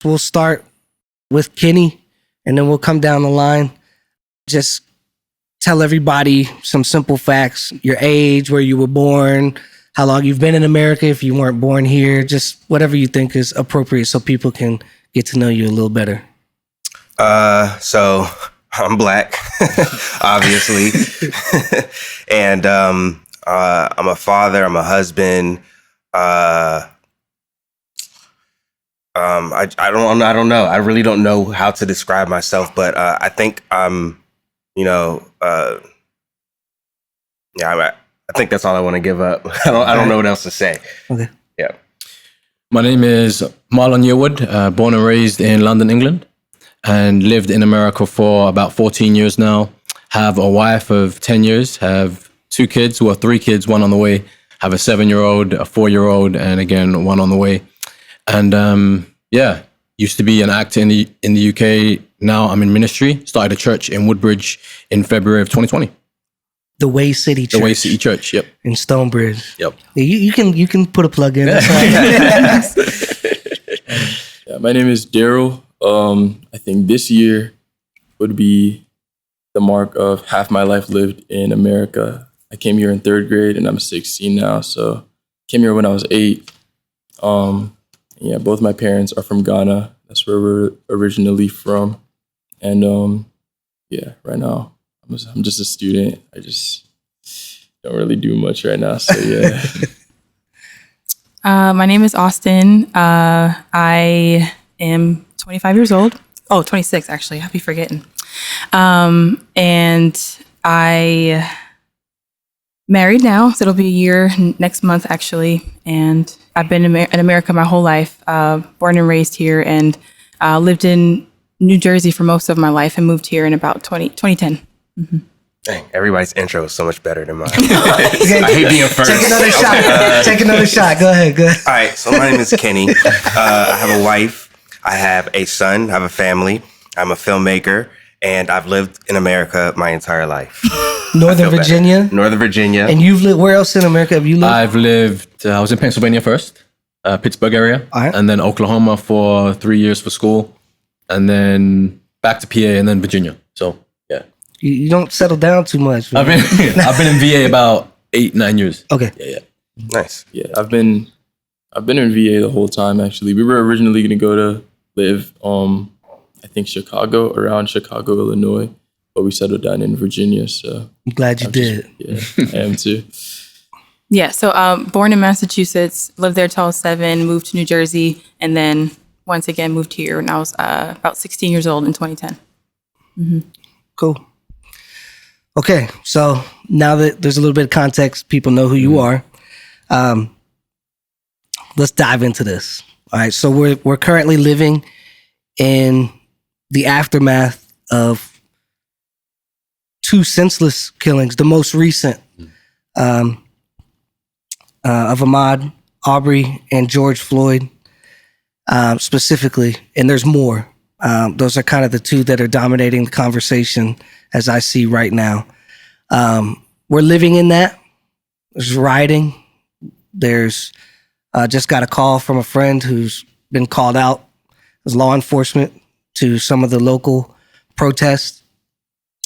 we'll start with Kenny, and then we'll come down the line. Just tell everybody some simple facts: your age, where you were born, how long you've been in America if you weren't born here, just whatever you think is appropriate so people can get to know you a little better. So I'm Black, obviously. And I'm a father, I'm a husband. I don't know. I really don't know how to describe myself, but I think I'm, I think that's all I want to give up. I don't know what else to say. Okay. Yeah. My name is Marlon Yearwood, born and raised in London, England, and lived in America for about 14 years now. Have a wife of 10 years, have 2 kids, 3 kids, 1 on the way. Have a 7-year-old, a 4-year-old, and again, 1 on the way. And used to be an actor in the UK. Now I'm in ministry. Started a church in Woodbridge in February of 2020. The Way City Church. The Way City Church, yep. In Stonebridge. Yep. Yeah, you can put a plug in. That's right. Yeah, my name is Daryl. I think this year would be the mark of half my life lived in America. I came here in 3rd grade and I'm 16 now. So came here when I was 8. Both my parents are from Ghana. That's where we're originally from. And right now I'm just a student. I just don't really do much right now. So yeah. My name is Austin. I am 25 years old. Oh, 26 actually. I'll be forgetting. And I married now. So it'll be a year next month actually. And I've been in America my whole life. Born and raised here, and lived in New Jersey for most of my life, and moved here in about 2010. Mm-hmm. Dang, everybody's intro is so much better than mine. I hate being first. Take another shot. Take another shot. Go ahead. All right, so my name is Kenny. I have a wife. I have a son. I have a family. I'm a filmmaker, and I've lived in America my entire life. Northern Virginia? Northern Virginia. And you've lived, where else in America have you lived? I was in Pennsylvania first, Pittsburgh area, right. And then Oklahoma for 3 years for school, and then back to PA, and then Virginia. So, yeah. You don't settle down too much. I've been in VA about 8-9 years. Okay. Yeah. Nice. Yeah, I've been in VA the whole time actually. We were originally going to go to live I think around Chicago, Illinois, but we settled down in Virginia. So I'm glad you did. I am too. Yeah, so born in Massachusetts, lived there till I was 7, moved to New Jersey, and then once again moved here when I was about 16 years old in 2010. Mm-hmm. Cool. Okay, so now that there's a little bit of context, people know who you are. Let's dive into this. All right, so we're currently living in the aftermath of 2 senseless killings. The most recent of Ahmaud Arbery and George Floyd, specifically, and there's more. Those are kind of the 2 that are dominating the conversation as I see right now. We're living in that. There's rioting. There's just got a call from a friend who's been called out as law enforcement to some of the local protests.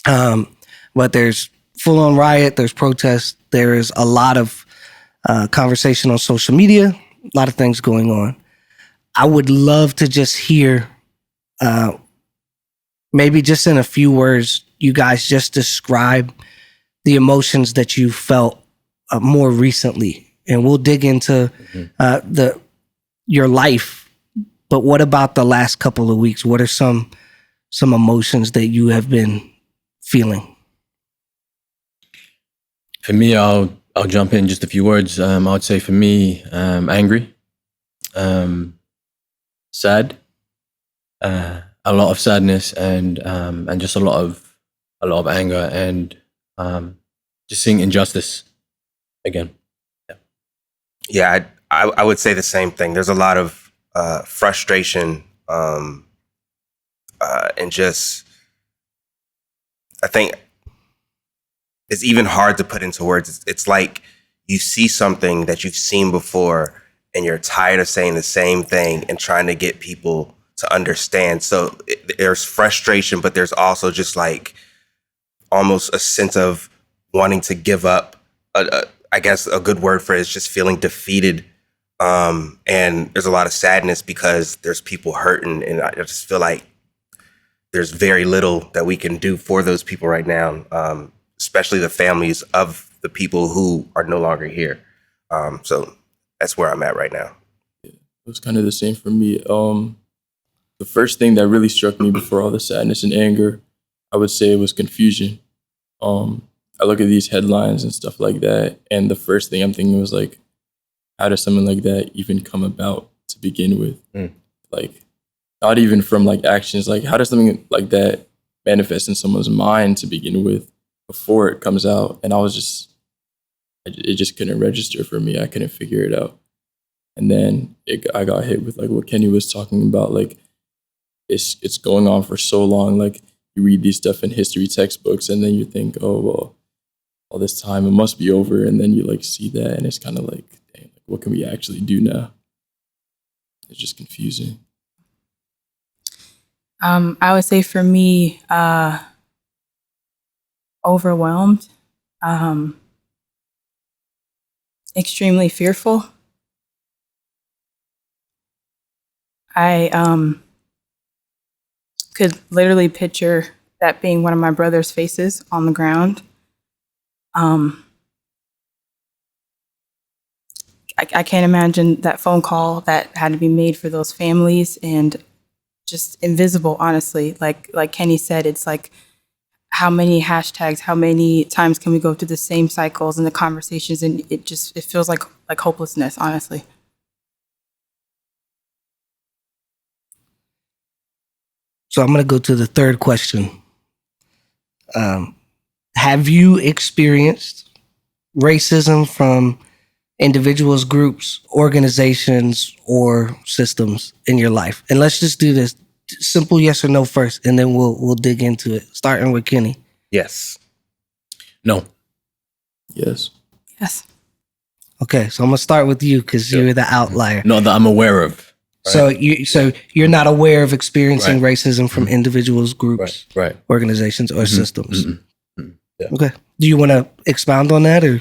But there's full-on riot. There's protests. There is a lot of conversation on social media. A lot of things going on. I would love to just hear, maybe just in a few words, you guys just describe the emotions that you felt more recently, and we'll dig into your life. But what about the last couple of weeks? What are some emotions that you have been feeling? For me, I'll jump in just a few words. I would say for me, angry, sad, a lot of sadness, and just a lot of anger, and just seeing injustice again. Yeah, I would say the same thing. There's a lot of frustration and just, I think it's even hard to put into words. It's like you see something that you've seen before and you're tired of saying the same thing and trying to get people to understand. So there's frustration, but there's also just like almost a sense of wanting to give up. I guess a good word for it is just feeling defeated. And there's a lot of sadness because there's people hurting, and I just feel like there's very little that we can do for those people right now, especially the families of the people who are no longer here. So that's where I'm at right now. It was kind of the same for me. The first thing that really struck me before all the sadness and anger, I would say it was confusion. I look at these headlines and stuff like that, and the first thing I'm thinking was like, how does something like that even come about to begin with? Like, not even from like actions, like how does something like that manifest in someone's mind to begin with before it comes out? And it just couldn't register for me. I couldn't figure it out. And then I got hit with like what Kenny was talking about. Like it's going on for so long. Like you read these stuff in history textbooks and then you think, oh, well, all this time it must be over. And then you like see that and it's kind of like, dang, like, what can we actually do now? It's just confusing. I would say for me, overwhelmed, extremely fearful. I could literally picture that being one of my brother's faces on the ground. I can't imagine that phone call that had to be made for those families, and just invisible, honestly. Like Kenny said, it's like, how many hashtags, how many times can we go through the same cycles and the conversations, and it feels like hopelessness, honestly. So I'm going to go to the third question. Have you experienced racism from individuals, groups, organizations, or systems in your life? And let's just do this simple yes or no first, and then we'll dig into it. Starting with Kenny. Yes. No. Yes. Yes. Okay, so I'm gonna start with you because you're the outlier. Not that I'm aware of. Right? So you're not aware of experiencing racism from individuals, groups, Right. organizations, or systems. Yeah. Okay. Do you want to expound on that, or?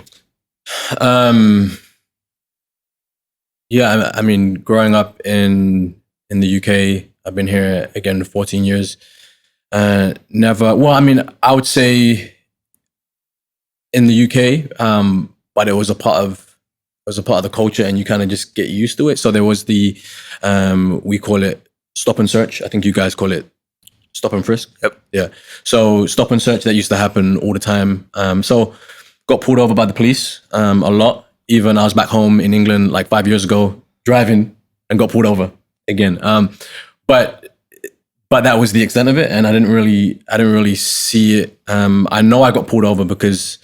Yeah, I mean, growing up in the UK, I've been here again 14 years. Never. Well, I mean, I would say in the UK, but it was a part of the culture, and you kind of just get used to it. So there was the we call it stop and search. I think you guys call it stop and frisk. Yep. Yeah. So stop and search, that used to happen all the time. So got pulled over by the police a lot. Even I was back home in England like 5 years ago, driving, and got pulled over again. But that was the extent of it, and I didn't really see it. I know I got pulled over because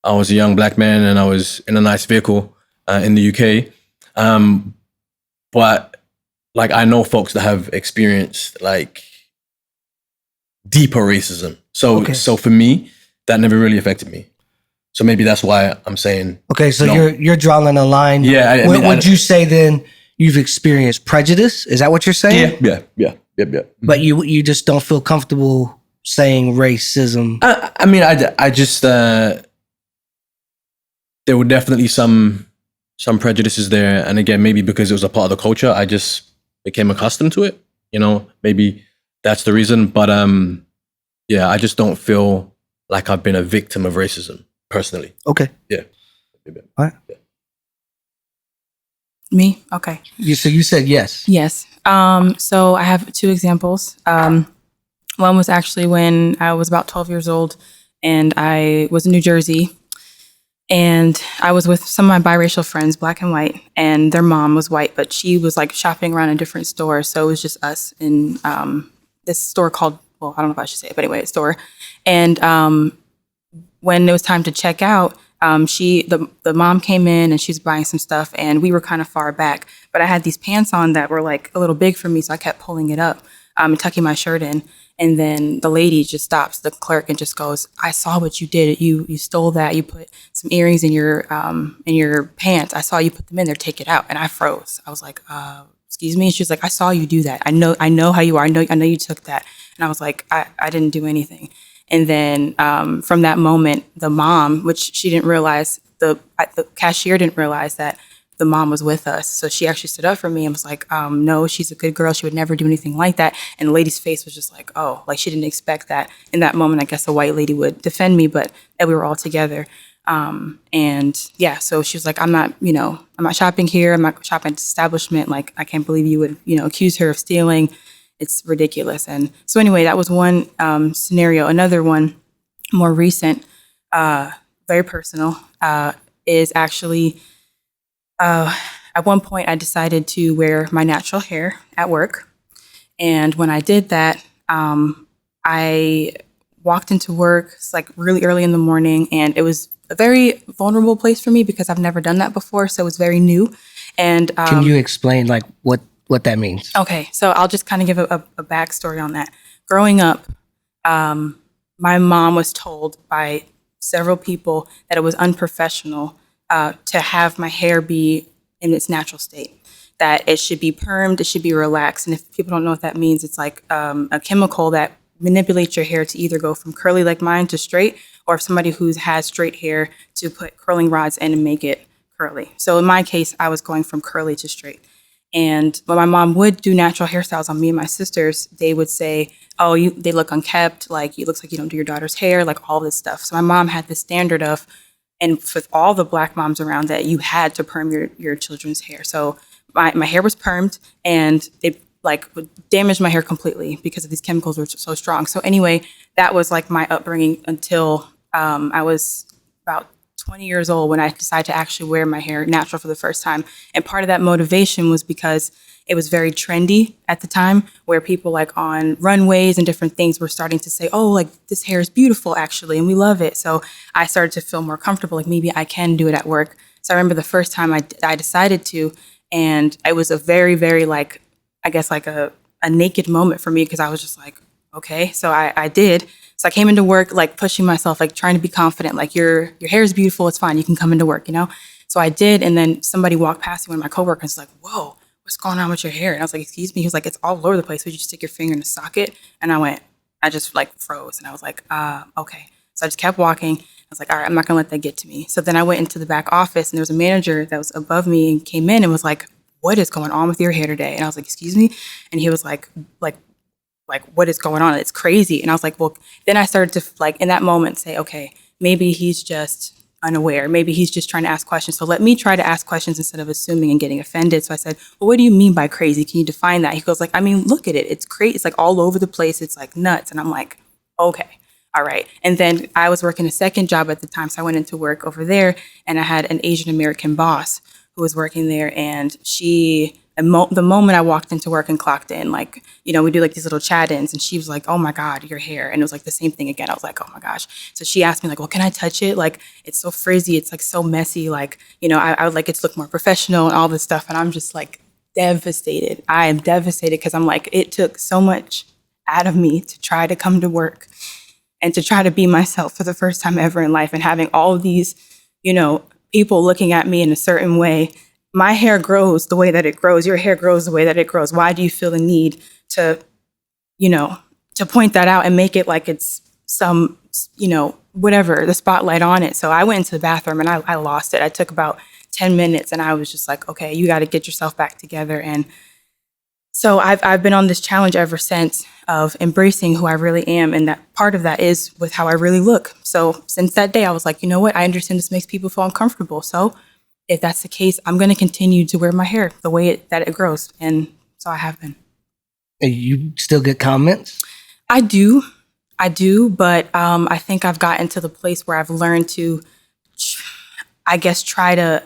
I was a young black man and I was in a nice vehicle in the UK. But like, I know folks that have experienced like deeper racism. So for me, that never really affected me. So maybe that's why I'm saying. Okay, so no. you're drawing a line. Yeah. Would you say then you've experienced prejudice? Is that what you're saying? Yeah. But you just don't feel comfortable saying racism. I mean, I just there were definitely some prejudices there, and again, maybe because it was a part of the culture, I just became accustomed to it. You know, maybe that's the reason. But yeah, I just don't feel like I've been a victim of racism personally. Okay. Yeah. All right. Yeah. Me? Okay. So you said yes. Yes. So I have two examples. One was actually when I was about 12 years old, and I was in New Jersey, and I was with some of my biracial friends, black and white, and their mom was white, but she was like shopping around in different stores. So it was just us in this store called, well, I don't know if I should say it, but anyway, a store. And when it was time to check out, the mom came in and she was buying some stuff, and we were kind of far back, but I had these pants on that were like a little big for me. So I kept pulling it up and tucking my shirt in. And then the lady just stops, the clerk, and just goes, "I saw what you did. You stole that. You put some earrings in your pants. I saw you put them in there. Take it out." And I froze. I was like, excuse me? And she was like, I saw you do that. I know how you are. I know you took that. And I was like, I didn't do anything. And then from that moment, the mom, which she didn't realize, the cashier didn't realize that the mom was with us. So she actually stood up for me and was like, no, she's a good girl. She would never do anything like that. And the lady's face was just like, oh, like she didn't expect that. In that moment, I guess a white lady would defend me, but that we were all together. And yeah, so she was like, I'm not shopping here. I'm not shopping at this establishment. Like, I can't believe you would, accuse her of stealing. It's ridiculous. And so anyway, that was one scenario. Another one, more recent, very personal, is actually, at one point I decided to wear my natural hair at work. And when I did that, I walked into work. It's like really early in the morning, and it was a very vulnerable place for me because I've never done that before. So it was very new. And can you explain like what that means? Okay, so I'll just kind of give a backstory on that. Growing up, my mom was told by several people that it was unprofessional to have my hair be in its natural state, that it should be permed, it should be relaxed. And if people don't know what that means, it's like a chemical that manipulates your hair to either go from curly like mine to straight, or if somebody who has straight hair to put curling rods in and make it curly. So in my case, I was going from curly to straight. And when my mom would do natural hairstyles on me and my sisters, they would say, oh, they look unkept, like it looks like you don't do your daughter's hair, like all this stuff. So my mom had this standard of, and with all the Black moms around, that you had to perm your children's hair. So my hair was permed, and it like would damage my hair completely because of these chemicals were so strong. So anyway, that was like my upbringing until I was about 20 years old when I decided to actually wear my hair natural for the first time. And part of that motivation was because it was very trendy at the time, where people like on runways and different things were starting to say, oh, like this hair is beautiful actually, and we love it. So I started to feel more comfortable, like maybe I can do it at work. So I remember the first time I decided to, and it was a very, very like, I guess like a naked moment for me, because I was just like, okay. So I did. So I came into work, like pushing myself, like trying to be confident, like your hair is beautiful, it's fine, you can come into work, So I did, and then somebody walked past me, one of my coworkers, like, whoa, what's going on with your hair? And I was like, excuse me. He was like, it's all over the place. Would you stick your finger in the socket? And I just like froze, and I was like, okay. So I just kept walking. I was like, all right, I'm not gonna let that get to me. So then I went into the back office, and there was a manager that was above me and came in and was like, what is going on with your hair today? And I was like, excuse me? And he was like, what is going on? It's crazy. And I was like, well, then I started to like in that moment say, okay, maybe he's just unaware. Maybe he's just trying to ask questions. So let me try to ask questions instead of assuming and getting offended. So I said, well, what do you mean by crazy? Can you define that? He goes like, I mean, look at it. It's crazy. It's like all over the place. It's like nuts. And I'm like, okay, all right. And then I was working a second job at the time. So I went into work over there, and I had an Asian American boss who was working there. And the moment I walked into work and clocked in, like, we do like these little chat-ins, and she was like, oh my God, your hair. And it was like the same thing again. I was like, oh my gosh. So she asked me like, well, can I touch it? Like, it's so frizzy. It's like so messy. Like, I would like it to look more professional and all this stuff. And I'm just like devastated. I am devastated because I'm like, it took so much out of me to try to come to work and to try to be myself for the first time ever in life, and having all of these, people looking at me in a certain way. My hair grows the way that it grows. Your hair grows the way that it grows. Why do you feel the need to, to point that out and make it like it's some, whatever, the spotlight on it? So I went into the bathroom and I lost it. I took about 10 minutes, and I was just like, okay, you got to get yourself back together. And so I've been on this challenge ever since of embracing who I really am. And that part of that is with how I really look. So since that day, I was like, you know what? I understand this makes people feel uncomfortable. So if that's the case, I'm going to continue to wear my hair the way that it grows. And so I have been. And you still get comments? I do. But I think I've gotten to the place where I've learned to, I guess, try to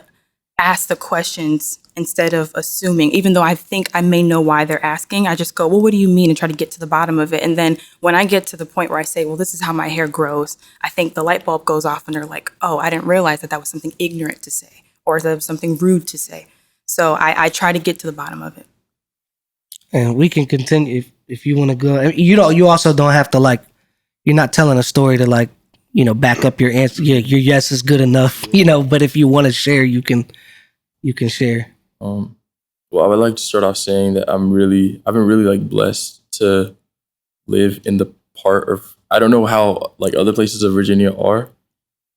ask the questions instead of assuming. Even though I think I may know why they're asking, I just go, well, what do you mean? And try to get to the bottom of it. And then when I get to the point where I say, well, this is how my hair grows, I think the light bulb goes off, and they're like, oh, I didn't realize that was something ignorant to say, or that was something rude to say. So I try to get to the bottom of it. And we can continue if you want to go. You also don't have to like, you're not telling a story to like, back up your answer. Yeah, your yes is good enough, but if you want to share, you can share. Well, I would like to start off saying that I've been really like blessed to live in the part of, I don't know how like other places of Virginia are,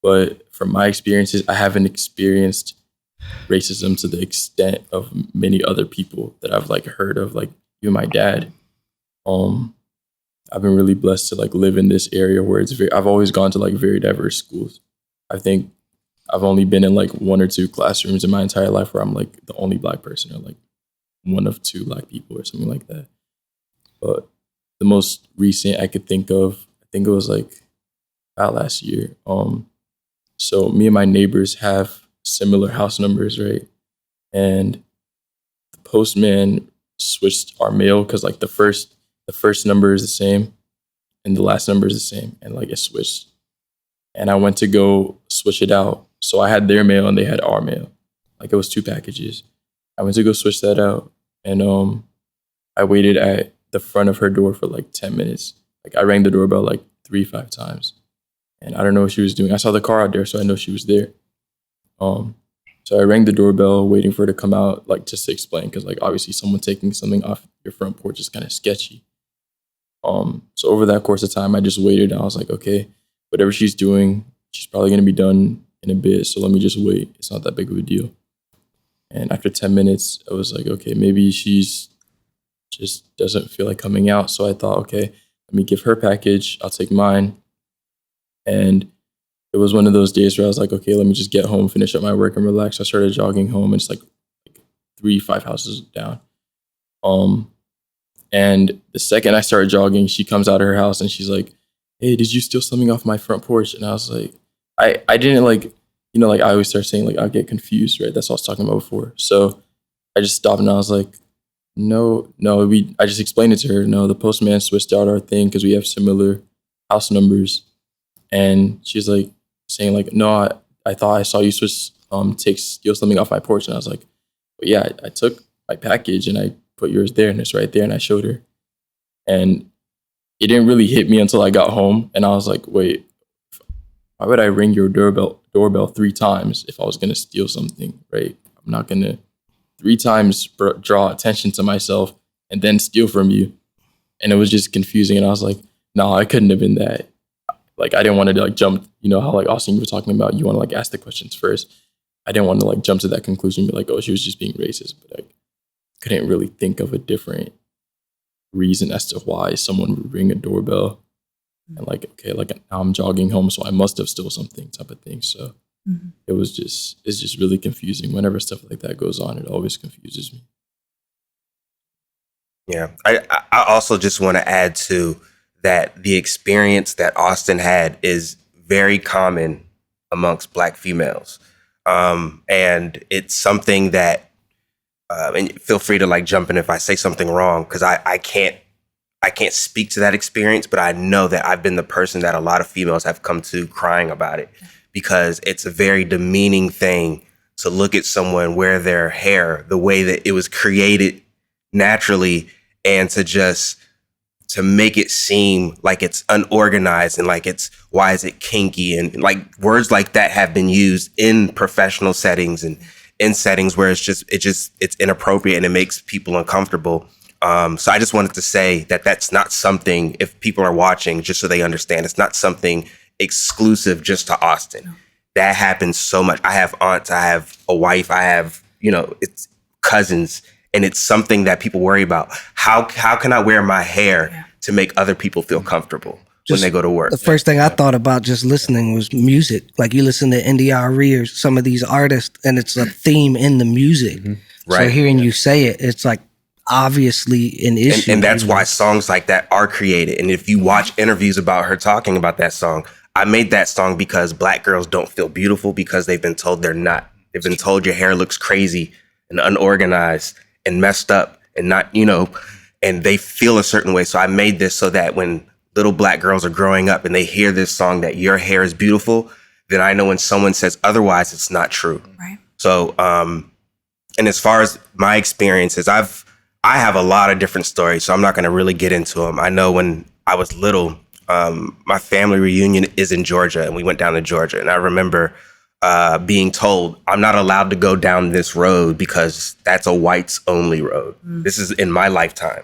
but from my experiences, I haven't experienced racism to the extent of many other people that I've like heard of, like even my dad. I've been really blessed to like live in this area where I've always gone to like very diverse schools. I think I've only been in like one or two classrooms in my entire life where I'm like the only Black person or like one of two Black people or something like that. But the most recent I could think of, I think it was like about last year. So me and my neighbors have similar house numbers, right? And the postman switched our mail because like the first number is the same and the last number is the same, and like it switched. And I went to go switch it out. So I had their mail and they had our mail. Like it was 2 packages. I went to go switch that out, and I waited at the front of her door for like 10 minutes. Like I rang the doorbell like 3-5 times, and I don't know what she was doing. I saw the car out there, so I know she was there. So I rang the doorbell, waiting for her to come out, like just to explain, because like obviously someone taking something off your front porch is kind of sketchy. So over that course of time, I just waited. And I was like, okay, whatever she's doing, she's probably gonna be done in a bit. So let me just wait. It's not that big of a deal. And after 10 minutes, I was like, okay, maybe she's just doesn't feel like coming out. So I thought, okay, let me give her package. I'll take mine. And it was one of those days where I was like, okay, let me just get home, finish up my work, and relax. I started jogging home, and it's like 3-5 houses down. And the second I started jogging, she comes out of her house and she's like, hey, did you steal something off my front porch? And I was like, I didn't like, you know, like I always start saying like, I'll get confused, right? That's what I was talking about before. So I just stopped and I was like, no, I just explained it to her. No, the postman switched out our thing because we have similar house numbers. And she's like saying like, no, I thought I saw you steal something off my porch. And I was like, but yeah, I took my package and I put yours there and it's right there. And I showed her. And it didn't really hit me until I got home. And I was like, wait, why would I ring your doorbell 3 times if I was going to steal something, right? I'm not going to 3 times draw attention to myself and then steal from you. And it was just confusing. And I was like, no, I couldn't have been that. Like, I didn't want to like jump, you know, how like Austin, you were talking about, you want to like ask the questions first. I didn't want to like jump to that conclusion and be like, oh, she was just being racist. But I couldn't really think of a different reason as to why someone would ring a doorbell and like, okay, like now I'm jogging home, so I must have stole something type of thing. So it's just really confusing. Whenever stuff like that goes on, it always confuses me. Yeah. I also just want to add to that the experience that Austin had is very common amongst Black females. And it's something that, and feel free to like jump in if I say something wrong, because I can't speak to that experience, but I know that I've been the person that a lot of females have come to crying about it, because it's a very demeaning thing to look at someone wear their hair the way that it was created naturally and to make it seem like it's unorganized and like it's, why is it kinky? And like words like that have been used in professional settings and in settings where it's inappropriate and it makes people uncomfortable. So I just wanted to say that that's not something, if people are watching, just so they understand, it's not something exclusive just to Austin. That happens so much. I have aunts, I have a wife, I have, it's cousins, and it's something that people worry about. How can I wear my hair to make other people feel comfortable when they go to work? The first thing I thought about just listening was music. Like you listen to NDRE or some of these artists, and it's a theme in the music. Right. So hearing you say it, it's like obviously an issue. And that's why songs like that are created. And if you watch interviews about her talking about that song, I made that song because Black girls don't feel beautiful because they've been told they're not. They've been told your hair looks crazy and unorganized and messed up and not, and they feel a certain way. So I made this so that when little Black girls are growing up and they hear this song that your hair is beautiful, then I know when someone says otherwise, it's not true. Right. So, and as far as my experiences, I have a lot of different stories, so I'm not going to really get into them. I know when I was little, my family reunion is in Georgia, and we went down to Georgia. And I remember being told I'm not allowed to go down this road because that's a whites only road. This is in my lifetime.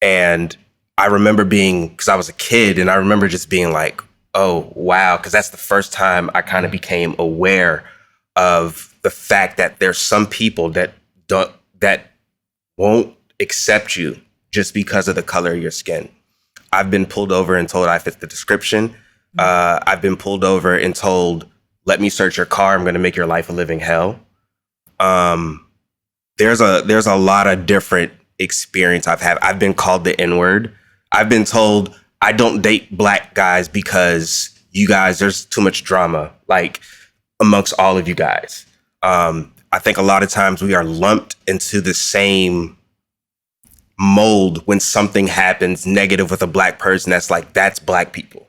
And I remember because I was a kid, and I remember just being like, oh, wow. Because that's the first time I kind of became aware of the fact that there's some people that won't accept you just because of the color of your skin. I've been pulled over and told I fit the description. I've been pulled over and told, let me search your car. I'm going to make your life a living hell. There's a lot of different experience I've had. I've been called the N-word. I've been told I don't date black guys because you guys, there's too much drama, like amongst all of you guys. I think a lot of times we are lumped into the same mold when something happens negative with a black person. That's black people.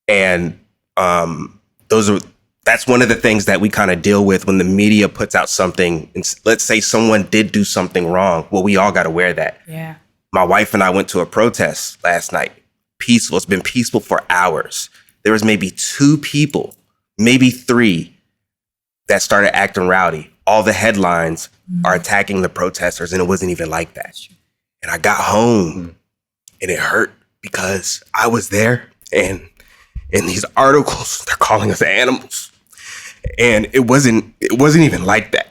And that's one of the things that we kind of deal with when the media puts out something. And let's say someone did do something wrong. Well, we all got to wear that. Yeah. My wife and I went to a protest last night. Peaceful. It's been peaceful for hours. There was maybe 2 people, maybe 3, that started acting rowdy. All the headlines are attacking the protesters, and it wasn't even like that. And I got home and it hurt because I was there, and in these articles, they're calling us animals. And it wasn't even like that.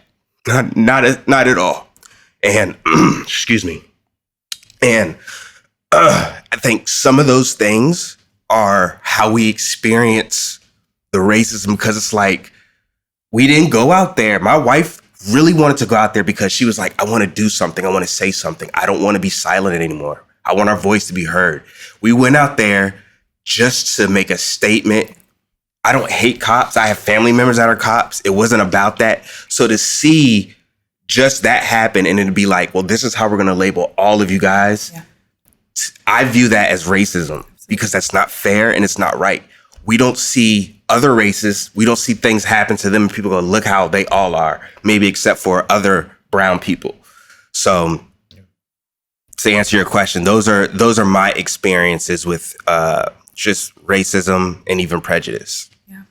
Not at all. And excuse me. And I think some of those things are how we experience the racism, because it's like, we didn't go out there. My wife really wanted to go out there because she was like, I want to do something. I want to say something. I don't want to be silent anymore. I want our voice to be heard. We went out there just to make a statement. I don't hate cops. I have family members that are cops. It wasn't about that. So to see just that happen and it'd be like, well, this is how we're going to label all of you guys. Yeah. I view that as racism because that's not fair and it's not right. We don't see other races. We don't see things happen to them and people go, look how they all are, maybe except for other brown people. So to answer your question, those are my experiences with just racism and even prejudice. Yeah.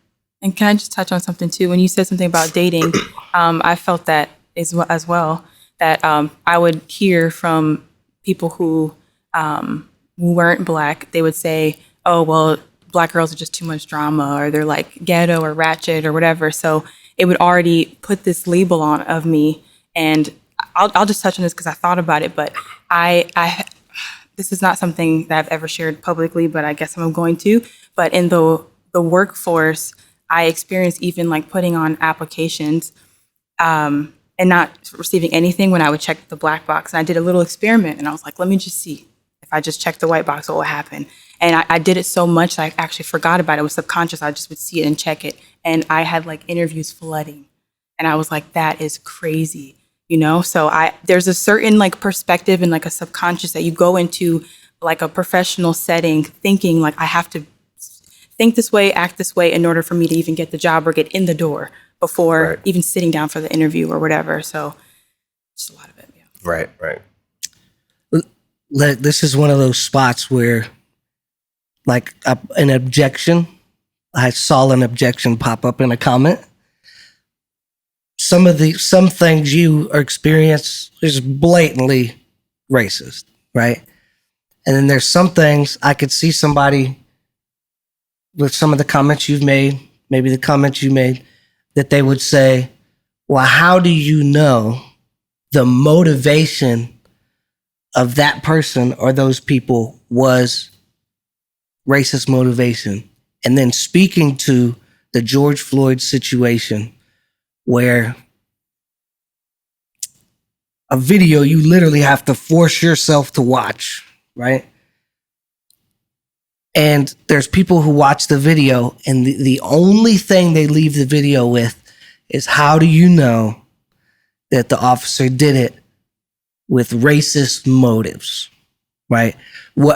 And can I just touch on something too? When you said something about dating, I felt that as well, that I would hear from people who weren't black. They would say, oh, well, black girls are just too much drama, or they're like ghetto or ratchet or whatever. So it would already put this label on of me. And I'll just touch on this because I thought about it, but I this is not something that I've ever shared publicly, but I guess I'm going to. But in the workforce, I experienced even like putting on applications and not receiving anything when I would check the black box. And I did a little experiment and I was like, let me just see if I just check the white box, what will happen? And I did it so much that I actually forgot about it. It was subconscious. I just would see it and check it. And I had like interviews flooding. And I was like, that is crazy. You know, so there's a certain like perspective and like a subconscious that you go into like a professional setting thinking like I have to think this way, act this way in order for me to even get the job or get in the door before even sitting down for the interview or whatever. So just a lot of it. Yeah. Right. This is one of those spots where like an objection, I saw an objection pop up in a comment. Some things you experience is blatantly racist, right? And then there's some things I could see somebody with some of the comments you've made, maybe the comments you made, that they would say, well, how do you know the motivation of that person or those people was racist motivation? And then speaking to the George Floyd situation, where a video you literally have to force yourself to watch, right? And there's people who watch the video and the only thing they leave the video with is, how do you know that the officer did it with racist motives, right?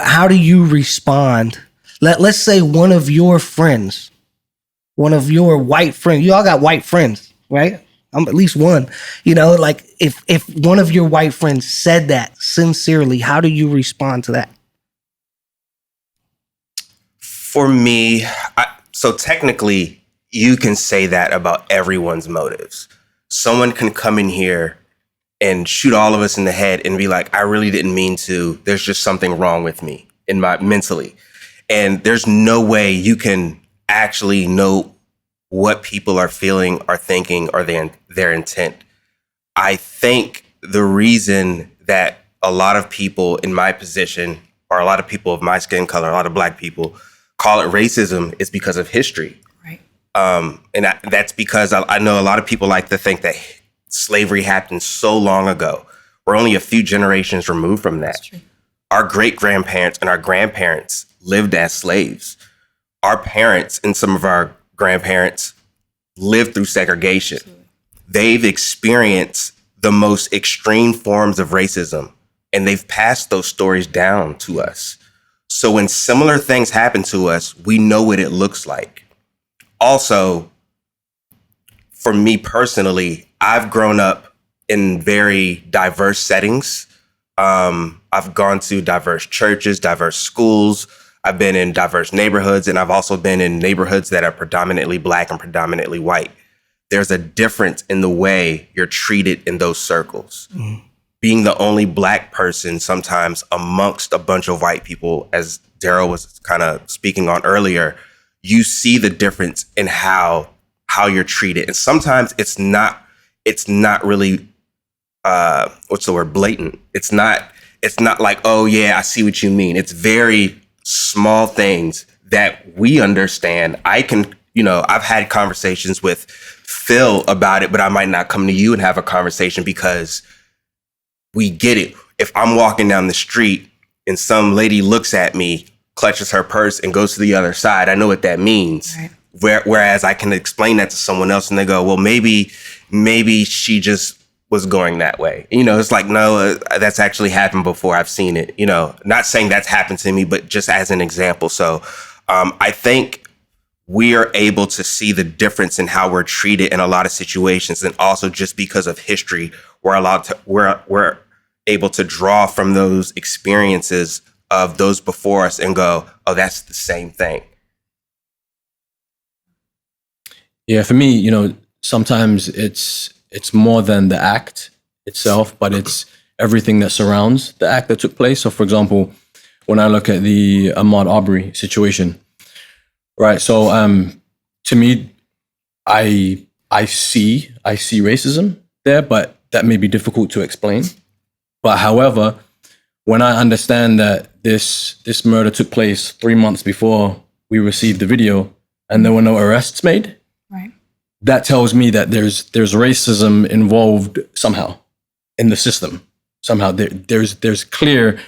How do you respond? Let's say one of your friends, one of your white friends, you all got white friends, right? I'm at least one, you know, like if one of your white friends said that sincerely, how do you respond to that? For me, so technically, you can say that about everyone's motives. Someone can come in here and shoot all of us in the head and be like, I really didn't mean to. There's just something wrong with me in my mentally. And there's no way you can actually know what people are feeling, are thinking, or their intent. I think the reason that a lot of people in my position, or a lot of people of my skin color, a lot of Black people call it racism is because of history. Right. That's because I know a lot of people like to think that slavery happened so long ago. We're only a few generations removed from that. That's true. Our great-grandparents and our grandparents lived as slaves. Our parents and some of our grandparents lived through segregation. Absolutely. They've experienced the most extreme forms of racism, and they've passed those stories down to us. So when similar things happen to us, we know what it looks like. Also, for me personally, I've grown up in very diverse settings. I've gone to diverse churches, diverse schools. I've been in diverse neighborhoods, and I've also been in neighborhoods that are predominantly Black and predominantly white. There's a difference in the way you're treated in those circles. Mm. Being the only Black person sometimes amongst a bunch of white people, as Daryl was kind of speaking on earlier, you see the difference in how you're treated. And sometimes it's not really, what's the word, blatant. It's not like, oh yeah, I see what you mean. It's very small things that we understand. I've had conversations with Phil about it, but I might not come to you and have a conversation because we get it. If I'm walking down the street and some lady looks at me, clutches her purse and goes to the other side, I know what that means. Right. Whereas I can explain that to someone else and they go, well, maybe she just was going that way. It's like, no, that's actually happened before. I've seen it, not saying that's happened to me, but just as an example. So I think we are able to see the difference in how we're treated in a lot of situations. And also just because of history, we're able to draw from those experiences of those before us and go, oh, that's the same thing. Yeah, for me, sometimes it's more than the act itself, but it's everything that surrounds the act that took place. So, for example, when I look at the Ahmaud Arbery situation, right? So, to me, I see racism there, but that may be difficult to explain. But however, when I understand that this murder took place 3 months before we received the video and there were no arrests made, right, that tells me that there's racism involved somehow in the system. Somehow there's clear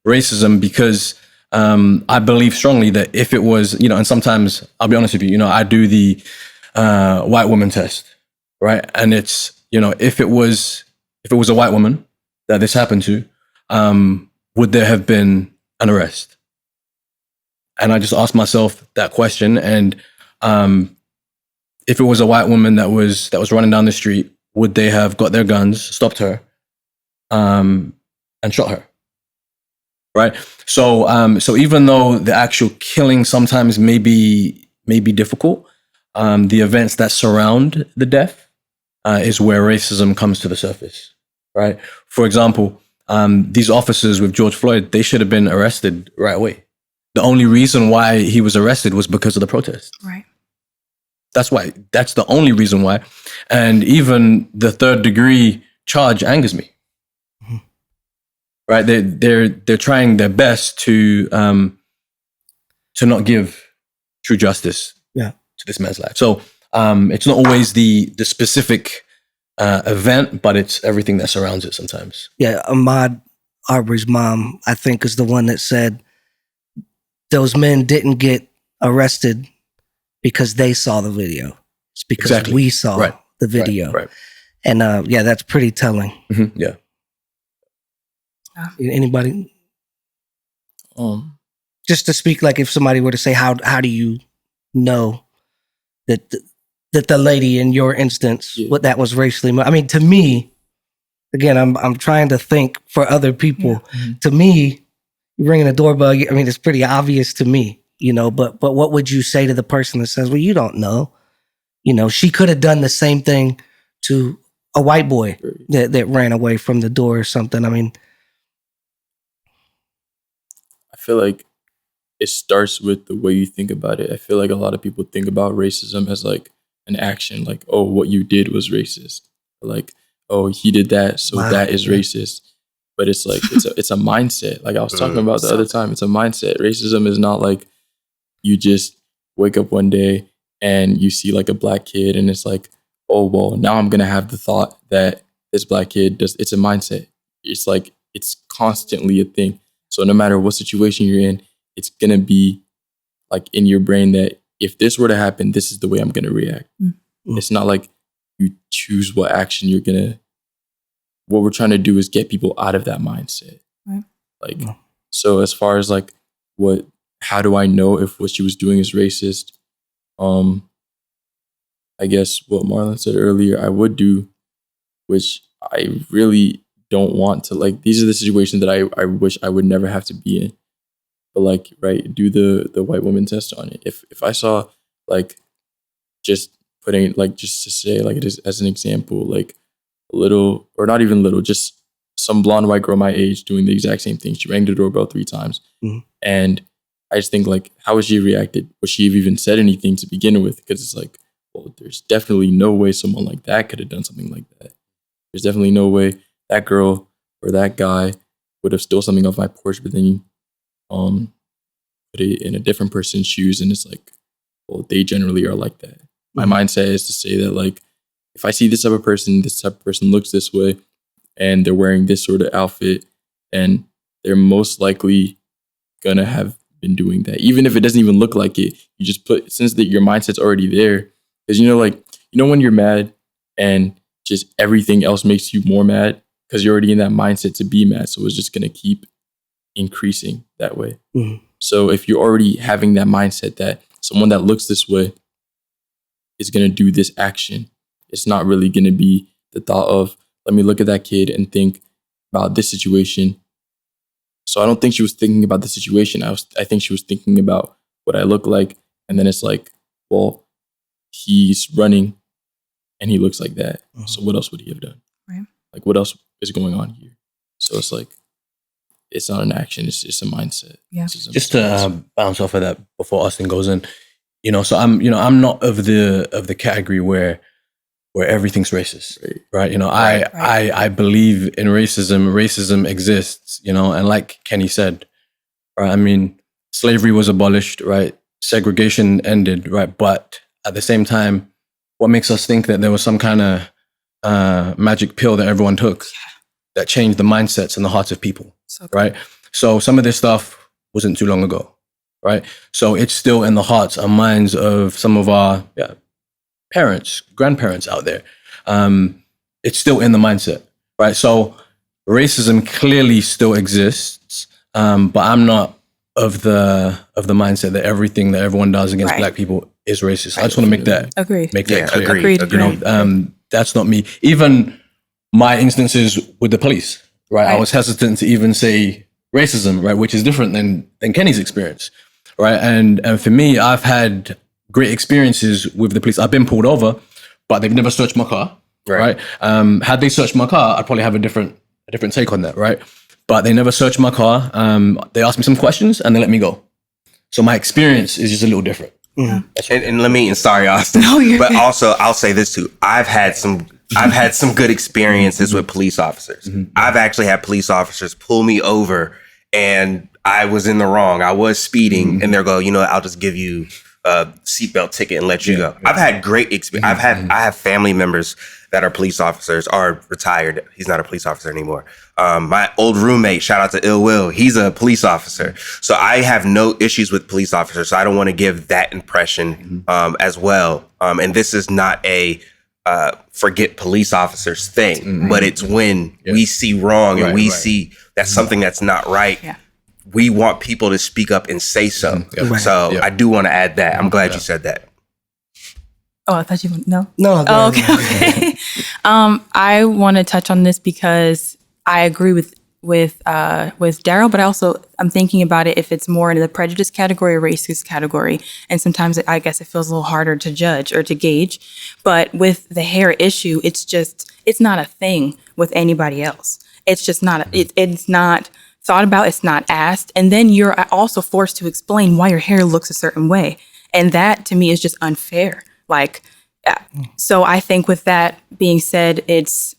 racism because I believe strongly that if it was, and sometimes I'll be honest with you, I do the white woman test, right? And it's, if it was a white woman that this happened to, would there have been an arrest? And I just asked myself that question. And if it was a white woman that was running down the street, would they have got their guns, stopped her, and shot her? Right. So even though the actual killing sometimes may be difficult, the events that surround the death is where racism comes to the surface. Right. For example, these officers with George Floyd, they should have been arrested right away. The only reason why he was arrested was because of the protest. Right. That's the only reason why. And even the third degree charge angers me. Mm-hmm. Right. They're trying their best to not give true justice to this man's life. So it's not always the specific event, but it's everything that surrounds it sometimes. Yeah, Ahmaud Arbery's mom, I think, is the one that said those men didn't get arrested because they saw the video. It's because we saw the video. Right. And that's pretty telling. Mm-hmm. Yeah. Anybody? Just to speak, like if somebody were to say, how do you know that the lady in your instance, what that was racially? I mean, to me, again, I'm trying to think for other people. Yeah. Mm-hmm. To me, you're ringing a doorbell. I mean, it's pretty obvious to me, but what would you say to the person that says, well, you don't know? You know, she could have done the same thing to a white boy that ran away from the door or something. I mean, I feel like it starts with the way you think about it. I feel like a lot of people think about racism as like an action, like, oh, what you did was racist. Like, oh, he did that, so that is racist. But it's like it's a mindset. Like I was talking about the other time, it's a mindset. Racism is not like you just wake up one day and you see like a black kid and it's like, oh, well, now I'm gonna have the thought that this black kid does. It's a mindset. It's like it's constantly a thing. So no matter what situation you're in, it's gonna be like in your brain that if this were to happen, this is the way I'm gonna react. It's not like you choose what action you're gonna. What we're trying to do is get people out of that mindset. Right. Like, so as far as like how do I know if what she was doing is racist? I guess what Marlon said earlier, I would do, which I really don't want to, like, these are the situations that I wish I would never have to be in. But like, right, do the white woman test on it. If I saw like just putting like just to say like it is as an example, like a little or not even little, just some blonde white girl my age doing the exact same thing. She rang the doorbell 3 times. And I just think like, how would she have reacted? Would she have even said anything to begin with? Because it's like, well, there's definitely no way someone like that could have done something like that. There's definitely no way that girl or that guy would have stole something off my porch, but then put it in a different person's shoes. And it's like, well, they generally are like that. My mindset is to say that like, if I see this type of person looks this way and they're wearing this sort of outfit, and they're most likely gonna have been doing that. Even if it doesn't even look like it, you just put, since that your mindset's already there, because when you're mad and just everything else makes you more mad because you're already in that mindset to be mad. So it's just gonna keep increasing that way. So if you're already having that mindset that someone that looks this way is gonna do this action, it's not really gonna be the thought of, let me look at that kid and think about this situation. So I don't think she was thinking about the situation. I think she was thinking about what I look like. And then it's like, well, he's running and he looks like that. So what else would he have done? Right. Like, what else is going on here? So it's like, it's not an action. It's just a mindset. Yeah. Just to bounce off of that before Austin goes in, so I'm not of the category where everything's racist, right? I believe in racism. Racism exists, and like Kenny said, right? I mean, slavery was abolished, right? Segregation ended, right? But at the same time, what makes us think that there was some kind of magic pill that everyone took that changed the mindsets and the hearts of people, right? So some of this stuff wasn't too long ago, right? So it's still in the hearts and minds of some of our parents, grandparents out there. It's still in the mindset, right? So racism clearly still exists, but I'm not of the mindset that everything that everyone does against black people is racist. I just want to make that clear. Agreed. That's not me. Even my instances with the police, right? I was hesitant to even say racism, right, which is different than Kenny's experience, right? And for me, I've had great experiences with the police. I've been pulled over, but they've never searched my car, right? Had they searched my car, I'd probably have a different take on that, right? But they never searched my car. They asked me some questions and they let me go. So my experience is just a little different. And sorry, Austin, but also I'll say this too. I've had some good experiences with police officers. I've actually had police officers pull me over and I was in the wrong. I was speeding and they'll go, I'll just give you a seatbelt ticket and let you go. I've had great experience. I have family members that are police officers, are retired. He's not a police officer anymore. My old roommate, shout out to Ill Will, he's a police officer. So I have no issues with police officers. So I don't want to give that impression as well. And this is not a forget police officers thing, but it's when we see wrong and we see that's something that's not right. We want people to speak up and say so. So I do want to add that. I'm glad you said that. Oh, I thought you no. Okay. I want to touch on this because I agree with Daryl, but I'm thinking about it if it's more in the prejudice category or racist category. And sometimes I guess it feels a little harder to judge or to gauge. But with the hair issue, it's not a thing with anybody else. It's just not, it's not thought about, it's not asked. And then you're also forced to explain why your hair looks a certain way. And that to me is just unfair. Like, so I think with that being said, it's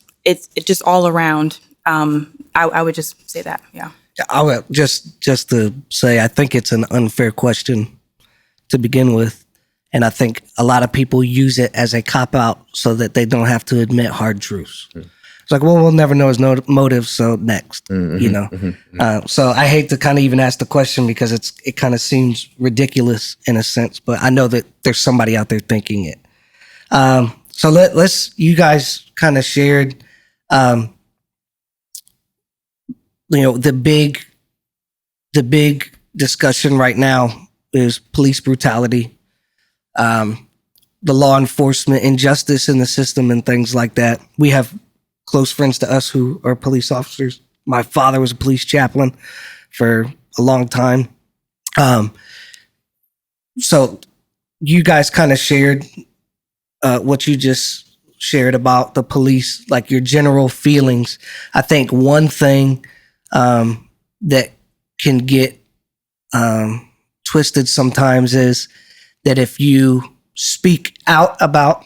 just all around. I would just say that. Yeah. I would just to say, I think it's an unfair question to begin with. And I think a lot of people use it as a cop out so that they don't have to admit hard truths. It's like, well, we'll never know his motive. So next, so I hate to kind of even ask the question because it kind of seems ridiculous in a sense, but I know that there's somebody out there thinking it. So let's, you guys kind of shared, the big discussion right now is police brutality, the law enforcement injustice in the system and things like that. We have close friends to us who are police officers. My father was a police chaplain for a long time. So you guys kind of shared what you just shared about the police, like your general feelings. I think one thing that can get twisted sometimes is that if you speak out about,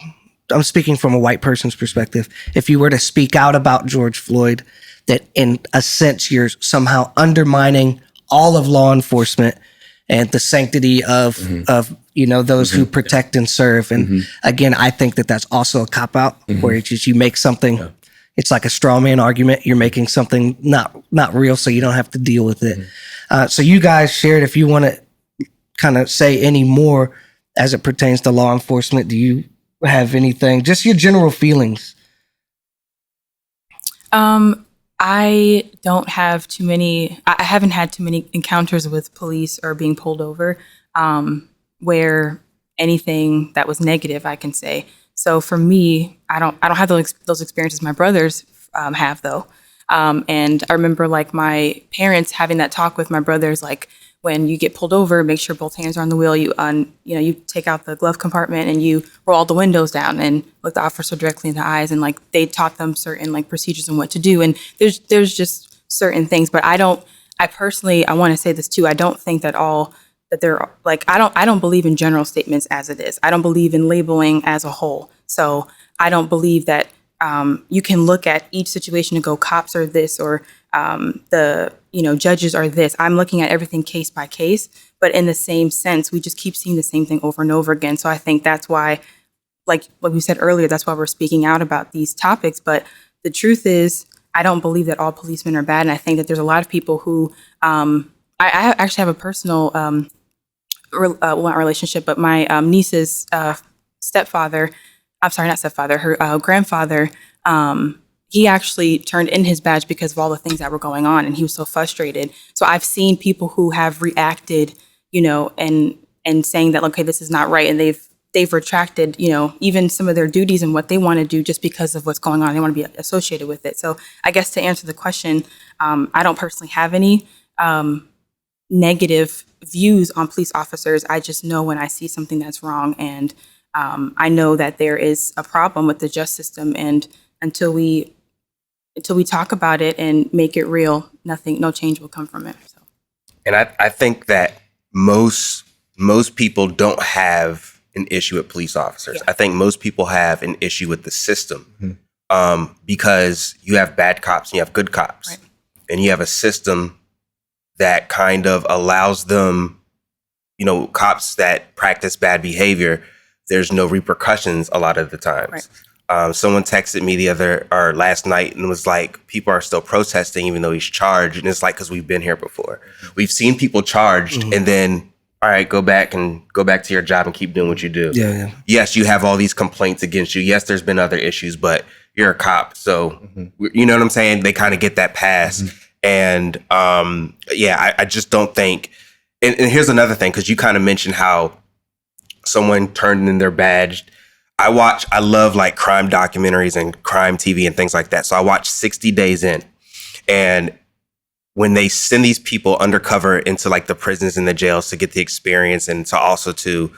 I'm speaking from a white person's perspective, if you were to speak out about George Floyd, that in a sense you're somehow undermining all of law enforcement and the sanctity of those who protect and serve. And again, I think that that's also a cop out where it's just you make something. Yeah. It's like a straw man argument. You're making something not real, so you don't have to deal with it. So you guys shared, if you want to kind of say any more as it pertains to law enforcement, do you have anything, just your general feelings? I don't have too many, I haven't had too many encounters with police or being pulled over where anything that was negative, I can say. So for me, I don't have those experiences my brothers have though. And I remember like my parents having that talk with my brothers, like when you get pulled over, make sure both hands are on the wheel. You take out the glove compartment and you roll all the windows down and look the officer directly in the eyes. And like they taught them certain like procedures and what to do. And there's just certain things, but I want to say this too. I don't think that they're like, I don't believe in general statements as it is. I don't believe in labeling as a whole. So I don't believe that you can look at each situation and go, cops are this, or judges are this. I'm looking at everything case by case, but in the same sense, we just keep seeing the same thing over and over again. So I think that's why, like we said earlier, that's why we're speaking out about these topics. But the truth is, I don't believe that all policemen are bad. And I think that there's a lot of people who, I actually have a personal, not relationship, but my niece's stepfather, I'm sorry, not stepfather, her grandfather, he actually turned in his badge because of all the things that were going on, and he was so frustrated. So I've seen people who have reacted, and saying that, okay, this is not right, and they've retracted, even some of their duties and what they want to do just because of what's going on. They want to be associated with it. So I guess to answer the question, I don't personally have any negative views on police officers. I just know when I see something that's wrong, and I know that there is a problem with the justice system, and until we talk about it and make it real, no change will come from it. So. And I think that most people don't have an issue with police officers. Yeah. I think most people have an issue with the system, because you have bad cops and you have good cops, right. And you have a system that kind of allows them, cops that practice bad behavior, there's no repercussions a lot of the times. Right. Someone texted me last night and was like, people are still protesting even though he's charged. And it's like, because we've been here before. We've seen people charged and then, all right, go back to your job and keep doing what you do. Yeah. Yes, you have all these complaints against you. Yes, there's been other issues, but you're a cop. So, you know what I'm saying? They kind of get that pass. And I just don't think, and here's another thing, because you kind of mentioned how someone turned in their badge. I love like crime documentaries and crime TV and things like that. So I watched 60 Days In, and when they send these people undercover into like the prisons and the jails to get the experience and to also to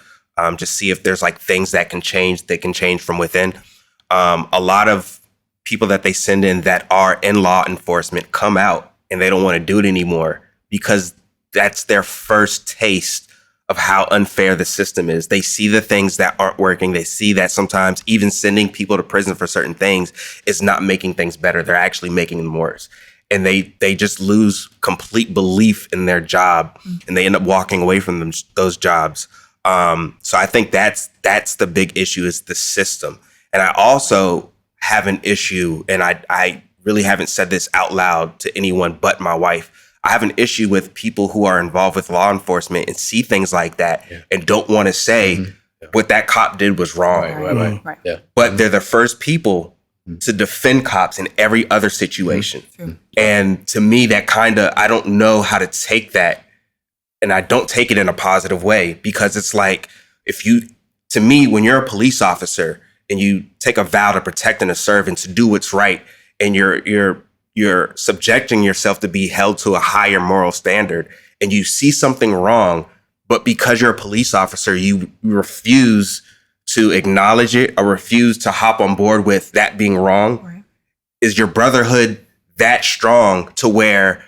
just see if there's like things that can change, from within. A lot of people that they send in that are in law enforcement come out and they don't want to do it anymore because that's their first taste of how unfair the system is. They see the things that aren't working. They see that sometimes even sending people to prison for certain things is not making things better. They're actually making them worse. And they just lose complete belief in their job and they end up walking away from those jobs. So I think that's the big issue is the system. And I also have an issue, and I really haven't said this out loud to anyone but my wife. I have an issue with people who are involved with law enforcement and see things like that and don't want to say what that cop did was wrong. Right. Yeah. But they're the first people to defend cops in every other situation. And to me, that I don't know how to take that. And I don't take it in a positive way because it's like, to me, when you're a police officer and you take a vow to protect and to serve and to do what's right, and you're subjecting yourself to be held to a higher moral standard, and you see something wrong, but because you're a police officer, you refuse to acknowledge it or refuse to hop on board with that being wrong. Right. Is your brotherhood that strong to where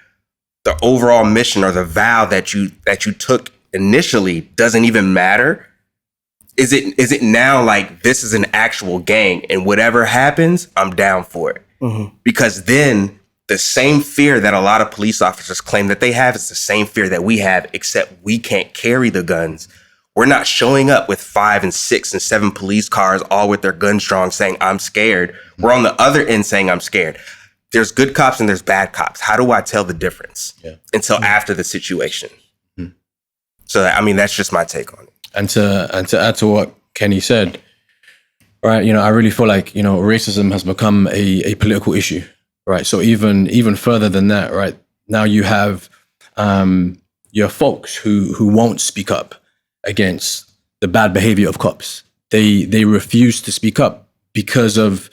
the overall mission or the vow that you took initially doesn't even matter? Is it now like this is an actual gang and whatever happens, I'm down for it? Because then the same fear that a lot of police officers claim that they have is the same fear that we have, except we can't carry the guns. We're not showing up with 5 and 6 and 7 police cars, all with their guns drawn, saying, I'm scared. We're on the other end saying, I'm scared. There's good cops and there's bad cops. How do I tell the difference until after the situation? So, that's just my take on it. And to add to what Kenny said, right, I really feel like, racism has become a political issue, right? So even further than that, right, now you have your folks who won't speak up against the bad behavior of cops. They refuse to speak up because of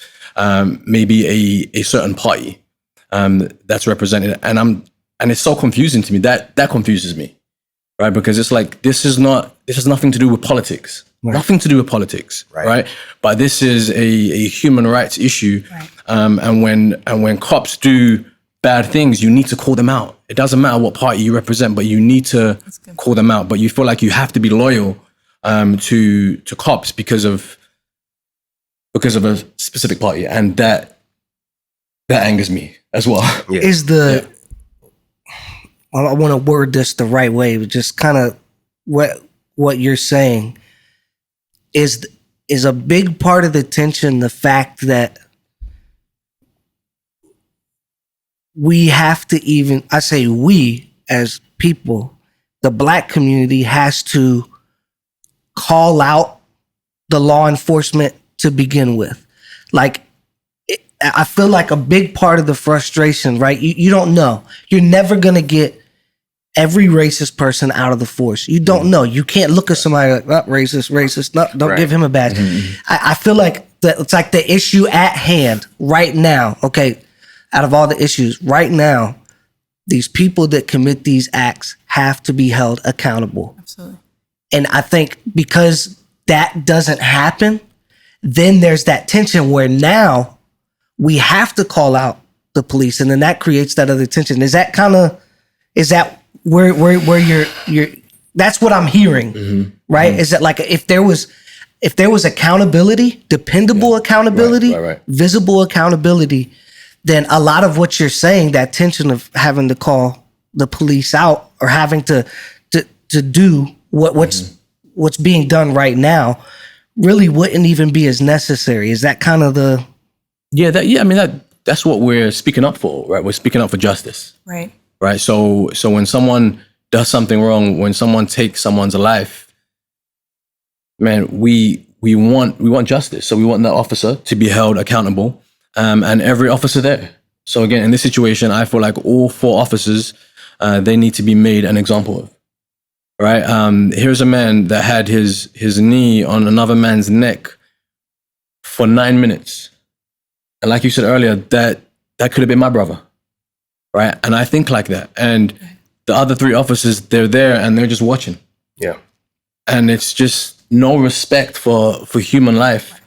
maybe a certain party that's represented, and it's so confusing to me. That confuses me, right? Because it's like this has nothing to do with politics. Right. Nothing to do with politics, right? But this is a human rights issue, and when cops do bad things, you need to call them out. It doesn't matter what party you represent, but you need to call them out. But you feel like you have to be loyal to cops because of a specific party, and that angers me as well. I want to word this the right way, but just kind of what you're saying is a big part of the tension, the fact that we have to I say we as people, the Black community has to call out the law enforcement to begin with. Like, I feel like a big part of the frustration, right? You don't know. You're never going to get every racist person out of the force. You don't know. You can't look at somebody like, oh, racist. No, don't give him a badge. I feel like it's like the issue at hand right now. Okay, out of all the issues right now, these people that commit these acts have to be held accountable. Absolutely. And I think because that doesn't happen, then there's that tension where now we have to call out the police, and then that creates that other tension. Is that where you're that's what I'm hearing, right? Is that like if there was accountability, dependable accountability, visible accountability, then a lot of what you're saying, that tension of having to call the police out or having to do what's being done right now really wouldn't even be as necessary. Is that kind of the that's what we're speaking up for, right? We're speaking up for justice. Right. So when someone does something wrong, when someone takes someone's life, man, we want justice. So we want that officer to be held accountable, and every officer there. So again, in this situation, I feel like all 4 officers, they need to be made an example of. Right. Here's a man that had his knee on another man's neck for 9 minutes, and like you said earlier, that could have been my brother. right? And I think like that. And the other 3 officers, they're there and they're just watching. Yeah. And it's just no respect for human life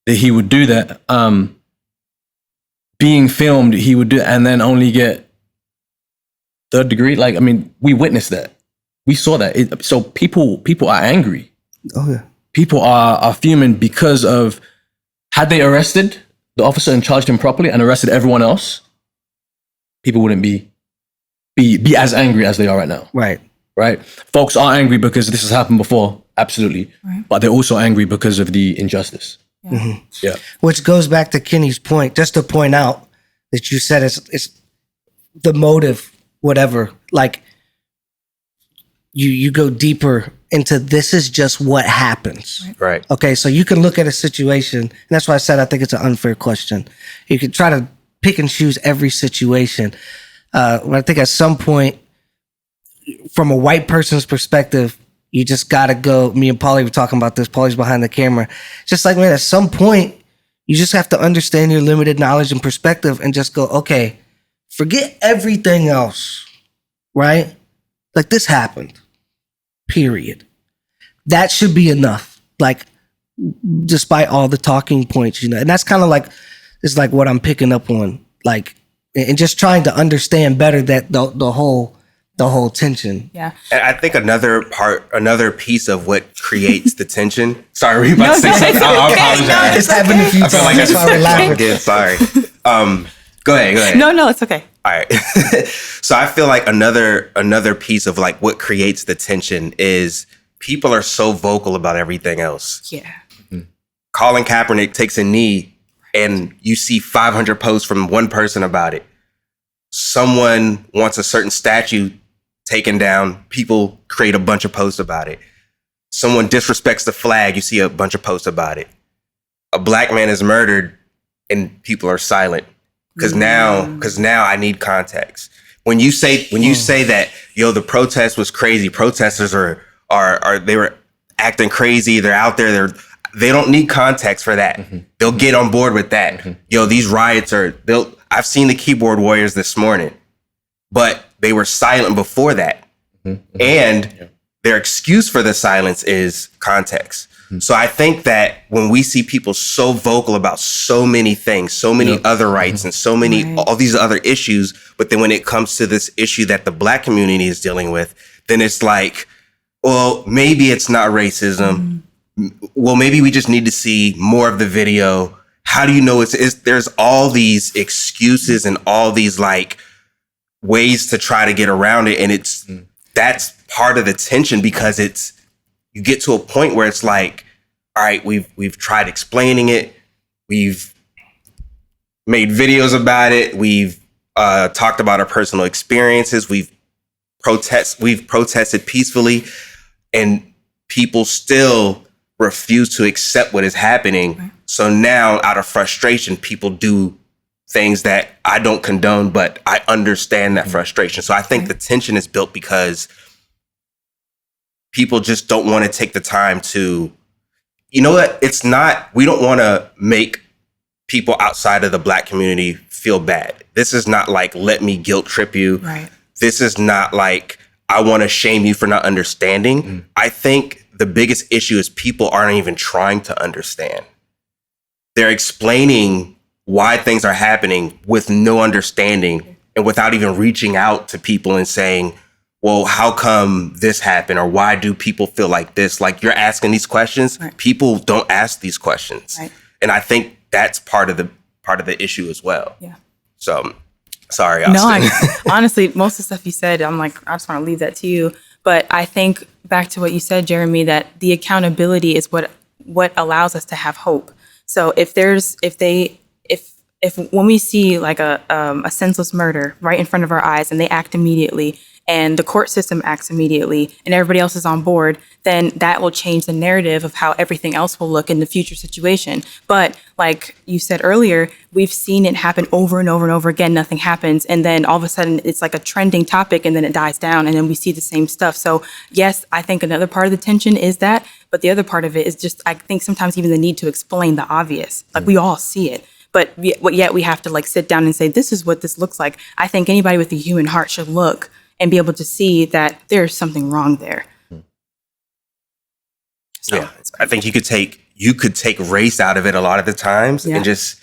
that he would do that. Being filmed, he would do, and then only get 3rd degree. Like, I mean, we witnessed that. We saw that. So people are angry. Oh yeah. People are fuming because of, had they arrested the officer and charged him properly and arrested everyone else, people wouldn't be as angry as they are right now. Right. Right? Folks are angry because this has happened before, absolutely. Right. But they're also angry because of the injustice. Yeah. Mm-hmm. Yeah. Which goes back to Kenny's point, just to point out that you said it's the motive, whatever. Like you go deeper into this is just what happens. Right. Okay, so you can look at a situation, and that's why I said I think it's an unfair question. You can try to pick and choose every situation. But I think at some point, from a white person's perspective, you just gotta go. Me and Paulie were talking about this. Paulie's behind the camera. Just like, man, at some point, you just have to understand your limited knowledge and perspective and just go, okay, forget everything else, right? Like, this happened, period. That should be enough. Like, despite all the talking points, and that's kind of like, it's like what I'm picking up on, like, and just trying to understand better that the whole tension. Yeah. And I think another piece of what creates the tension. Sorry, were you about to say something? I apologize. It's happened a few times. like That's why we're laughing. Again, sorry. Go ahead. No, it's okay. All right. So I feel like another piece of like what creates the tension is people are so vocal about everything else. Yeah. Colin Kaepernick takes a knee and you see 500 posts from one person about it. Someone wants a certain statue taken down. People create a bunch of posts about it. Someone disrespects the flag. You see a bunch of posts about it. A black man is murdered and people are silent. Because now I need context. When you say that, the protest was crazy. Protesters are they were acting crazy. They're out there. They don't need context for that. Mm-hmm. They'll get on board with that. Mm-hmm. These riots I've seen the keyboard warriors this morning, but they were silent before that. Mm-hmm. And their excuse for the silence is context. So I think that when we see people so vocal about so many things, so many other rights and so many, all these other issues, but then when it comes to this issue that the black community is dealing with, then it's like, well, maybe it's not racism. Well, maybe we just need to see more of the video. How do you know there's all these excuses and all these like ways to try to get around it. And that's part of the tension because you get to a point where it's like, all right, we've tried explaining it. We've made videos about it. We've talked about our personal experiences. We've protested peacefully, and people still refuse to accept what is happening. Right. So now, out of frustration, people do things that I don't condone, but I understand that frustration. So I think the tension is built because people just don't want to take the time to, we don't want to make people outside of the black community feel bad. This is not like, let me guilt trip you. Right. This is not like, I want to shame you for not understanding. I think the biggest issue is people aren't even trying to understand. They're explaining why things are happening with no understanding and without even reaching out to people and saying, well, how come this happened? Or why do people feel like this? Like, you're asking these questions. Right. People don't ask these questions. Right. And I think that's part of the issue as well. Yeah. So, sorry, Austin. No, honestly, most of the stuff you said, I'm like, I just want to leave that to you. But I think back to what you said, Jeremy, that the accountability is what allows us to have hope. So if when we see like a senseless murder right in front of our eyes and they act immediately, and the court system acts immediately, and everybody else is on board, then that will change the narrative of how everything else will look in the future situation. But like you said earlier, we've seen it happen over and over and over again. Nothing happens. And then all of a sudden it's like a trending topic, and then it dies down, and then we see the same stuff. So yes, I think another part of the tension is that, but the other part of it is just, I think sometimes even the need to explain the obvious. Like, we all see it. but yet we have to like sit down and say, this is what this looks like. I think anybody with a human heart should look and be able to see that there's something wrong there. So, Yeah, I think you could take race out of it a lot of the times and just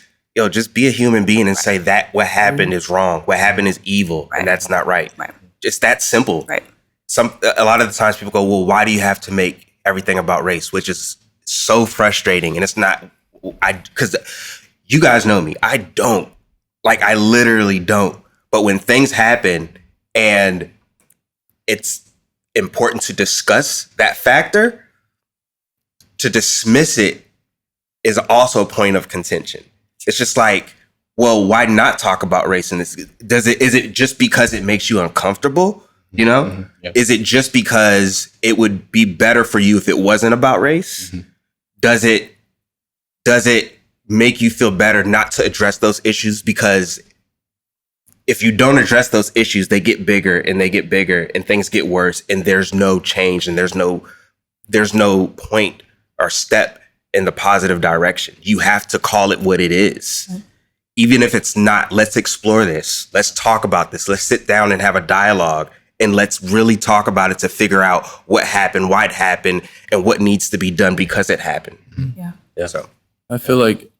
be a human being and say that what happened is wrong. What happened is evil, and that's not right. Right. Just that simple. Right. A lot of the times people go, well, why do you have to make everything about race? Which is so frustrating. And it's not, because you guys know me. I don't. Like, I literally don't. But when things happen and it's important to discuss that factor, to dismiss it is also a point of contention. It's just like, well, why not talk about race in this? Is it just because it makes you uncomfortable? You know, Yep. Is it just because it would be better for you if it wasn't about race? Does it make you feel better not to address those issues? Because if you don't address those issues, they get bigger and they get bigger and things get worse and there's no change and there's no point or step in the positive direction. You have to call it what it is. Even if it's not, let's explore this. Let's talk about this. Let's sit down and have a dialogue and let's really talk about it to figure out what happened, why it happened, and what needs to be done because it happened. Yeah. So I feel like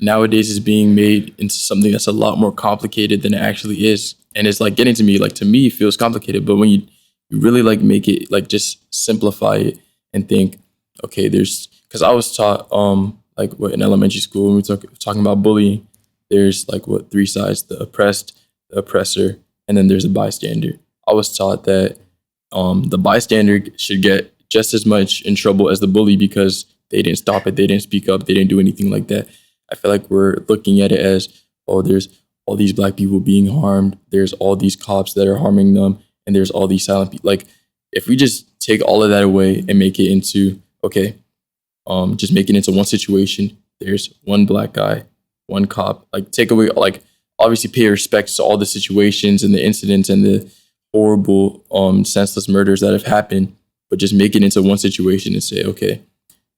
nowadays it's being made into something that's a lot more complicated than it actually is. And it's like getting to me, like to me it feels complicated, but when you really like make it, like just simplify it and think, okay, because I was taught like what in elementary school when we were talking about bullying, there's like what 3 sides: the oppressed, the oppressor, and then there's a bystander. I was taught that the bystander should get just as much in trouble as the bully because they didn't stop it, they didn't speak up, they didn't do anything like that. I feel like we're looking at it as, oh, there's all these Black people being harmed, there's all these cops that are harming them, and there's all these silent people. Like, if we just take all of that away and make it into, okay, just make it into one situation, there's one Black guy, one cop, like take away, like obviously pay respect to all the situations and the incidents and the horrible, senseless murders that have happened, but just make it into one situation and say, okay,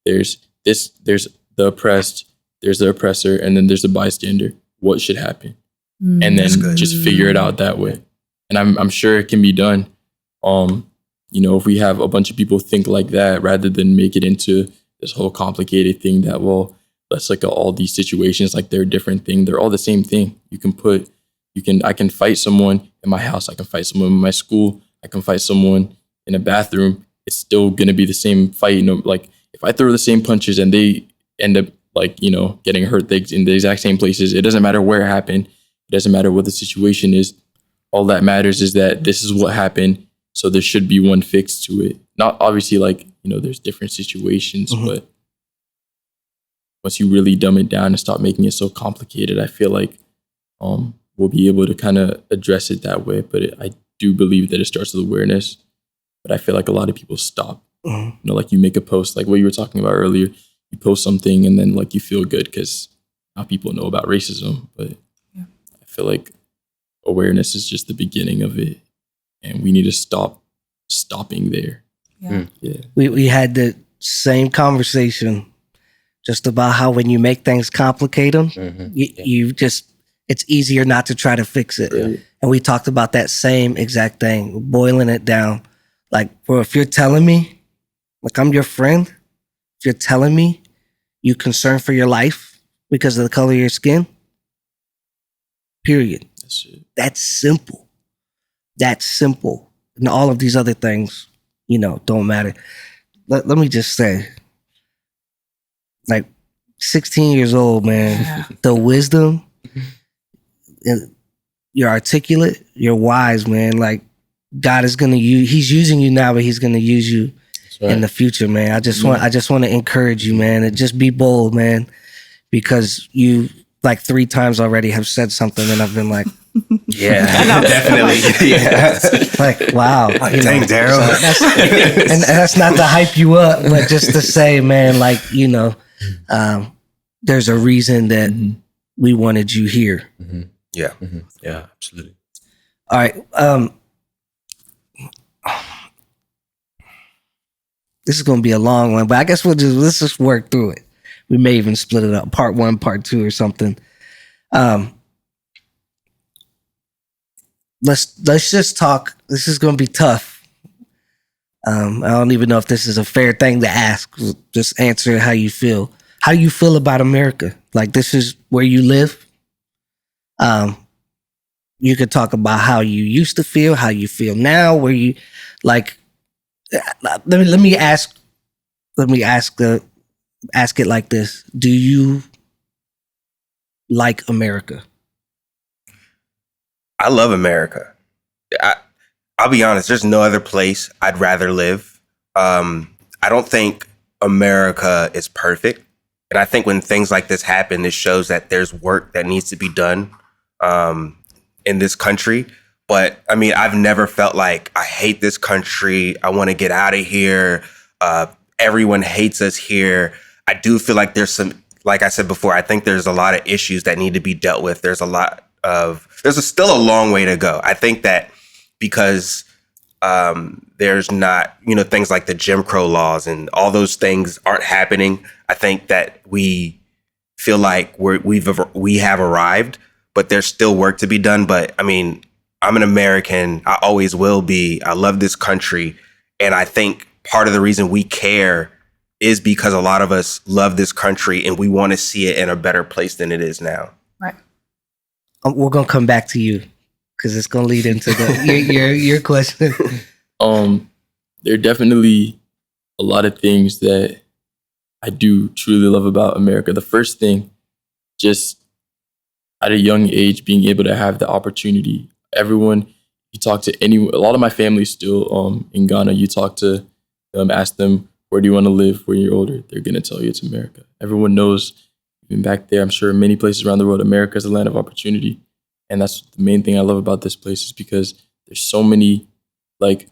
there's the oppressed, there's the oppressor, and then there's the bystander. What should happen? And then just figure it out that way. And I'm sure it can be done. If we have a bunch of people think like that, rather than make it into this whole complicated thing that, well, let's look at all these situations like they're a different thing. They're all the same thing. I can fight someone in my house. I can fight someone in my school. I can fight someone in a bathroom. It's still going to be the same fight. Like if I throw the same punches and they end up like, getting hurt in the exact same places, it doesn't matter where it happened. It doesn't matter what the situation is. All that matters is that this is what happened. So there should be one fix to it. Not obviously like, there's different situations, but once you really dumb it down and stop making it so complicated, I feel like we'll be able to kind of address it that way. But I do believe that it starts with awareness. But I feel like a lot of people stop. Like you make a post, like what you were talking about earlier, you post something and then like you feel good because now people know about racism. But I feel like awareness is just the beginning of it. And we need to stop stopping there. Yeah. We had the same conversation just about how when you make things complicate them, it's easier not to try to fix it. Right. And we talked about that same exact thing, boiling it down. Like, bro, if you're telling me, like I'm your friend, if you're telling me you concerned for your life because of the color of your skin, period. That's it. That's simple. That's simple. And all of these other things, don't matter. Let me just say, like 16 years old, man, the wisdom, and you're articulate, you're wise, man. Like God is going to he's using you now, but he's going to use you in the future, man. I just want to encourage you, man, and just be bold, man, because you like 3 times already have said something and I've been like, yeah, definitely. Yeah. Like, wow. Dang, Daryl. And that's not to hype you up, but just to say, man, like, there's a reason that we wanted you here. Yeah. Yeah, absolutely. All right. This is going to be a long one, but I guess let's just work through it. We may even split it up, part 1, part 2, or something. Let's just talk. This is going to be tough. I don't even know if this is a fair thing to ask. Just answer how you feel. How you feel about America? Like, this is where you live. You could talk about how you used to feel, how you feel now, where you like. Let me ask it like this: do you like America? I love America. I'll be honest, there's no other place I'd rather live. I don't think America is perfect. And I think when things like this happen, it shows that there's work that needs to be done in this country. But I mean, I've never felt like I hate this country. I want to get out of here. Everyone hates us here. I do feel like there's some, like I said before, I think there's a lot of issues that need to be dealt with. There's still a long way to go. I think that because there's not, things like the Jim Crow laws and all those things aren't happening. I think that we feel like we have arrived, but there's still work to be done. But I mean, I'm an American. I always will be. I love this country. And I think part of the reason we care is because a lot of us love this country and we want to see it in a better place than it is now. Right. We're going to come back to you because it's going to lead into your question. There are definitely a lot of things that I do truly love about America. The first thing, just at a young age, being able to have the opportunity. Everyone, you talk to anyone, a lot of my family still in Ghana, you talk to them, ask them, where do you want to live when you're older? They're going to tell you it's America. Everyone knows, even back there, I'm sure many places around the world, America is a land of opportunity. And that's the main thing I love about this place is because there's so many, like,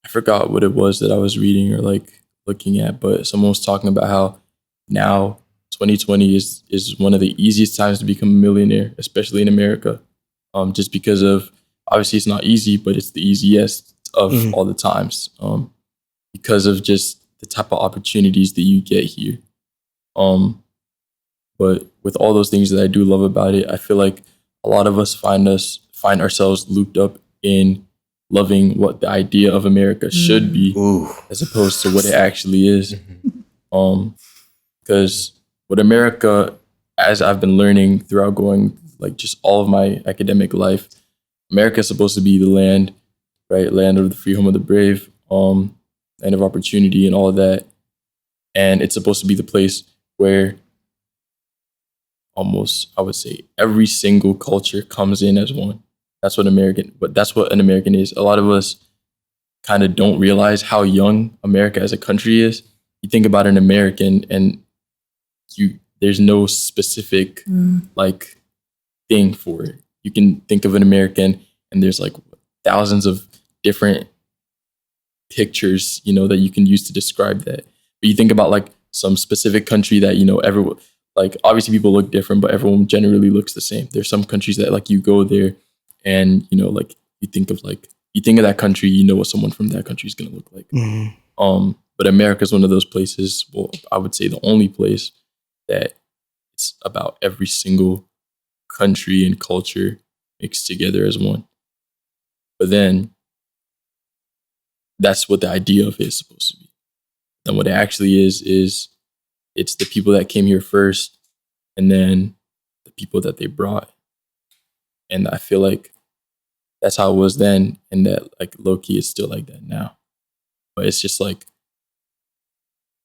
I forgot what it was that I was reading or like looking at, but someone was talking about how now 2020 is one of the easiest times to become a millionaire, especially in America. Just because of, obviously it's not easy, but it's the easiest of all the times. Because of just the type of opportunities that you get here. But with all those things that I do love about it, I feel like a lot of us find ourselves looped up in loving what the idea of America should be, as opposed to what it actually is. Because what America, as I've been learning throughout going, like just all of my academic life, America is supposed to be the land, right? Land of the free, home of the brave, land of opportunity and all of that. And it's supposed to be the place where almost, I would say, every single culture comes in as one. That's what an American is. A lot of us kind of don't realize how young America as a country is. You think about an American and there's no specific like thing for it. You can think of an American and there's like thousands of different pictures, that you can use to describe that. But you think about like some specific country that, everyone, like obviously people look different, but everyone generally looks the same. There's some countries that like you go there and, like you think of that country, what someone from that country is going to look like. But America is one of those places, well, I would say the only place that it's about every single country and culture mixed together as one. But then that's what the idea of it is supposed to be. Then what it actually is it's the people that came here first and then the people that they brought. And I feel like that's how it was then, and that like low-key is still like that now. But it's just like,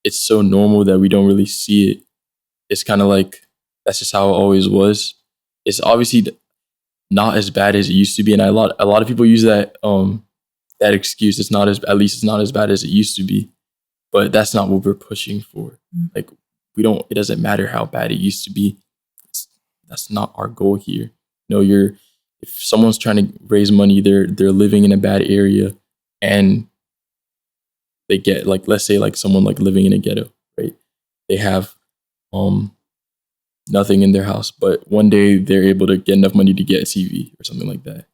it's so normal that we don't really see it. It's kind of like, that's just how it always was. It's obviously not as bad as it used to be. And a lot of people use that excuse. It's not as bad as it used to be. But that's not what we're pushing for. Like, it doesn't matter how bad it used to be. That's not our goal here. If someone's trying to raise money, they're living in a bad area and they get like, let's say like someone like living in a ghetto, right? They have nothing in their house, but one day they're able to get enough money to get a TV or something like that.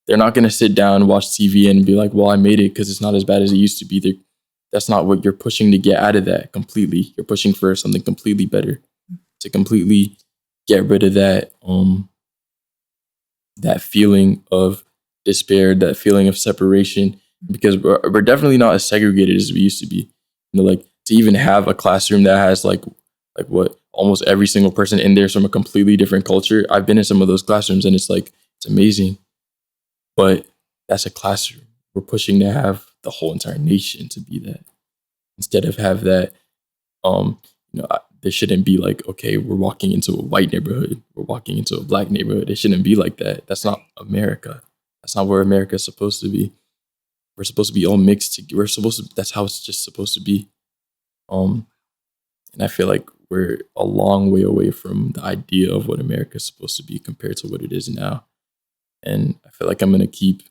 They're not going to sit down, watch TV and be like, well, I made it because it's not as bad as it used to be. that's not what you're pushing to get out of that completely. You're pushing for something completely better, to completely get rid of that that feeling of despair, that feeling of separation, because we're definitely not as segregated as we used to be. You know, like to even have a classroom that has like what almost every single person in there is from a completely different culture. I've been in some of those classrooms and it's like, it's amazing. But that's a classroom. We're pushing to have the whole entire nation to be that, instead of have that, there shouldn't be like, okay, we're walking into a white neighborhood, we're walking into a black neighborhood. It shouldn't be like that. That's not America. That's not where America is supposed to be. We're supposed to be all mixed. That's how it's just supposed to be. And I feel like we're a long way away from the idea of what America is supposed to be compared to what it is now. And I feel like I'm going to keep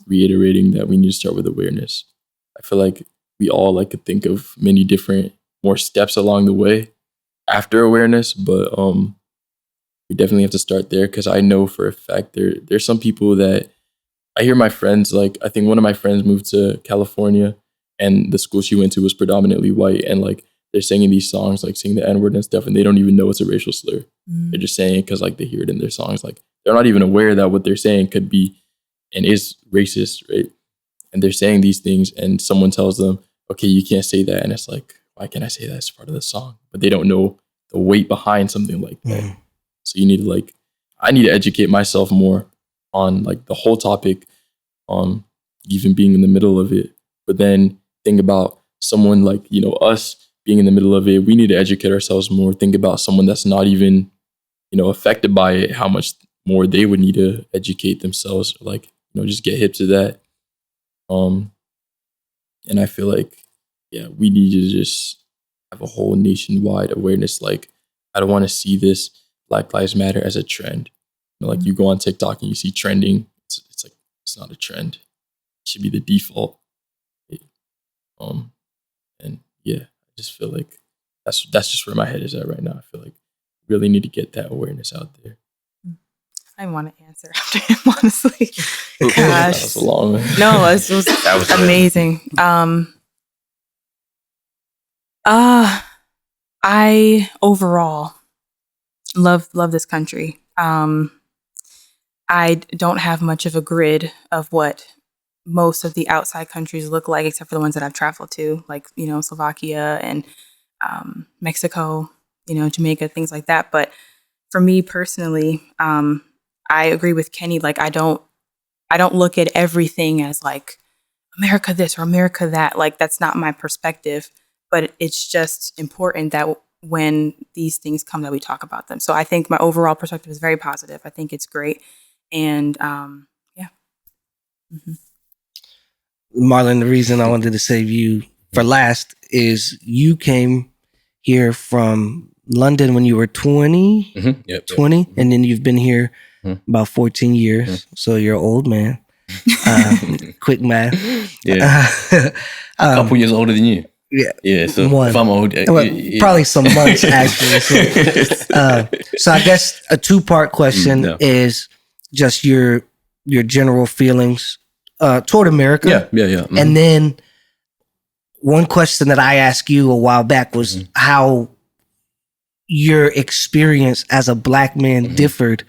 reiterating that we need to start with awareness. I feel like we all like to think of many different more steps along the way after awareness, but we definitely have to start there, because I know for a fact there's some people that I hear my friends, like I think one of my friends moved to California and the school she went to was predominantly white, and like they're singing these songs, like singing the N-word and stuff, and they don't even know it's a racial slur. They're just saying it because like they hear it in their songs. Like they're not even aware that what they're saying could be and is racist, right? And they're saying these things and someone tells them, okay, you can't say that. And it's like, why can't I say that? It's part of the song. But they don't know the weight behind something like that. So you need to I need to educate myself more on like the whole topic, even being in the middle of it. But then think about someone like, us being in the middle of it. We need to educate ourselves more. Think about someone that's not even, affected by it, how much more they would need to educate themselves, like, just get hip to that. And I feel like, we need to just have a whole nationwide awareness. Like, I don't want to see this Black Lives Matter as a trend. Like you go on TikTok and you see trending. It's like, it's not a trend. It should be the default. And I just feel like that's just where my head is at right now. I feel like we really need to get that awareness out there. I want to answer after him, honestly. Gosh. That was a long one. No, it was amazing. I overall love this country. I don't have much of a grid of what most of the outside countries look like, except for the ones that I've traveled to, like, Slovakia and Mexico, Jamaica, things like that. But for me personally, I agree with Kenny. Like, I don't look at everything as like America this or America that. Like, that's not my perspective. But it's just important that when these things come, that we talk about them. So I think my overall perspective is very positive. I think it's great. And Marlon, the reason I wanted to save you for last is you came here from London when you were 20, 20, and then you've been here about 14 years. So you're an old man. Quick math. Yeah. A couple years older than you. Yeah. So if I'm old, probably some months actually. So I guess a two-part question is just your general feelings toward America. Yeah. And then one question that I asked you a while back was how your experience as a Black man differed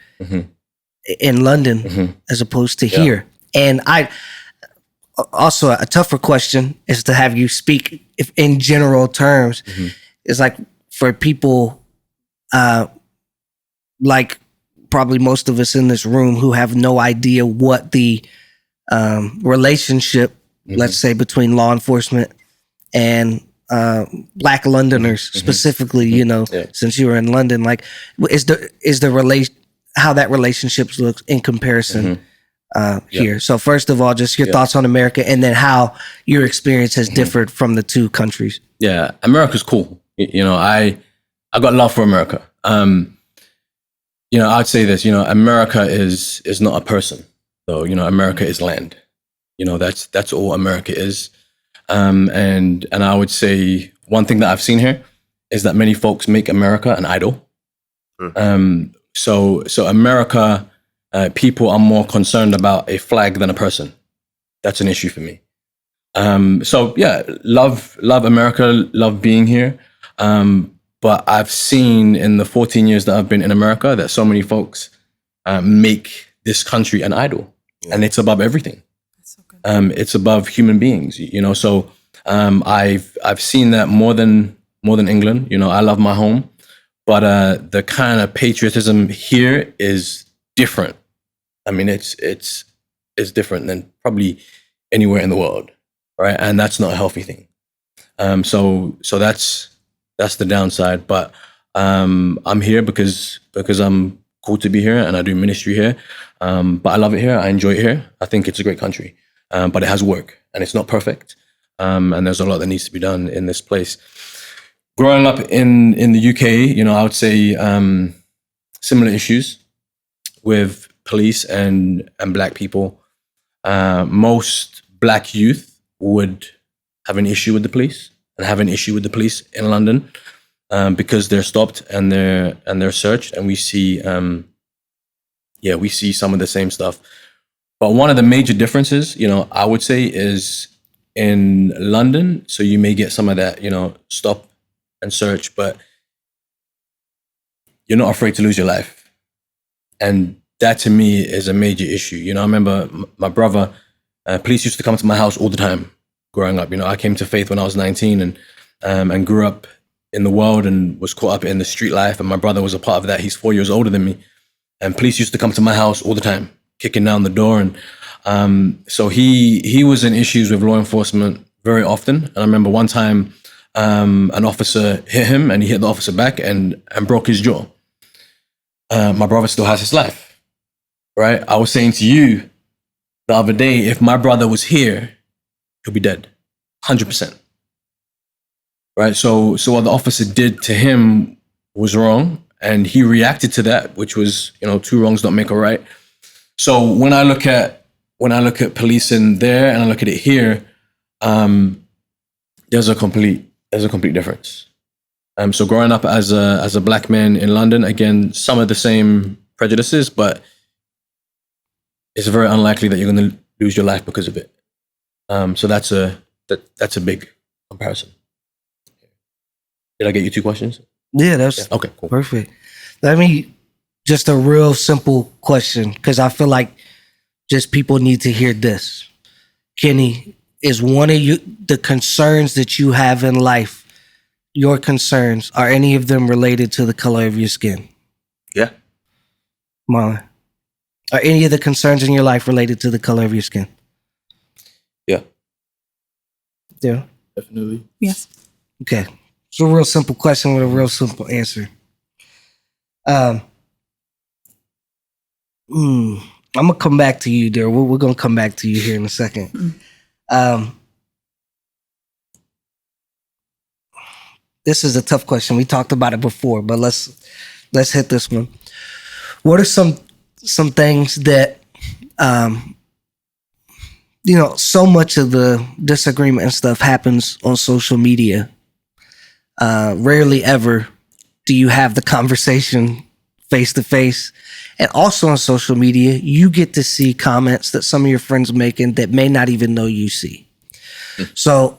in London as opposed to here. And I also, a tougher question is to have you speak if in general terms. It's like for people like probably most of us in this room who have no idea what the relationship, let's say, between law enforcement and Black Londoners specifically, since you were in London, like is the how that relationship looks in comparison here. So first of all, just your thoughts on America, and then how your experience has differed from the two countries. Yeah, America's cool. I got love for America. I'd say this, America is not a person, though. America is land. That's all America is. And I would say one thing that I've seen here is that many folks make America an idol. So America, people are more concerned about a flag than a person. That's an issue for me. So yeah, love America, love being here. But I've seen in the 14 years that I've been in America that so many folks make this country an idol, and it's above everything. It's above human beings, you know. So I've seen that more than England. You know, I love my home, but the kind of patriotism here is different. I mean, it's different than probably anywhere in the world, right? And that's not a healthy thing. So that's the downside. But I'm here because I'm called to be here, and I do ministry here. But I love it here. I enjoy it here. I think it's a great country, but it has work, and it's not perfect. And there's a lot that needs to be done in this place. Growing up in the UK, you know, I would say similar issues with police and black people. Most black youth would have an issue with the police and have an issue with the police in London because they're stopped and they're searched, and we see some of the same stuff. But one of the major differences, you know, I would say is in London. So you may get some of that, you know, stop and search, but you're not afraid to lose your life. And that to me is a major issue. You know, I remember my brother, police used to come to my house all the time growing up. You know, I came to faith when I was 19 and grew up in the world and was caught up in the street life. And my brother was a part of that. He's 4 years older than me. And police used to come to my house all the time, kicking down the door. And so he was in issues with law enforcement very often. And I remember one time an officer hit him, and he hit the officer back and broke his jaw. My brother still has his life, right? I was saying to you the other day, if my brother was here, he'll be dead, 100%. Right? So what the officer did to him was wrong, and he reacted to that, which was, you know, two wrongs don't make a right. So when I look at policing there and I look at it here, there's a complete difference. So growing up as a black man in London, again, some of the same prejudices, but it's very unlikely that you're going to lose your life because of it. So that's a big comparison. Did I get you two questions? Yeah, that's okay. Cool. Perfect. Let me just a real simple question, because I feel like just people need to hear this. Kenny, is one of the concerns that you have in life, your concerns, are any of them related to the color of your skin? Yeah. Marlon, are any of the concerns in your life related to the color of your skin? Yeah. Yeah. Definitely. Yes. Okay. It's a real simple question with a real simple answer. I'm gonna come back to you, dear. We're gonna come back to you here in a second. This is a tough question. We talked about it before, but let's hit this one. What are some things that you know, so much of the disagreement and stuff happens on social media. Rarely ever do you have the conversation face to face. And also on social media, you get to see comments that some of your friends are making that may not even know you see. So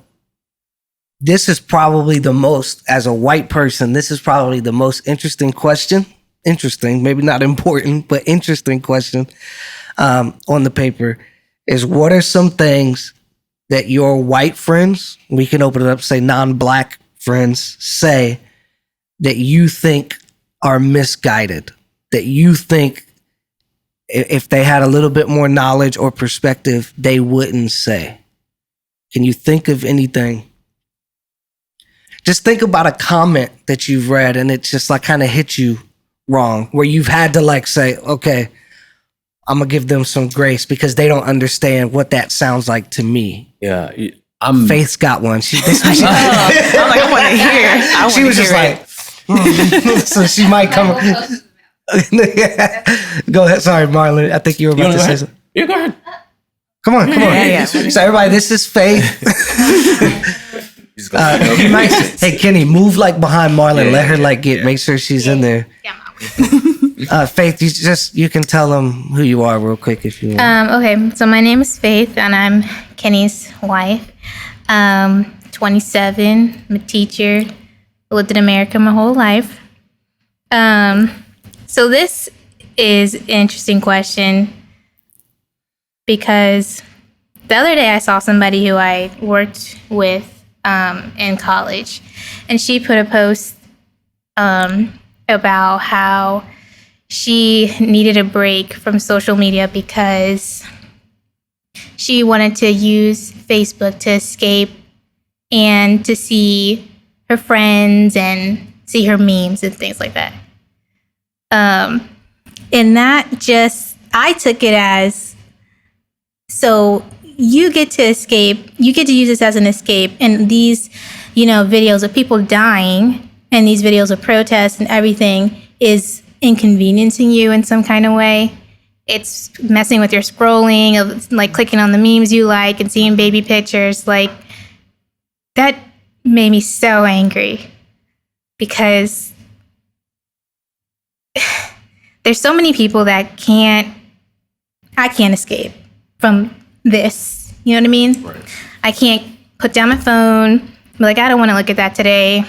this is probably the most, as a white person, this is probably the most interesting question. Interesting, maybe not important, but interesting question on the paper is, what are some things that your white friends, we can open it up, say non-black friends, say that you think are misguided, that you think if they had a little bit more knowledge or perspective, they wouldn't say? Can you think of anything? Just think about a comment that you've read and it's just like kind of hit you wrong, where you've had to like say, okay, I'm gonna give them some grace because they don't understand what that sounds like to me. Yeah. Faith's got one. I'm like, I want to hear. She was just like, so she might come. Go ahead. Sorry, Marlon. I think you were about to say something. Yeah, go ahead. Come on. Yeah. So everybody, this is Faith. Hey, Kenny, move like behind Marlon. Let her like make sure she's in there. Faith, you can tell them who you are real quick if you want. Okay, so my name is Faith, and I'm Kenny's wife. 27, I'm a teacher, lived in America my whole life. So this is an interesting question because the other day I saw somebody who I worked with in college, and she put a post about how she needed a break from social media because she wanted to use Facebook to escape and to see her friends and see her memes and things like that. And that just, I took it as, so you get to escape, you get to use this as an escape, and these, videos of people dying and these videos of protests and everything is inconveniencing you in some kind of way. It's messing with your scrolling of like clicking on the memes you like and seeing baby pictures. Like, that made me so angry because there's so many people that I can't escape from this. You know what I mean? Right. I can't put down my phone, be like, I don't want to look at that today.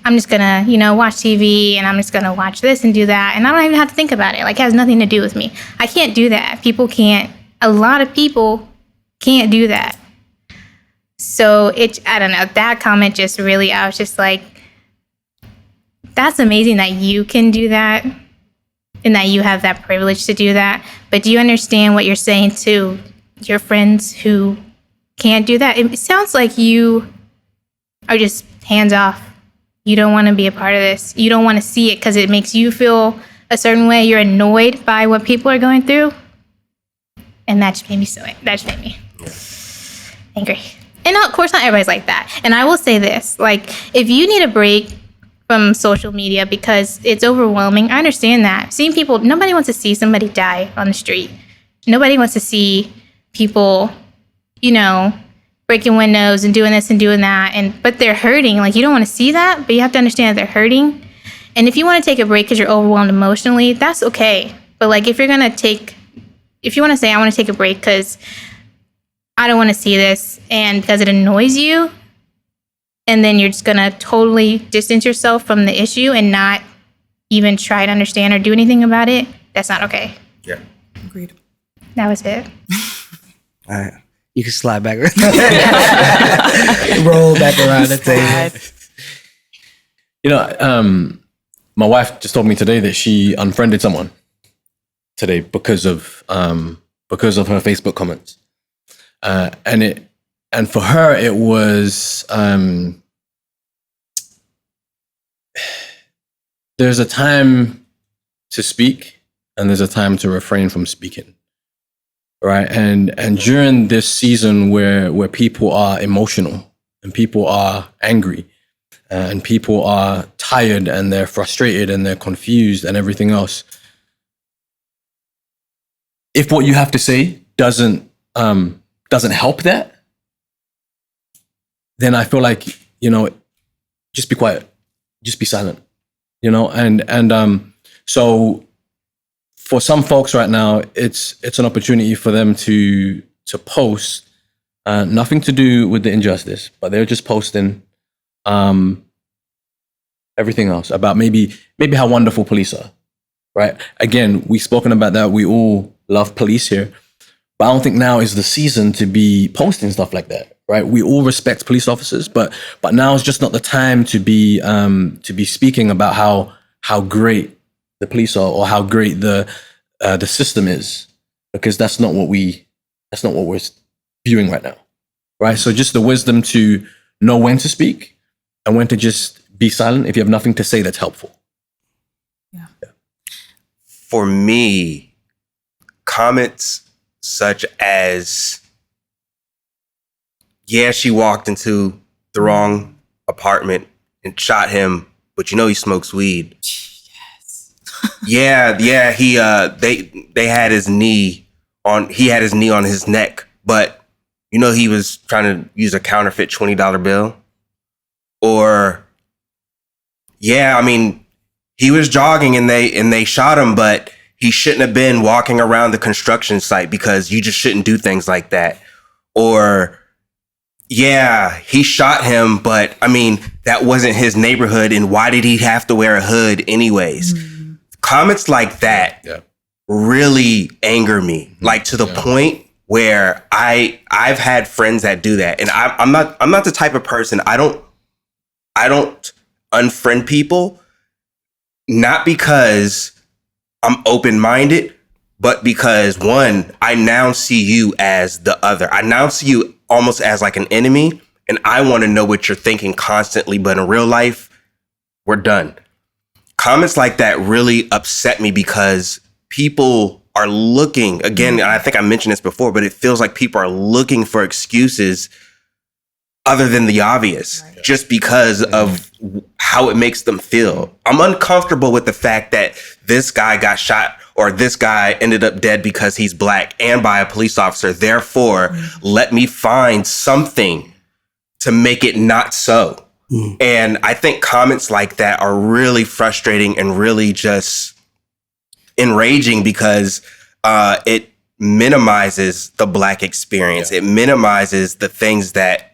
I'm just gonna, watch TV and I'm just gonna watch this and do that. And I don't even have to think about it. Like, it has nothing to do with me. I can't do that. A lot of people can't do that. So I don't know, that comment just really, I was just like, that's amazing that you can do that and that you have that privilege to do that. But do you understand what you're saying to your friends who can't do that? It sounds like you are just hands off. You don't want to be a part of this. You don't want to see it because it makes you feel a certain way. You're annoyed by what people are going through. And that just made me angry. And of course, not everybody's like that. And I will say this, like, if you need a break from social media because it's overwhelming, I understand that. Seeing people, nobody wants to see somebody die on the street. Nobody wants to see people, breaking windows and doing this and doing that. But they're hurting. Like, you don't want to see that, but you have to understand that they're hurting. And if you want to take a break because you're overwhelmed emotionally, that's okay. But like, if you want to say, I want to take a break because I don't want to see this and because it annoys you, and then you're just going to totally distance yourself from the issue and not even try to understand or do anything about it, that's not okay. Yeah. Agreed. That was it. All right. You can slide back. Roll back around the table. My wife just told me today that she unfriended someone today because of her Facebook comments. And for her, it was, there's a time to speak and there's a time to refrain from speaking, right? And during this season where people are emotional and people are angry and people are tired and they're frustrated and they're confused and everything else, if what you have to say doesn't help that, then I feel like, just be quiet, just be silent, and so for some folks right now, it's an opportunity for them to post, nothing to do with the injustice, but they're just posting everything else about maybe how wonderful police are, right? Again, we've spoken about that. We all love police here, but I don't think now is the season to be posting stuff like that, right? We all respect police officers, but now is just not the time to be speaking about how great the police are or how great the system is, because that's not what we're viewing right now, right? So just the wisdom to know when to speak and when to just be silent if you have nothing to say that's helpful. Yeah. For me, comments such as, yeah, she walked into the wrong apartment and shot him, but he smokes weed. Yes. Yeah, he they had his knee on his neck, but he was trying to use a counterfeit $20 bill. Or yeah, I mean, he was jogging and they shot him, but he shouldn't have been walking around the construction site because you just shouldn't do things like that. Or, yeah, he shot him, but I mean, that wasn't his neighborhood. And why did he have to wear a hood anyways? Comments like that really anger me, like to the point where I've had friends that do that. And I'm not the type of person, I don't unfriend people, not because I'm open-minded, but because one, I now see you as the other. I now see you almost as like an enemy, and I want to know what you're thinking constantly. But in real life, we're done. Comments like that really upset me because people are looking, again, I think I mentioned this before, but it feels like people are looking for excuses other than the obvious, just because of how it makes them feel. I'm uncomfortable with the fact that this guy got shot or this guy ended up dead because he's black and by a police officer. Therefore, let me find something to make it not so. And I think comments like that are really frustrating and really just enraging because it minimizes the black experience. It minimizes the things that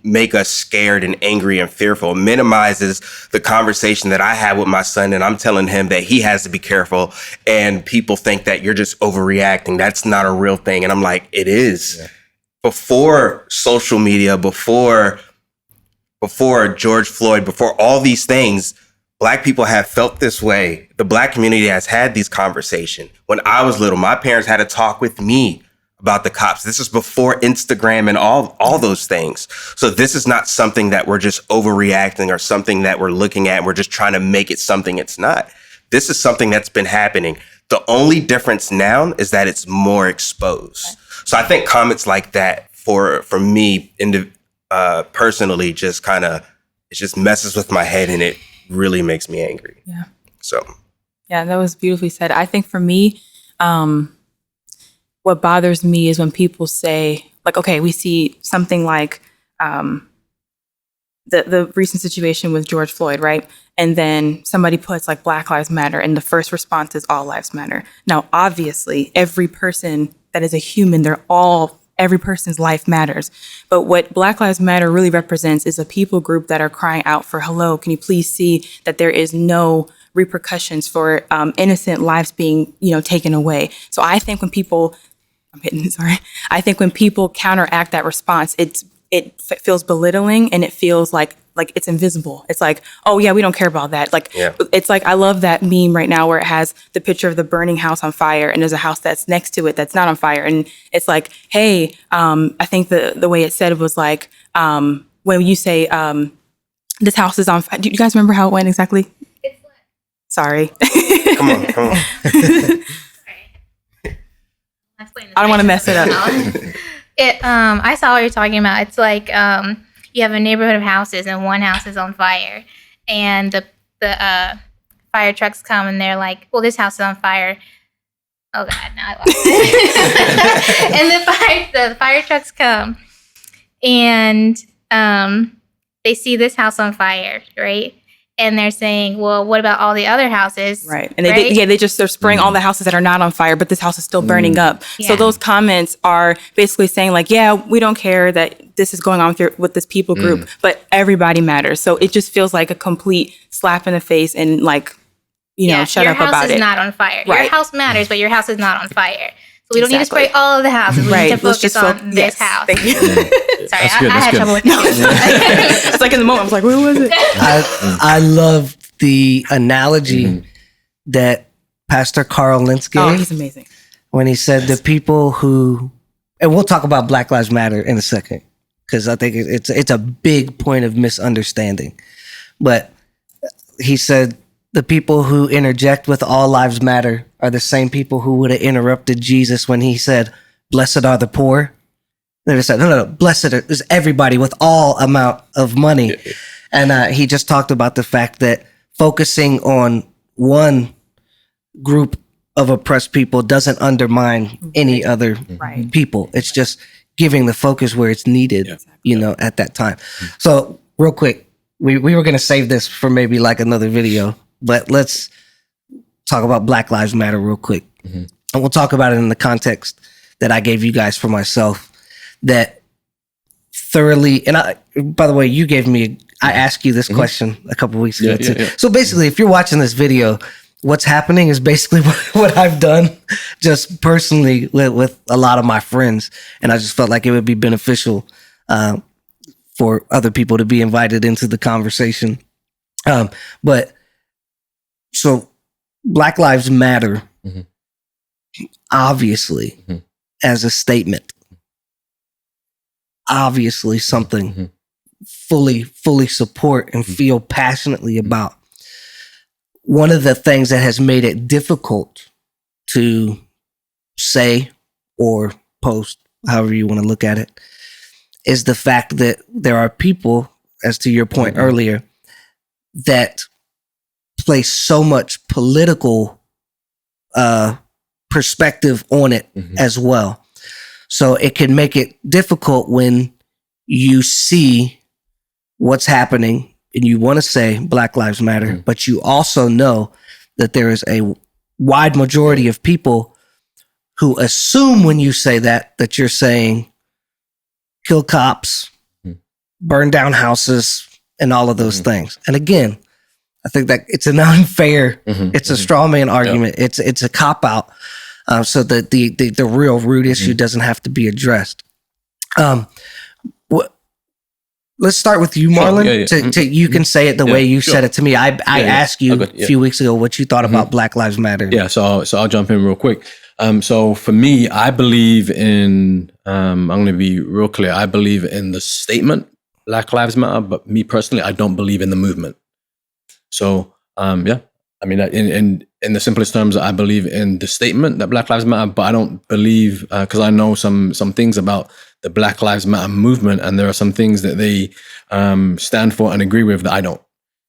make us scared and angry and fearful. It minimizes the conversation that I had with my son, and I'm telling him that he has to be careful, and people think that you're just overreacting. That's not a real thing. And I'm like, it is. Before social media, before George Floyd, before all these things, black people have felt this way. The black community has had these conversations. When I was little, my parents had to talk with me about the cops. This is before Instagram and all those things. So this is not something that we're just overreacting or something that we're looking at and we're just trying to make it something it's not. This is something that's been happening. The only difference now is that it's more exposed. So I think comments like that for me personally just kind of, it just messes with my head and it really makes me angry. Yeah. So. Yeah, that was beautifully said. I think for me, what bothers me is when people say, like, okay, we see something like the recent situation with George Floyd, right? And then somebody puts like Black Lives Matter, and the first response is all lives matter. Now, obviously, every person that is a human, every person's life matters. But what Black Lives Matter really represents is a people group that are crying out for, hello, can you please see that there is no repercussions for innocent lives being, taken away. So I think when people, I think when people counteract that response, it feels belittling and it feels like it's invisible. It's like, oh yeah, we don't care about that. It's like, I love that meme right now where it has the picture of the burning house on fire and there's a house that's next to it that's not on fire. And it's like, hey, I think the way it said it was like, when you say, this house is on fire. Do you guys remember how it went exactly? Sorry. Come on. I don't want to mess it up. I saw what you're talking about. It's like you have a neighborhood of houses and one house is on fire, and the fire trucks come and they're like, "Well, this house is on fire." Oh God, now I lost it. And the fire trucks come, and they see this house on fire, right? And they're saying, well, what about all the other houses? Right. And they're spraying all the houses that are not on fire, but this house is still burning up. Yeah. So those comments are basically saying like, yeah, we don't care that this is going on with this people group, but everybody matters. So it just feels like a complete slap in the face and like, shut up about it. Your house is not on fire. Right. Your house matters, but your house is not on fire. So we don't need to spray all of the houses. We need to focus on this house. Thank you. Sorry, I had trouble with that. It's like in the moment, I was like, where was it? I love the analogy that Pastor Carl Lentz gave. Oh, he's amazing. When he said the people who, and we'll talk about Black Lives Matter in a second, because I think it's a big point of misunderstanding. But he said the people who interject with all lives matter are the same people who would have interrupted Jesus when he said, blessed are the poor. They said, no, blessed is everybody with all amount of money. And he just talked about the fact that focusing on one group of oppressed people doesn't undermine any other people. It's just giving the focus where it's needed, at that time. So real quick, we were going to save this for maybe like another video, but let's talk about Black Lives Matter real quick. And we'll talk about it in the context that I gave you guys for myself, that thoroughly, and by the way, you gave me, I asked you this question a couple weeks ago too. Yeah. So basically, if you're watching this video, what's happening is basically what I've done just personally with a lot of my friends. And I just felt like it would be beneficial for other people to be invited into the conversation. But so Black Lives Matter, obviously, as a statement, obviously something fully support and feel passionately about. One of the things that has made it difficult to say or post, however you want to look at it, is the fact that there are people, as to your point earlier, that place so much political perspective on it as well. So it can make it difficult when you see what's happening and you want to say Black Lives Matter, but you also know that there is a wide majority of people who assume when you say that you're saying kill cops, burn down houses, and all of those things. And again, I think that it's an unfair, it's a straw man argument. It's a cop out. So that the real root issue doesn't have to be addressed. Let's start with you, Marlon. You can say it the way you said it to me. I asked you a few weeks ago what you thought about Black Lives Matter. Yeah, so I'll jump in real quick. So for me, I believe in, I'm going to be real clear. I believe in the statement, Black Lives Matter, but me personally, I don't believe in the movement. So, I mean, in the simplest terms, I believe in the statement that Black Lives Matter, but I don't believe, because I know some things about the Black Lives Matter movement, and there are some things that they stand for and agree with that I don't.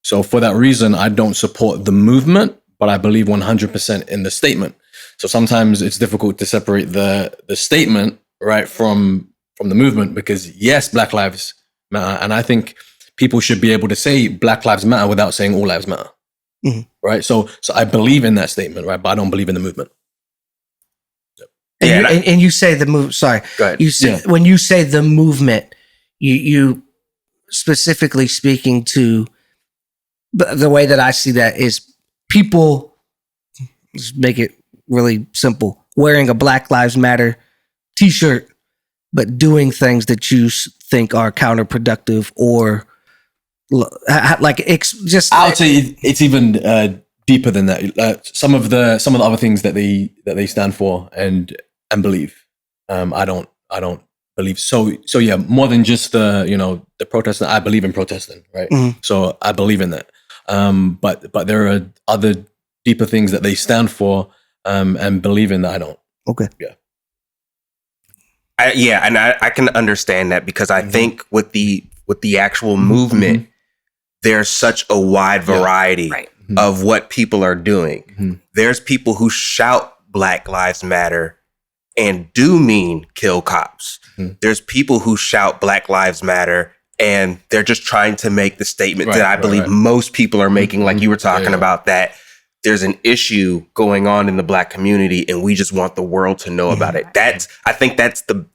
So for that reason, I don't support the movement, but I believe 100% in the statement. So sometimes it's difficult to separate the statement, right, from the movement, because yes, Black Lives Matter, and I think people should be able to say Black Lives Matter without saying all lives matter. Right. So I believe in that statement, right? But I don't believe in the movement. And you say the move. Sorry, you say when you say the movement, you specifically speaking to the way that I see that is people. Let's make it really simple: wearing a Black Lives Matter T-shirt, but doing things that you think are counterproductive or like it's just. I would say it's even deeper than that. Some of the other things that they stand for and believe, I don't believe. So yeah, more than just the protesting. I believe in protesting, right? So I believe in that. But there are other deeper things that they stand for and believe in that I don't. Okay. Yeah. And I can understand that, because I think with the actual movement, there's such a wide variety of what people are doing. There's people who shout Black Lives Matter and do mean kill cops. There's people who shout Black Lives Matter and they're just trying to make the statement that I believe most people are making, like you were talking about, that there's an issue going on in the Black community and we just want the world to know about it. I think that's the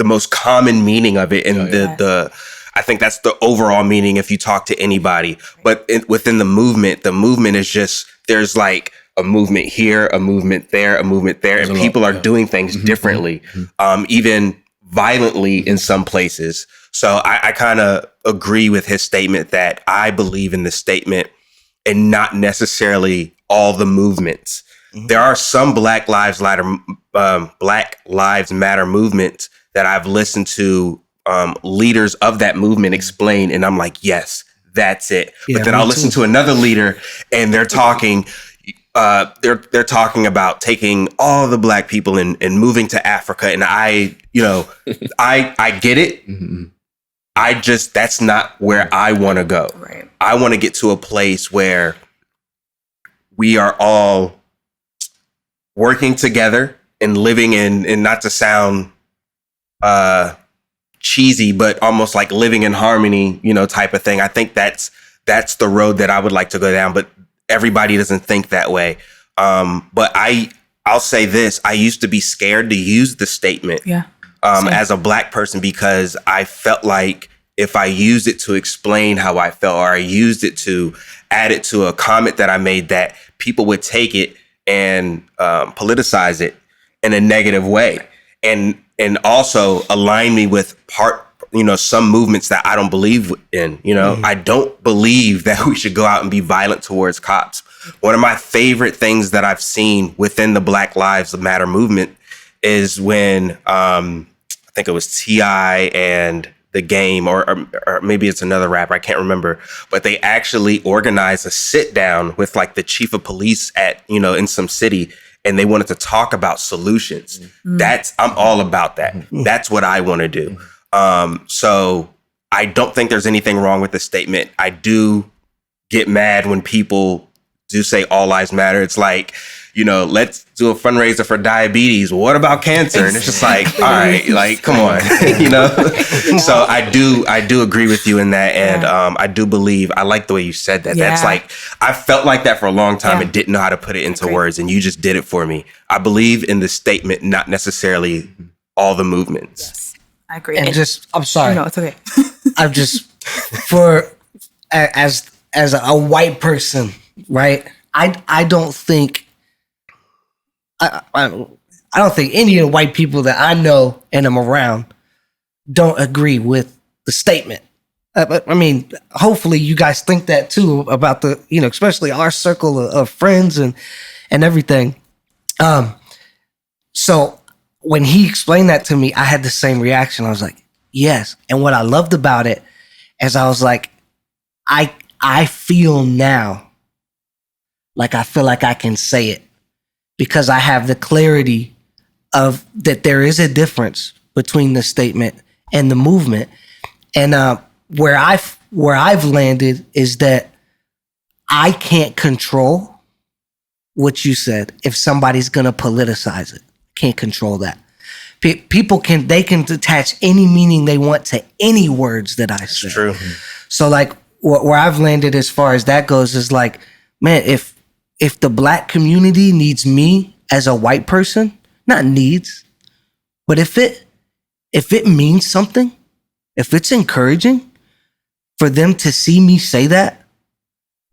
most common meaning of it, and I think that's the overall meaning if you talk to anybody. But within the movement is just, there's like a movement here, a movement there, a movement there, and people are doing things differently, even violently in some places. So I kind of agree with his statement that I believe in the statement and not necessarily all the movements. There are some Black Lives Matter movements that I've listened to leaders of that movement explain, and I'm like, yes, that's it. But then I'll listen to another leader and they're talking they're talking about taking all the Black people and moving to Africa, and I get it. That's not where I want to go. Right. I want to get to a place where we are all working together and living in, and not to sound cheesy, but almost like living in harmony, type of thing. I think that's that's the road that I would like to go down. But everybody doesn't think that way. But I'll say this: I used to be scared to use the statement as a Black person because I felt like if I used it to explain how I felt, or I used it to add it to a comment that I made, that people would take it and politicize it in a negative way, and also align me with some movements that I don't believe in. I don't believe that we should go out and be violent towards cops. One of my favorite things that I've seen within the Black Lives Matter movement is when I think it was T.I. and The Game, or maybe it's another rapper, I can't remember, but they actually organized a sit down with like the chief of police at, in some city, and they wanted to talk about solutions. I'm all about that. That's what I want to do. So I don't think there's anything wrong with the statement. I do get mad when people do say all lives matter. It's like, let's do a fundraiser for diabetes. What about cancer? And it's just like, all right, like, come on, So I do agree with you in that. And I do believe, I like the way you said that. That's like, I felt like that for a long time and didn't know how to put it into words. And you just did it for me. I believe in the statement, not necessarily all the movements. Yes, I agree. And I'm sorry. No, it's okay. I'm just, as a white person, right? I don't think, I don't think any of the white people that I know and am around don't agree with the statement. But I mean, hopefully you guys think that too about the, especially our circle of friends and everything. So when he explained that to me, I had the same reaction. I was like, yes. And what I loved about it is I was like, I feel now like I feel like I can say it, because I have the clarity of that there is a difference between the statement and the movement. And where I've landed is that I can't control what you said. If somebody's gonna politicize it, can't control that. People can attach any meaning they want to any words that I say. True. So like where I've landed as far as that goes is like, man, if the Black community needs me as a white person, not needs, but if it means something, if it's encouraging for them to see me say that,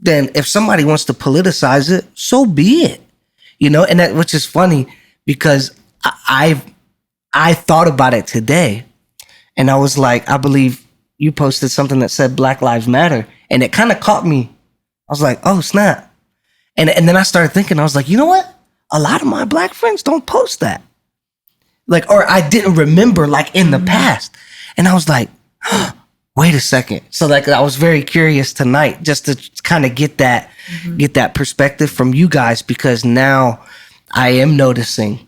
then if somebody wants to politicize it, so be it. And that, which is funny, because I thought about it today, and I was like, I believe you posted something that said Black Lives Matter, and it kind of caught me. I was like, oh snap. And then I started thinking, I was like, you know what? A lot of my Black friends don't post that. Like, or I didn't remember like in the past. And I was like, wait a second. So like, I was very curious tonight just to kind of get that perspective from you guys, because now I am noticing,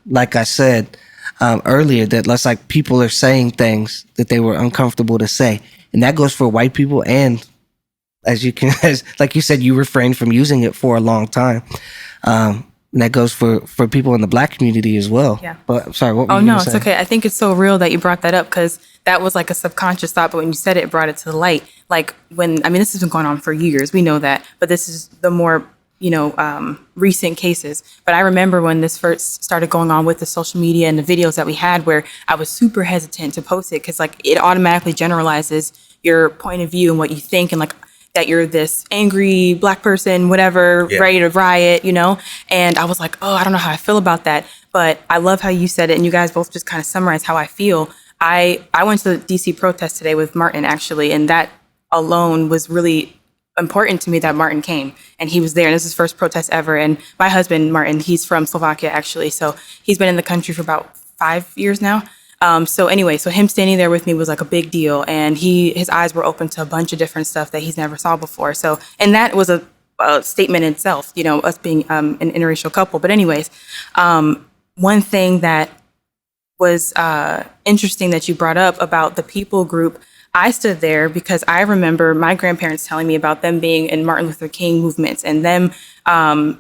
like I said earlier, that less like people are saying things that they were uncomfortable to say. And that goes for white people, and like you said, you refrained from using it for a long time. And that goes for people in the Black community as well. Yeah. But I'm sorry, what were you no, gonna say? it's okay. I think it's so real that you brought that up, because that was like a subconscious thought, but when you said it, it brought it to the light. Like this has been going on for years. We know that, but this is the more, recent cases. But I remember when this first started going on with the social media and the videos that we had, where I was super hesitant to post it, because like it automatically generalizes your point of view and what you think, and like that you're this angry Black person, whatever, ready to riot, And I was like, oh, I don't know how I feel about that. But I love how you said it, and you guys both just kind of summarized how I feel. I went to the DC protest today with Martin, actually, and that alone was really important to me, that Martin came and he was there. And this is his first protest ever. And my husband, Martin, he's from Slovakia, actually. So he's been in the country for about 5 years now. So him standing there with me was like a big deal, and his eyes were open to a bunch of different stuff that he's never saw before. So, and that was a statement in itself, us being an interracial couple. But anyways, one thing that was interesting that you brought up about the people group, I stood there because I remember my grandparents telling me about them being in Martin Luther King movements and them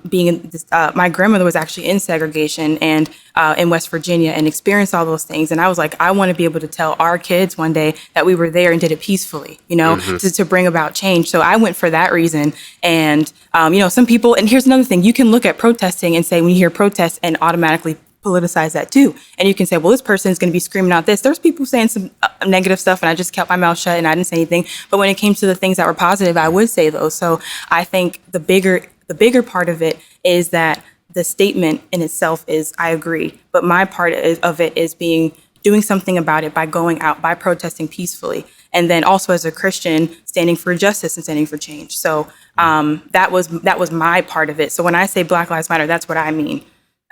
being in this, my grandmother was actually in segregation and in West Virginia and experienced all those things. And I was like, I want to be able to tell our kids one day that we were there and did it peacefully, to bring about change. So I went for that reason. And, some people, and here's another thing, you can look at protesting and say, when you hear protests and automatically politicize that too. And you can say, well, this person is going to be screaming out this. There's people saying some negative stuff and I just kept my mouth shut and I didn't say anything. But when it came to the things that were positive, I would say those. So I think the bigger part of it is that the statement in itself is, I agree. But my part of it is doing something about it by going out, by protesting peacefully. And then also as a Christian, standing for justice and standing for change. So that was my part of it. So when I say Black Lives Matter, that's what I mean.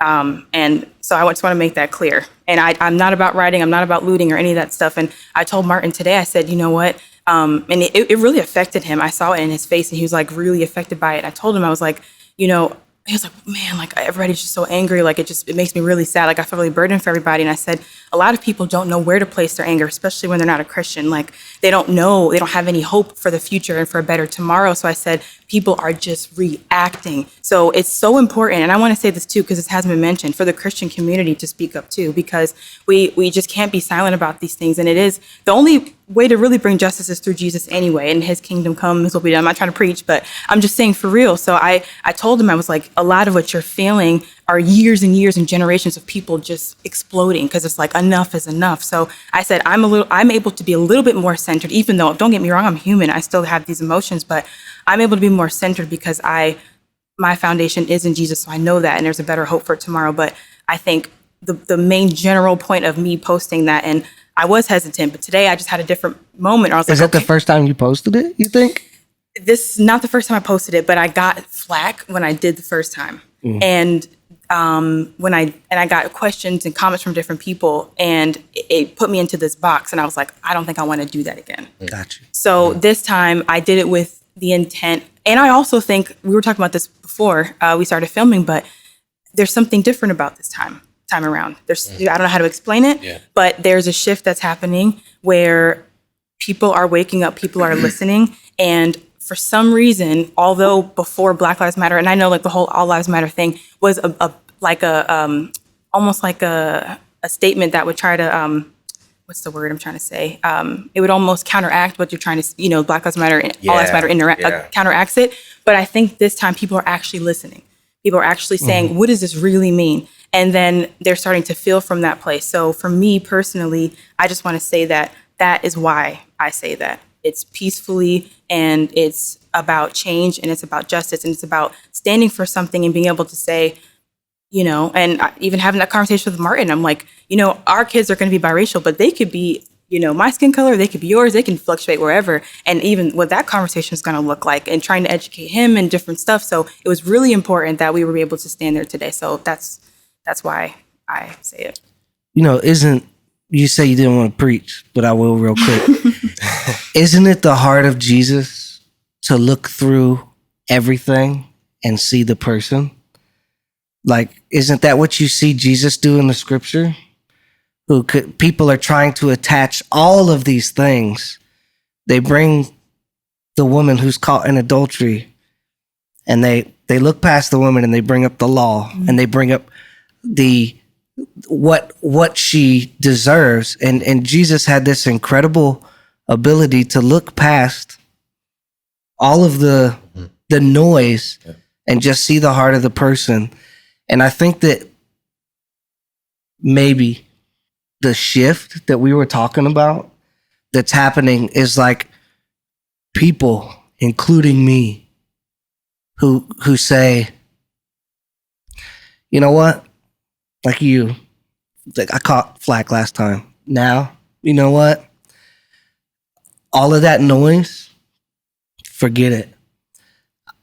And so I just want to make that clear. And I'm not about rioting. I'm not about looting or any of that stuff. And I told Martin today, I said, you know what? And it really affected him. I saw it in his face and he was like really affected by it. I told him, I was like, he was like, man, like everybody's just so angry. Like it makes me really sad. Like I feel really burdened for everybody. And I said, a lot of people don't know where to place their anger, especially when they're not a Christian. Like they don't have any hope for the future and for a better tomorrow. So I said, people are just reacting. So it's so important. And I want to say this too, because this hasn't been mentioned, for the Christian community to speak up too, because we just can't be silent about these things. And it is the only way to really bring justice is through Jesus anyway, and his kingdom come, his will be done. I'm not trying to preach, but I'm just saying for real. So I told him, I was like, a lot of what you're feeling are years and years and generations of people just exploding because it's like enough is enough. So I said, I'm able to be a little bit more centered, even though, don't get me wrong, I'm human. I still have these emotions, but I'm able to be more centered because my foundation is in Jesus. So I know that, and there's a better hope for tomorrow. But I think the main general point of me posting that, and I was hesitant, but today I just had a different moment. I was like, is that the first time you posted it, you think? This is not the first time I posted it, but I got flack when I did the first time. And when I got questions and comments from different people, and it put me into this box, and I was like, I don't think I want to do that again. Gotcha. So this time I did it with the intent. And I also think, we were talking about this before we started filming, but there's something different about this time around. I don't know how to explain it, but there's a shift that's happening where people are waking up, people are listening. And for some reason, although before Black Lives Matter, and I know like the whole All Lives Matter thing was almost like a statement that would try to, what's the word I'm trying to say? It would almost counteract what you're trying to, Black Lives Matter, All Lives Matter counteracts it. But I think this time people are actually listening. People are actually saying, what does this really mean? And then they're starting to feel from that place. So for me personally, I just want to say that is why I say that. It's peacefully, and it's about change, and it's about justice, and it's about standing for something and being able to say, and even having that conversation with Martin, I'm like, our kids are going to be biracial, but they could be, my skin color, they could be yours, they can fluctuate wherever. And even what that conversation is going to look like, and trying to educate him and different stuff. So it was really important that we were able to stand there today. So that's why I say it. You say you didn't want to preach, but I will real quick. Isn't it the heart of Jesus to look through everything and see the person? Like, isn't that what you see Jesus do in the scripture? People are trying to attach all of these things. They bring the woman who's caught in adultery, and they look past the woman and they bring up the law, and they bring up what she deserves. And Jesus had this incredible ability to look past all of the noise and just see the heart of the person. And I think that maybe the shift that we were talking about that's happening is like people, including me, who say, you know what? Like you, like I caught flack last time. Now, you know what? All of that noise, forget it.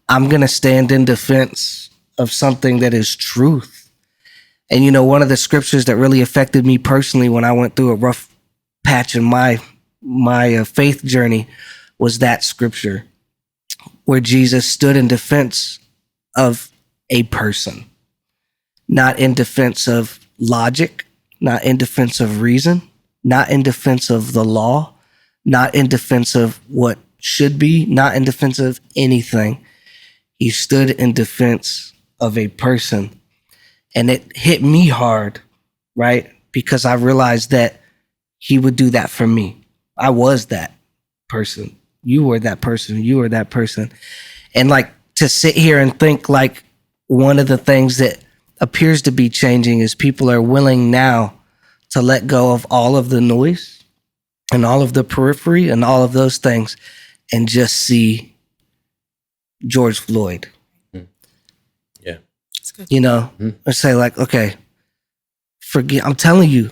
I'm going to stand in defense of something that is truth. And one of the scriptures that really affected me personally when I went through a rough patch in my faith journey was that scripture where Jesus stood in defense of a person. Not in defense of logic, not in defense of reason, not in defense of the law, not in defense of what should be, not in defense of anything. He stood in defense of a person. And it hit me hard, right? Because I realized that he would do that for me. I was that person. You were that person. You were that person. And like to sit here and think like one of the things that appears to be changing is people are willing now to let go of all of the noise and all of the periphery and all of those things and just see George Floyd. Yeah. That's good. You know, or say like, okay, forget, I'm telling you,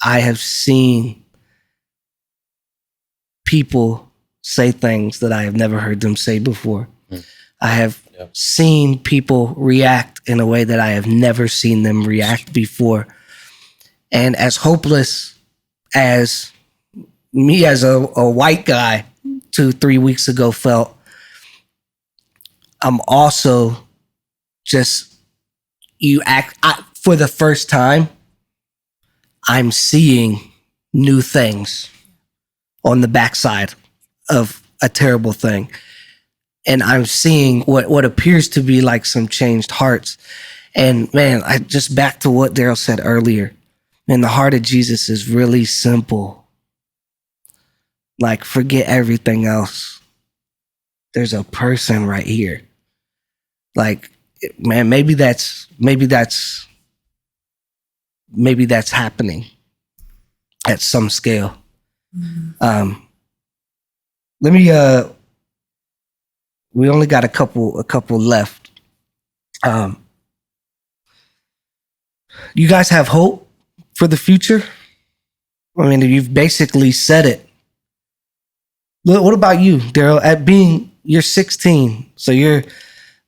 I have seen people say things that I have never heard them say before. I have seen people react in a way that I have never seen them react before. And as hopeless as me as a white guy 2-3 weeks ago felt, I'm also just, for the first time, I'm seeing new things on the backside of a terrible thing. And I'm seeing what appears to be like some changed hearts. And man, I just back to what Daryl said earlier. Man, the heart of Jesus is really simple. Like, forget everything else. There's a person right here. Like, man, maybe that's happening at some scale. Let me we only got a couple left. You guys have hope for the future? I mean, you've basically said it. What about you, Daryl? You're 16, so you're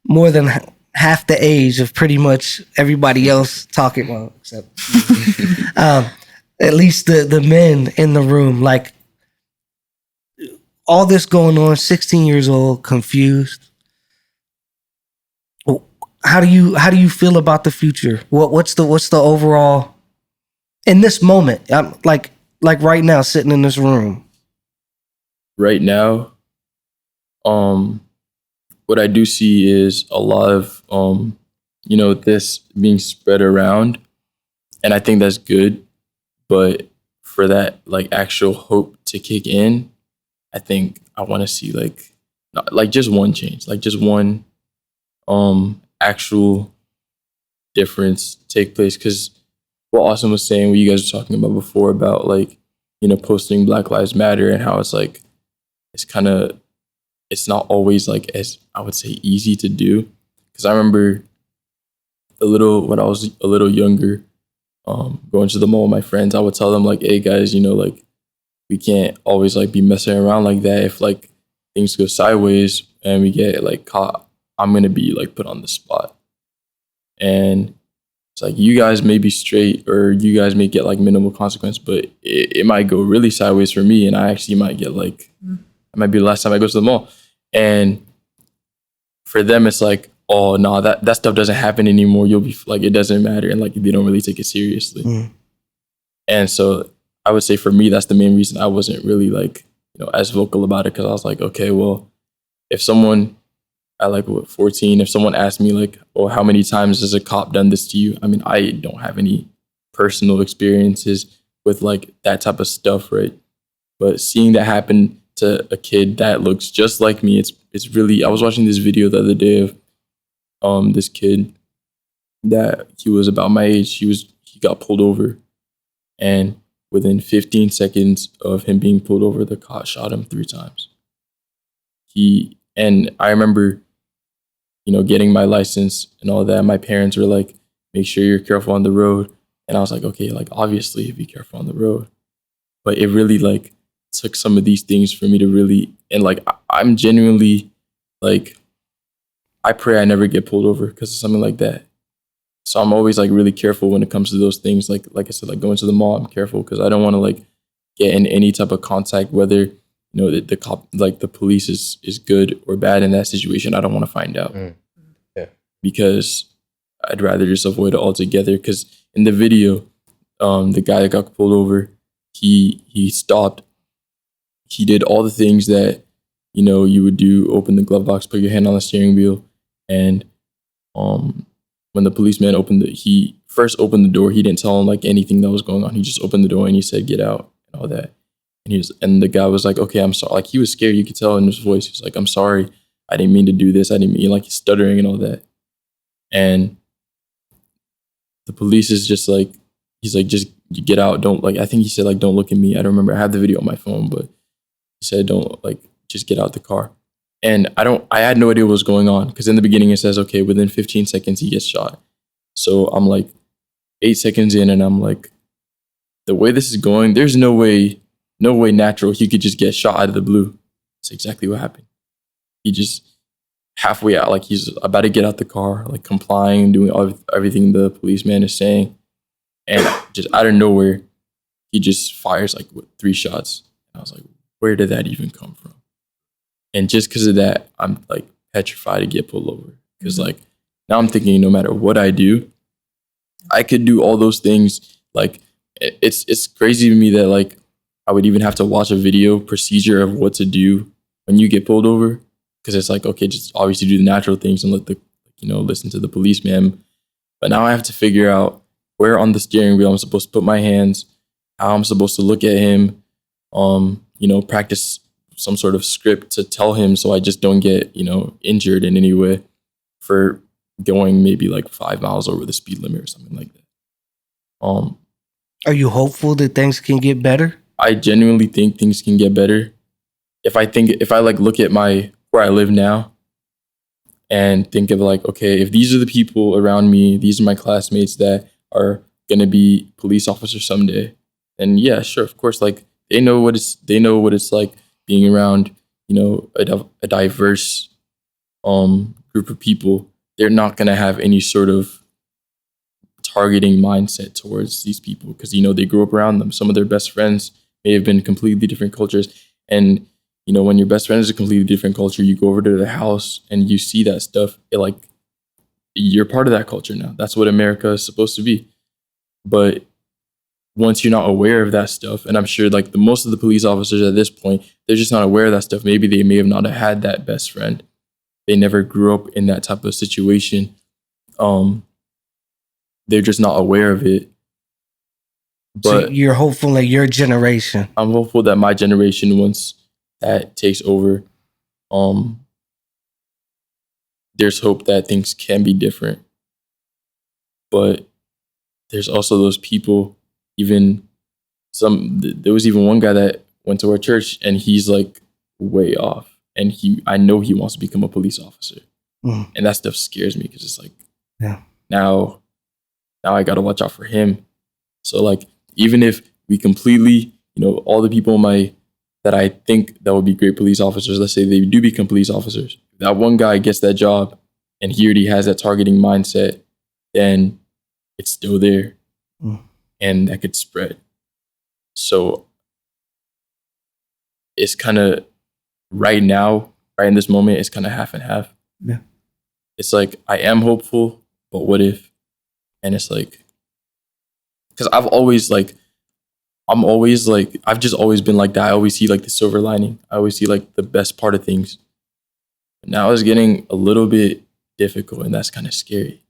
more than half the age of pretty much everybody else talking. Well, except at least the men in the room. Like, all this going on, 16 years old, confused. How do you feel about the future? What's the overall in this moment? I'm like right now, sitting in this room. Right now, what I do see is a lot of this being spread around, and I think that's good. But for that like actual hope to kick in, I think I want to see like just one change, like just one actual difference take place. Because what Austin was saying, what you guys were talking about before about like, posting Black Lives Matter and how it's like, it's not always like as I would say easy to do. Because I remember when I was a little younger, going to the mall with my friends, I would tell them like, hey guys, like we can't always like be messing around like that. If like things go sideways and we get like caught, I'm gonna be like put on the spot. And it's like, you guys may be straight or you guys may get like minimal consequence, but it might go really sideways for me, and I actually might get like, it might be the last time I go to the mall. And for them, it's like, oh no, that stuff doesn't happen anymore. You'll be like, it doesn't matter, and like they don't really take it seriously. And so I would say for me, that's the main reason I wasn't really like, as vocal about it, because I was like, okay, well, if someone at like 14, if someone asked me like, oh, how many times has a cop done this to you? I mean, I don't have any personal experiences with like that type of stuff, right? But seeing that happen to a kid that looks just like me, it's really, I was watching this video the other day of this kid that he was about my age. He got pulled over, and within 15 seconds of him being pulled over, the cop shot him 3 times. And I remember, getting my license and all that. My parents were like, make sure you're careful on the road. And I was like, okay, like obviously be careful on the road. But it really like took some of these things for me to really, and like, I'm genuinely like, I pray I never get pulled over because of something like that. So I'm always like really careful when it comes to those things. Like I said, like going to the mall, I'm careful because I don't want to like get in any type of contact, whether, the cop, like the police is good or bad in that situation. I don't want to find out. Yeah. Because I'd rather just avoid it altogether. Because in the video, the guy that got pulled over, he stopped he did all the things that, you know, you would do: open the glove box, put your hand on the steering wheel, and when the policeman he first opened the door, he didn't tell him like anything that was going on. He just opened the door and he said, "Get out," and all that. And the guy was like, "Okay, I'm sorry." Like, he was scared. You could tell in his voice. He was like, "I'm sorry. I didn't mean to do this. I didn't mean," like, he's stuttering and all that. And the police is just like, he's like, "Just get out. Don't," like, I think he said, like, "Don't look at me." I don't remember. I have the video on my phone, but he said, "Don't," like, "just get out the car." And I had no idea what was going on, because in the beginning it says, okay, within 15 seconds he gets shot. So I'm like 8 seconds in, and I'm like, the way this is going, there's no way natural he could just get shot out of the blue. That's exactly what happened. He just halfway out, like, he's about to get out the car, like, complying, doing everything the policeman is saying. And just out of nowhere, he just fires like 3 shots. And I was like, where did that even come from? And just because of that, I'm like petrified to get pulled over. Because like, now I'm thinking, no matter what I do, I could do all those things. Like, it's crazy to me that like I would even have to watch a video procedure of what to do when you get pulled over. Because it's like, okay, just obviously do the natural things and listen to the policeman. But now I have to figure out where on the steering wheel I'm supposed to put my hands, how I'm supposed to look at him, practice some sort of script to tell him so I just don't get, injured in any way for going maybe like 5 miles over the speed limit or something like that. Are you hopeful that things can get better? I genuinely think things can get better. If I like look at where I live now and think of like, okay, if these are the people around me, these are my classmates that are going to be police officers someday, then yeah, sure, of course, like they know what it's like being around, a diverse group of people. They're not going to have any sort of targeting mindset towards these people because, they grew up around them. Some of their best friends may have been completely different cultures. And, when your best friend is a completely different culture, you go over to their house and you see that stuff. You're part of that culture now. That's what America is supposed to be. But once you're not aware of that stuff, and I'm sure like most of the police officers at this point, they're just not aware of that stuff. Maybe they may have not had that best friend. They never grew up in that type of situation. They're just not aware of it. But so you're hopeful that your generation. I'm hopeful that my generation, once that takes over, there's hope that things can be different. But there's also those people, there was even one guy that went to our church and he's like way off. And I know he wants to become a police officer. Mm. And that stuff scares me because it's like, yeah, now I got to watch out for him. So like, even if we completely, all the people that I think that would be great police officers, let's say they do become police officers, that one guy gets that job and he already has that targeting mindset, then it's still there. Mm. And that could spread. So it's kind of right now, right in this moment, it's kind of half and half. Yeah. It's like, I am hopeful, but what if? And it's like, because I've just always been like that. I always see like the silver lining. I always see like the best part of things. But now it's getting a little bit difficult, and that's kind of scary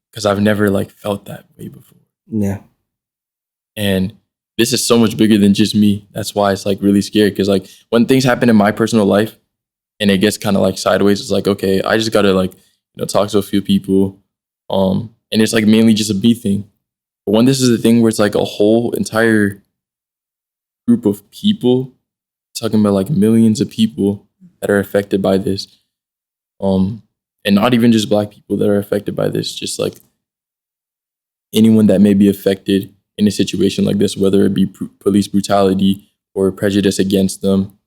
because I've never like felt that way before. Yeah. And this is so much bigger than just me. That's why it's like really scary, because like when things happen in my personal life and it gets kind of like sideways, it's like, okay, I just gotta like, talk to a few people. And it's like mainly just a me thing. But when this is a thing where it's like a whole entire group of people, talking about like millions of people that are affected by this, and not even just Black people that are affected by this, just like anyone that may be affected in a situation like this, whether it be police brutality or prejudice against them,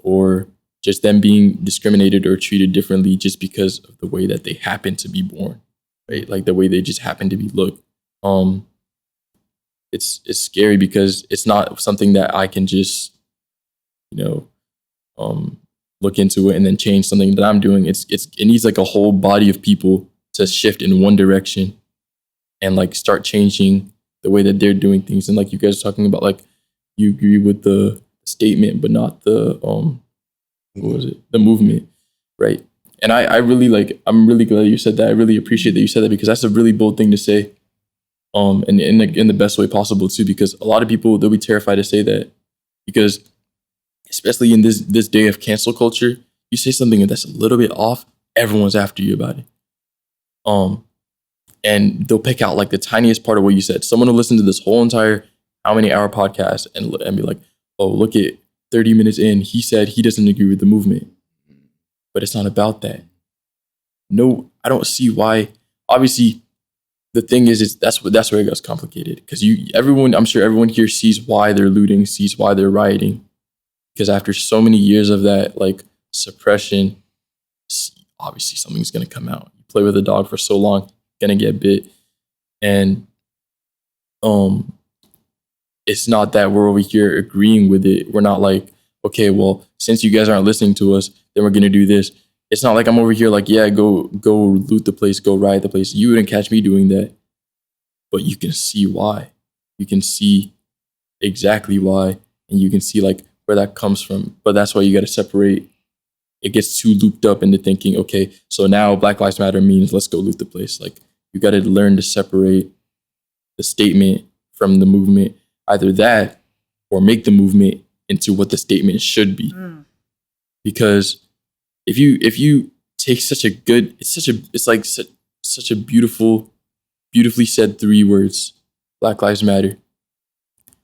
or just them being discriminated or treated differently just because of the way that they happen to be born, right? Like the way they just happen to be looked. It's scary because it's not something that I can just, look into it and then change something that I'm doing. It needs like a whole body of people to shift in one direction and like start changing the way that they're doing things. And like you guys are talking about, like you agree with the statement, but not the what was it? The movement, right? And I really I'm really glad you said that. I really appreciate that you said that, because that's a really bold thing to say. And in the best way possible too, because a lot of people, they'll be terrified to say that, because especially in this day of cancel culture, you say something that's a little bit off, everyone's after you about it. And they'll pick out like the tiniest part of what you said. Someone will listen to this whole entire how many hour podcast and be like, oh, look at 30 minutes in, he said he doesn't agree with the movement. But it's not about that. No, I don't see why. Obviously, the thing is that's where it gets complicated, because I'm sure everyone here sees why they're looting, sees why they're rioting, because after so many years of that like suppression, obviously something's gonna come out. You play with a dog for so long, gonna get bit, and it's not that we're over here agreeing with it. We're not like, okay, well, since you guys aren't listening to us, then we're gonna do this. It's not like I'm over here like, yeah, go loot the place, go riot the place. You wouldn't catch me doing that. But you can see why. You can see exactly why. And you can see like where that comes from. But that's why you got to separate. It gets too looped up into thinking, okay, so now Black Lives Matter means let's go loot the place. Like, you got to learn to separate the statement from the movement. Either that or make the movement into what the statement should be. Because if you take such a beautifully said 3 words, Black Lives Matter,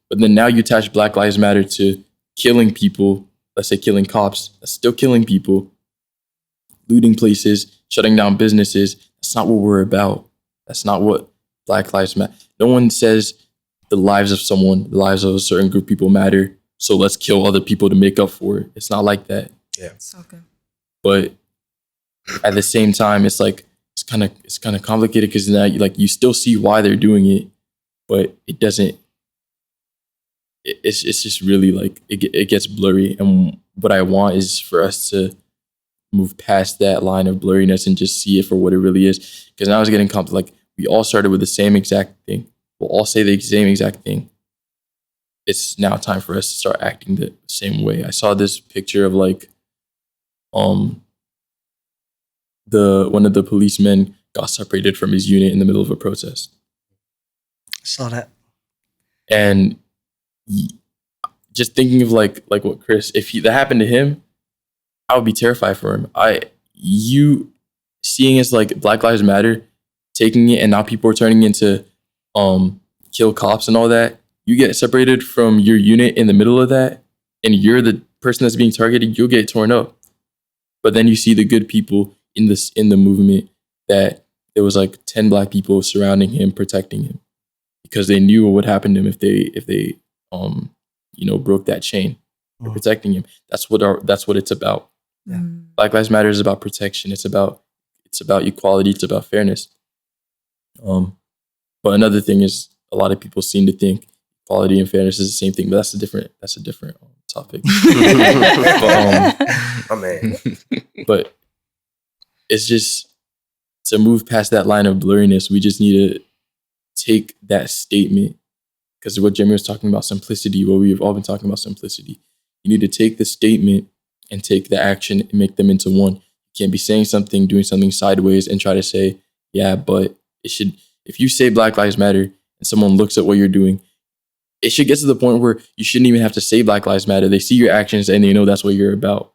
but then now you attach Black Lives Matter to killing people, let's say killing cops, that's still killing people, looting places, shutting down businesses. That's not what we're about. That's not what Black Lives Matter. No one says the lives of someone, the lives of a certain group of people matter, so let's kill other people to make up for it. It's not like that. Yeah. So good. But at the same time, it's like it's kind of complicated, because now you still see why they're doing it, but it doesn't. It's just really like it gets blurry. And what I want is for us to move past that line of blurriness and just see it for what it really is. Because now it's getting like we all started with the same exact thing. We'll all say the same exact thing. It's now time for us to start acting the same way. I saw this picture of like one of the policemen got separated from his unit in the middle of a protest. Saw that. And just thinking of like what Chris, if that happened to him, I would be terrified for him. You seeing as like Black Lives Matter, taking it, and now people are turning into kill cops and all that. You get separated from your unit in the middle of that, and you're the person that's being targeted, you'll get torn up. But then you see the good people in the movement, that there was like 10 Black people surrounding him, protecting him, because they knew what would happen to him if they broke that chain. They're protecting him. That's what it's about. Yeah. Black Lives Matter is about protection. It's about equality. It's about fairness. But another thing is, a lot of people seem to think equality and fairness is the same thing, but that's a different topic. My man. But it's just, to move past that line of blurriness, we just need to take that statement, because what Jeremy was talking about, simplicity, what we've all been talking about, simplicity. You need to take the statement and take the action and make them into one. You can't be saying something, doing something sideways and try to say, yeah, but it should, if you say Black Lives Matter and someone looks at what you're doing, it should get to the point where you shouldn't even have to say Black Lives Matter. They see your actions and they know that's what you're about.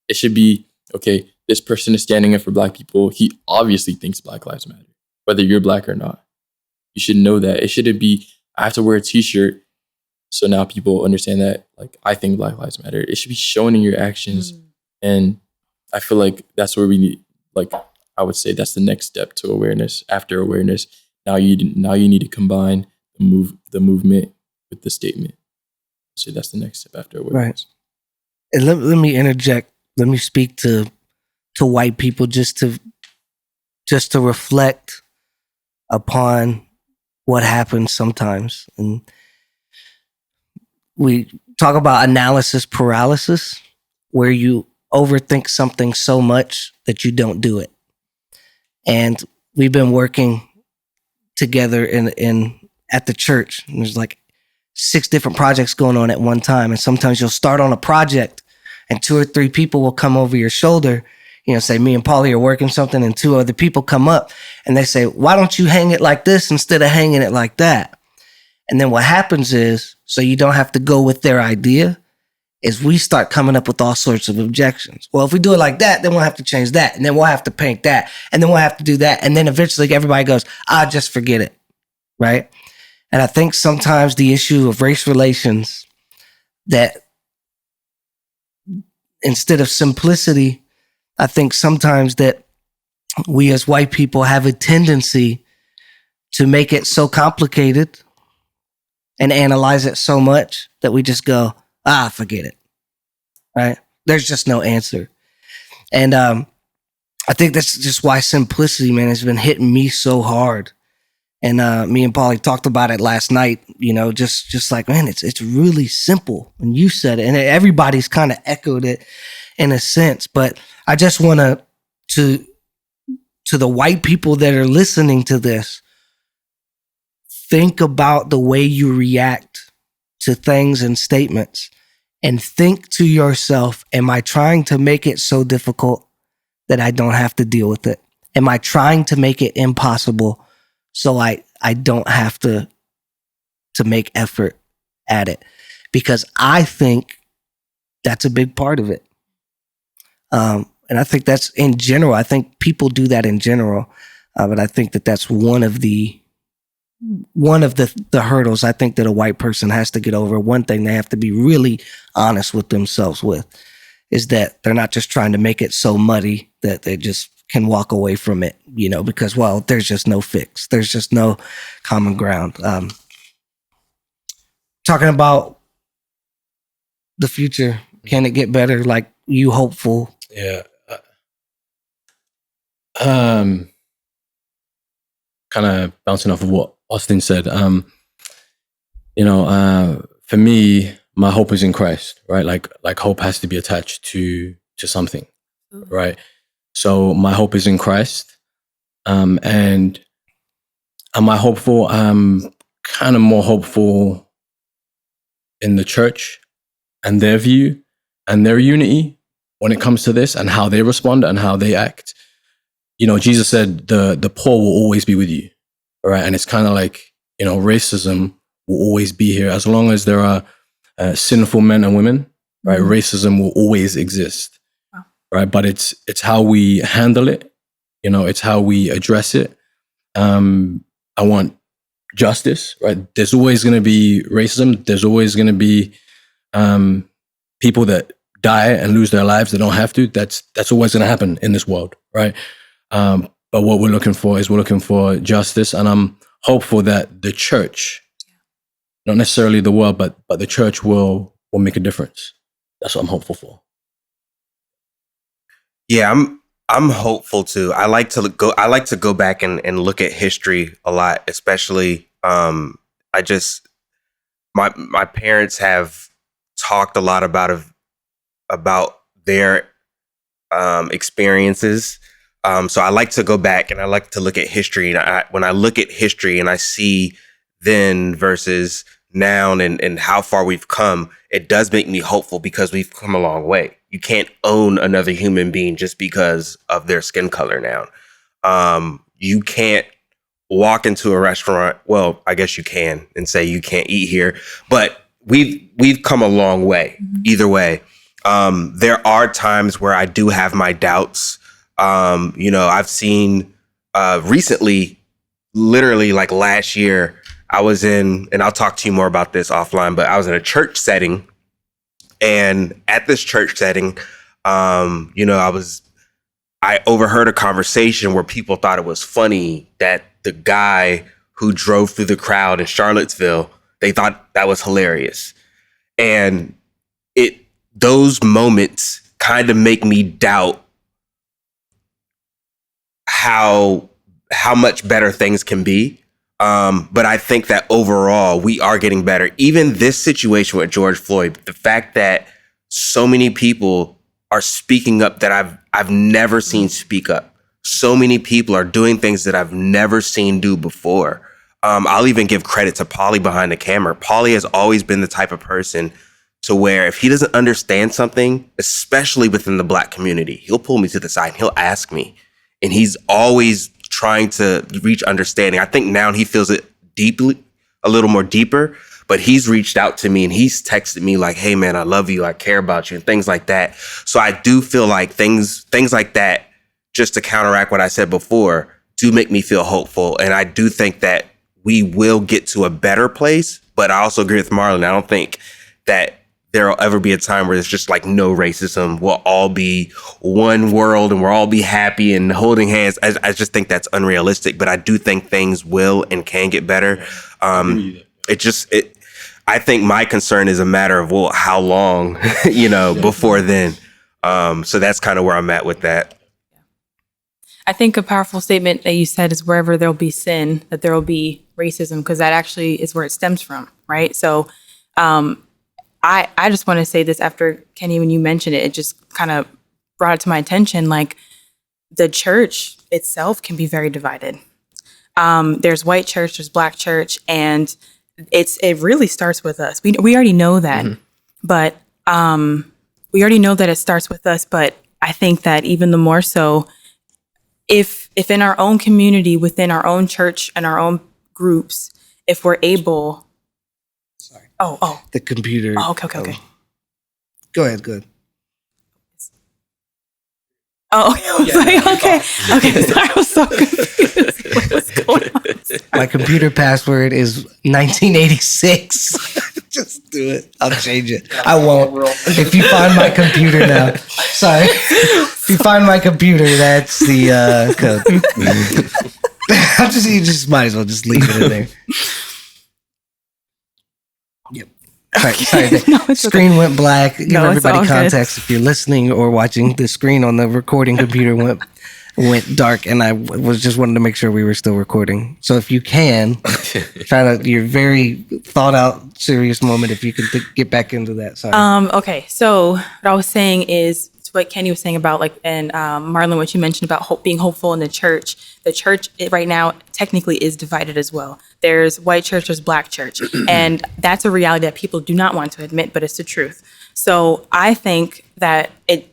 It should be, okay, this person is standing up for Black people. He obviously thinks Black Lives Matter, whether you're Black or not. You should know that. It shouldn't be, I have to wear a t-shirt so now people understand that, like, I think Black Lives Matter. It should be shown in your actions. And I feel like that's where we need, like, I would say that's the next step to awareness. After awareness, now you need to combine the movement with the statement. So that's the next step after awareness. Right. And let me interject. Let me speak to white people just to reflect upon what happens sometimes. And we talk about analysis paralysis, where you overthink something so much that you don't do it. And we've been working together in at the church. And there's like 6 different projects going on at one time. And sometimes you'll start on a project and 2 or 3 people will come over your shoulder, say me and Paulie are working something and 2 other people come up and they say, why don't you hang it like this instead of hanging it like that? And then what happens is, so you don't have to go with their idea, is we start coming up with all sorts of objections. Well, if we do it like that, then we'll have to change that. And then we'll have to paint that. And then we'll have to do that. And then eventually everybody goes, just forget it. Right? And I think sometimes the issue of race relations, that instead of simplicity, I think sometimes that we as white people have a tendency to make it so complicated and analyze it so much that we just go, forget it. Right? There's just no answer. And I think that's just why simplicity, man, has been hitting me so hard. And me and Paulie talked about it last night, just like, man, it's really simple. And you said it, and everybody's kind of echoed it in a sense. But I just want to the white people that are listening to this, think about the way you react to things and statements, and think to yourself, am I trying to make it so difficult that I don't have to deal with it? Am I trying to make it impossible so I don't have to make effort at it? Because I think that's a big part of it. And I think that's in general. I think people do that in general. But I think that that's one of the hurdles I think that a white person has to get over. One thing they have to be really honest with themselves with is that they're not just trying to make it so muddy that they just can walk away from it, because, well, there's just no fix. There's just no common ground. Talking about the future, can it get better? Like, you hopeful? Yeah. Kind of bouncing off of what Austin said. For me, my hope is in Christ, right? Like hope has to be attached to something, right? So my hope is in Christ. And am I hopeful? I'm kind of more hopeful in the church and their view and their unity when it comes to this and how they respond and how they act. Jesus said the poor will always be with you, right? And it's kind of like, racism will always be here as long as there are sinful men and women, right? Mm-hmm. Racism will always exist, right? But it's how we handle it, it's how we address it. I want justice, right? There's always going to be racism. There's always going to be people that die and lose their lives that don't have to. That's always going to happen in this world, right? But what we're looking for justice, and I'm hopeful that the church, not necessarily the world, but the church will make a difference. That's what I'm hopeful for. Yeah, I'm hopeful too. I like to go back and look at history a lot, especially my parents have talked a lot about their experiences. So I like to go back and I like to look at history. And when I look at history and I see then versus now and how far we've come, it does make me hopeful because we've come a long way. You can't own another human being just because of their skin color now. You can't walk into a restaurant. Well, I guess you can and say you can't eat here, but we've come a long way either way. There are times where I do have my doubts. I've seen recently, literally like last year, I was in, and I'll talk to you more about this offline, but I was in a church setting. And at this church setting, I overheard a conversation where people thought it was funny that the guy who drove through the crowd in Charlottesville, they thought that was hilarious. And those moments kind of make me doubt how much better things can be. But I think that overall we are getting better. Even this situation with George Floyd, the fact that so many people are speaking up that I've never seen speak up. So many people are doing things that I've never seen do before. I'll even give credit to Paulie behind the camera. Paulie has always been the type of person to where if he doesn't understand something, especially within the Black community, he'll pull me to the side and he'll ask me. And he's always trying to reach understanding. I think now he feels it deeply, a little more deeper, but he's reached out to me and he's texted me like, hey man, I love you, I care about you, and things like that. So I do feel like things like that, just to counteract what I said before, do make me feel hopeful. And I do think that we will get to a better place, but I also agree with Marlon. I don't think that there'll ever be a time where it's just like no racism. We'll all be one world and we'll all be happy and holding hands. I just think that's unrealistic, but I do think things will and can get better. I think my concern is a matter of, well, how long, before then. So that's kind of where I'm at with that. I think a powerful statement that you said is wherever there'll be sin, that there will be racism, because that actually is where it stems from, right? So I just want to say this after, Kenny, when you mentioned it, it just kind of brought it to my attention, like the church itself can be very divided. There's white church, there's Black church, and it really starts with us. We already know that, but we already know that it starts with us, but I think that even the more so, if in our own community, within our own church and our own groups, if we're able. Sorry. Oh. The computer. Oh, okay. Go ahead. Oh, okay. I was like, okay. Sorry, I was so confused. What's going on? My computer password is 1986. Just do it. I'll change it. I won't. If you find my computer now, sorry. If you find my computer, that's the code. You just might as well just leave it in there. Yep. Sorry. The screen went black. Give everybody context. If you're listening or watching, the screen on the recording computer went dark, and I was just wanting to make sure we were still recording. So if you can, your very thought out, serious moment, if you could get back into that. Sorry. Okay. So what I was saying is what Kenny was saying about, like, and Marlon, what you mentioned about being hopeful in the church. The church right now technically is divided as well. There's white church, there's Black church, and that's a reality that people do not want to admit, but it's the truth. So I think that it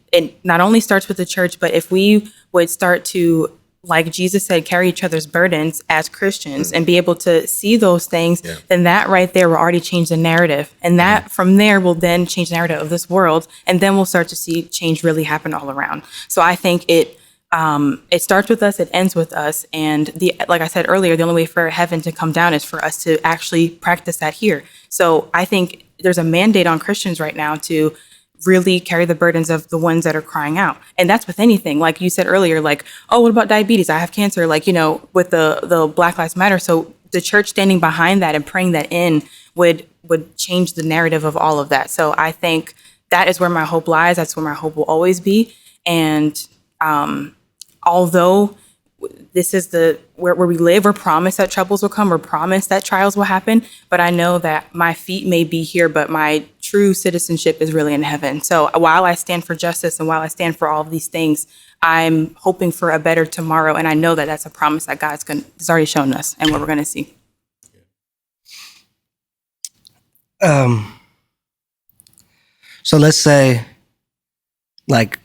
not only starts with the church, but if we would start to, like Jesus said, carry each other's burdens as Christians and be able to see those things, then that right there will already change the narrative. And that from there will then change the narrative of this world. And then we'll start to see change really happen all around. So I think it starts with us, it ends with us. And like I said earlier, the only way for heaven to come down is for us to actually practice that here. So I think there's a mandate on Christians right now to really carry the burdens of the ones that are crying out. And that's with anything. Like you said earlier, like, oh, what about diabetes? I have cancer, like, with the Black Lives Matter. So the church standing behind that and praying that in would change the narrative of all of that. So I think that is where my hope lies. That's where my hope will always be. And although this is where we live, we're promised that troubles will come, we're promised that trials will happen, but I know that my feet may be here, but my true citizenship is really in heaven. So while I stand for justice and while I stand for all of these things, I'm hoping for a better tomorrow, and I know that that's a promise that God's has already shown us and what we're going to see. So let's say, like,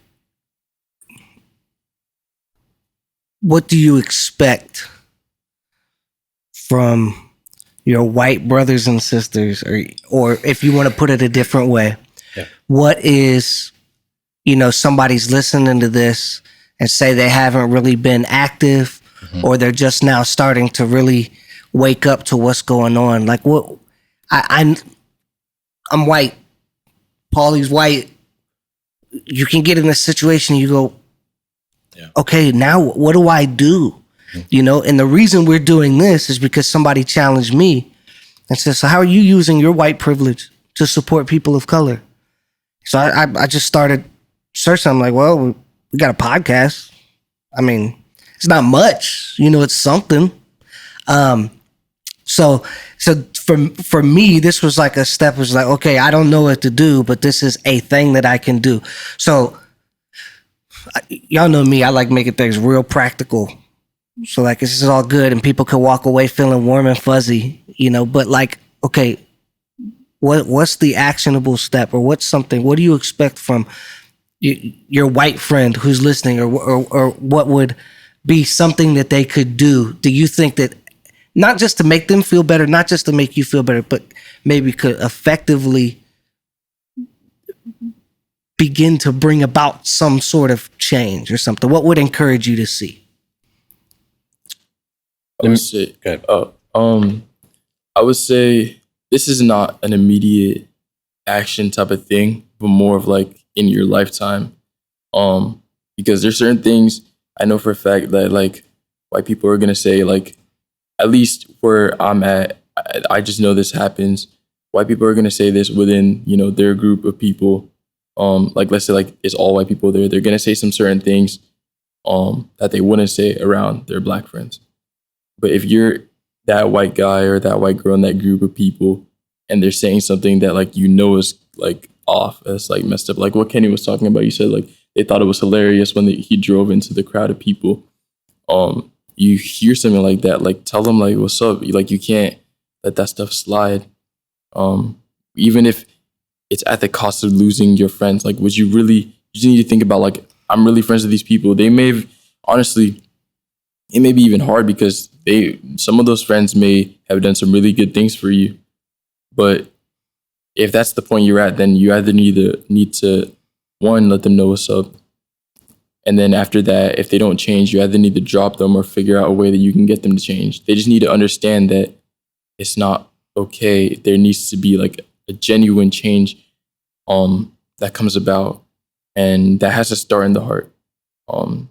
what do you expect from your white brothers and sisters, or if you want to put it a different way, what is, somebody's listening to this and say they haven't really been active, or they're just now starting to really wake up to what's going on? Like, what? I'm white. Paulie's white. You can get in a situation, you go, okay, now what do I do? And the reason we're doing this is because somebody challenged me and said, so how are you using your white privilege to support people of color? So I just started searching. I'm like, well, we got a podcast. I mean, it's not much, it's something. So for me, this was like a step. It was like, okay, I don't know what to do, but this is a thing that I can do. So y'all know me, I like making things real practical. So like this is all good and people could walk away feeling warm and fuzzy, but like, okay, what's the actionable step, or what do you expect from your white friend who's listening, or what would be something that they could do? Do you think that not just to make them feel better, not just to make you feel better, but maybe could effectively begin to bring about some sort of change or something? What would encourage you to see? I would say, I would say this is not an immediate action type of thing, but more of like in your lifetime. Because there's certain things I know for a fact that like white people are gonna say, like, at least where I'm at, I just know this happens. White people are gonna say this within, their group of people. Like let's say like it's all white people there. They're gonna say some certain things that they wouldn't say around their black friends. But if you're that white guy or that white girl in that group of people, and they're saying something that like is like off, that's like messed up, like what Kenny was talking about. You said like they thought it was hilarious when he drove into the crowd of people. You hear something like that, like tell them like what's up. Like you can't let that stuff slide. Even if it's at the cost of losing your friends. Like would you just need to think about like, I'm really friends with these people. They may have, honestly, it may be even hard because some of those friends may have done some really good things for you. But if that's the point you're at, then you either need to one, let them know what's up. And then after that, if they don't change, you either need to drop them or figure out a way that you can get them to change. They just need to understand that it's not okay. There needs to be like a genuine change that comes about. And that has to start in the heart. The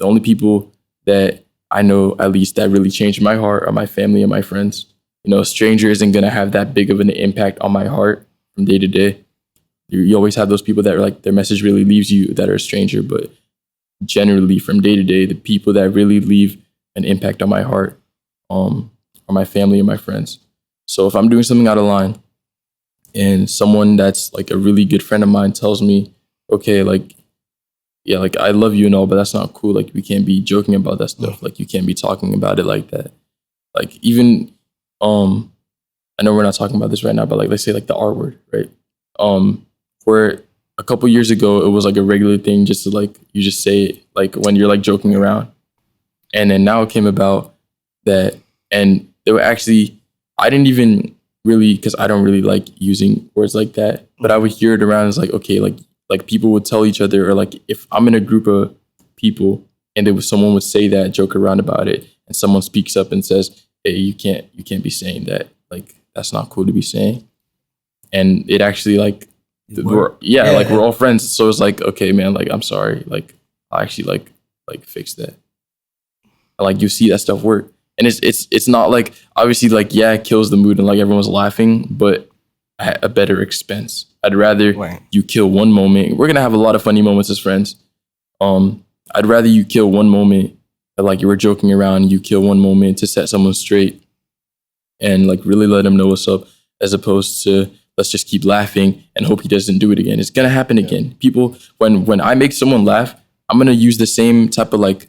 only people that I know, at least, that really changed my heart are my family and my friends. A stranger isn't going to have that big of an impact on my heart from day to day. You always have those people that are like, their message really leaves you, that are a stranger. But generally, from day to day, the people that really leave an impact on my heart are my family and my friends. So if I'm doing something out of line and someone that's like a really good friend of mine tells me, okay, like, yeah, like I love you and all, but that's not cool. Like we can't be joking about that stuff. Like you can't be talking about it like that. Like even, I know we're not talking about this right now, but like let's say like the R word, right? Where a couple years ago it was like a regular thing, just to like you just say it like when you're like joking around, and then now it came about that, and they were actually, I didn't even really, because I don't really like using words like that, but I would hear it around. It's like, okay, like people would tell each other, or like if I'm in a group of people and someone would say that, joke around about it, and someone speaks up and says, hey, you can't be saying that. Like that's not cool to be saying. And it actually like, we're all friends. So it's like, okay, man, like I'm sorry. Like I actually like fix that. Like you see that stuff work. And it's not like, obviously like, yeah, it kills the mood and like everyone's laughing, but at a better expense. I'd rather you kill one moment. We're going to have a lot of funny moments as friends. I'd rather you kill one moment, like you were joking around, you kill one moment to set someone straight and like really let them know what's up, as opposed to let's just keep laughing and hope he doesn't do it again. It's going to happen again. People, when I make someone laugh, I'm going to use the same type of like,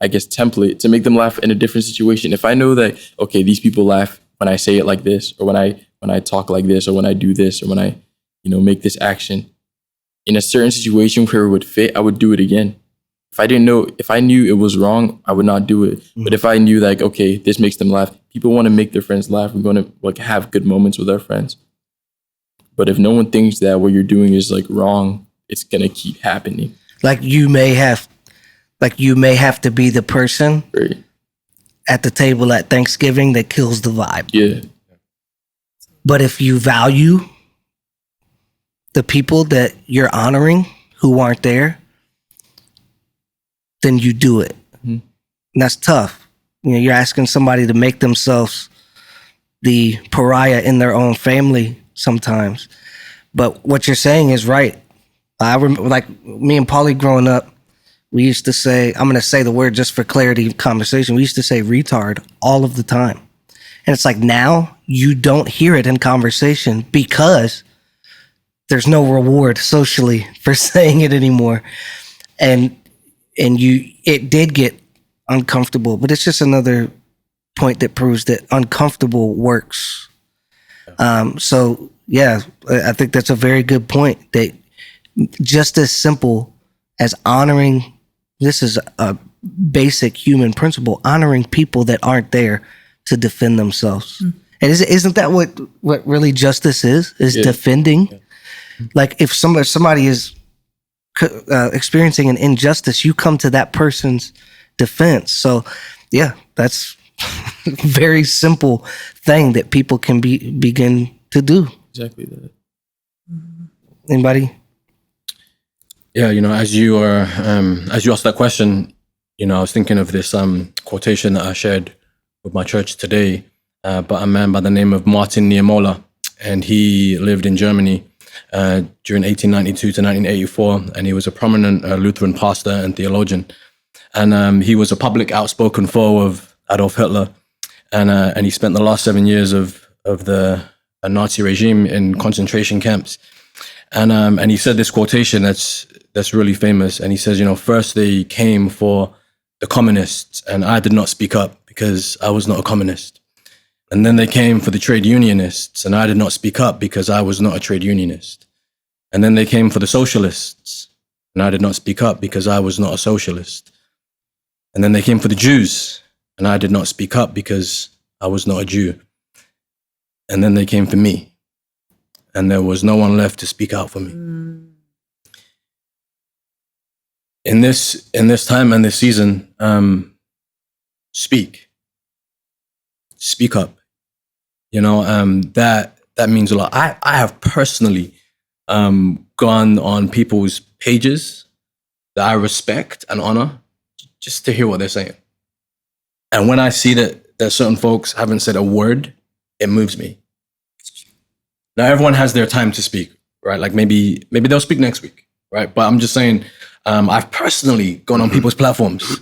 I guess template to make them laugh in a different situation. If I know that, okay, these people laugh when I say it like this, or when I talk like this, or when I do this, or when I, make this action in a certain situation where it would fit, I would do it again. If I knew it was wrong, I would not do it. Mm-hmm. But if I knew like, okay, this makes them laugh, people want to make their friends laugh. We're going to like have good moments with our friends. But if no one thinks that what you're doing is like wrong, it's going to keep happening. Like you may have to be the person at the table at Thanksgiving that kills the vibe. Yeah. But if you value the people that you're honoring who aren't there, then you do it. Mm-hmm. And that's tough. You're asking somebody to make themselves the pariah in their own family sometimes. But what you're saying is right. I remember, like me and Paulie growing up, we used to say, I'm going to say the word just for clarity of conversation. We used to say retard all of the time. And it's like now you don't hear it in conversation because there's no reward socially for saying it anymore. And it did get uncomfortable, but it's just another point that proves that uncomfortable works. So yeah, I think that's a very good point, that just as simple as honoring, this is a basic human principle, honoring people that aren't there to defend themselves. And isn't that what really justice is defending? Yeah. Like if somebody is experiencing an injustice, you come to that person's defense. So yeah, that's a very simple thing that people can begin to do. Exactly that. Anybody? Yeah, as you asked that question, I was thinking of this quotation that I shared with my church today, by a man by the name of Martin Niemöller, and he lived in Germany during 1892 to 1984, and he was a prominent Lutheran pastor and theologian, and he was a public outspoken foe of Adolf Hitler, and he spent the last 7 years of the Nazi regime in concentration camps, and he said this quotation that's really famous, and he says, first they came for the communists, and I did not speak up because I was not a communist. And then they came for the trade unionists, and I did not speak up because I was not a trade unionist. And then they came for the socialists, and I did not speak up because I was not a socialist. And then they came for the Jews, and I did not speak up because I was not a Jew. And then they came for me, and there was no one left to speak out for me. In this time and this season, speak up. That means a lot. I have personally gone on people's pages that I respect and honor just to hear what they're saying. And when I see that certain folks haven't said a word, it moves me. Now everyone has their time to speak, right? Like maybe they'll speak next week, right? But I'm just saying, I've personally gone on people's platforms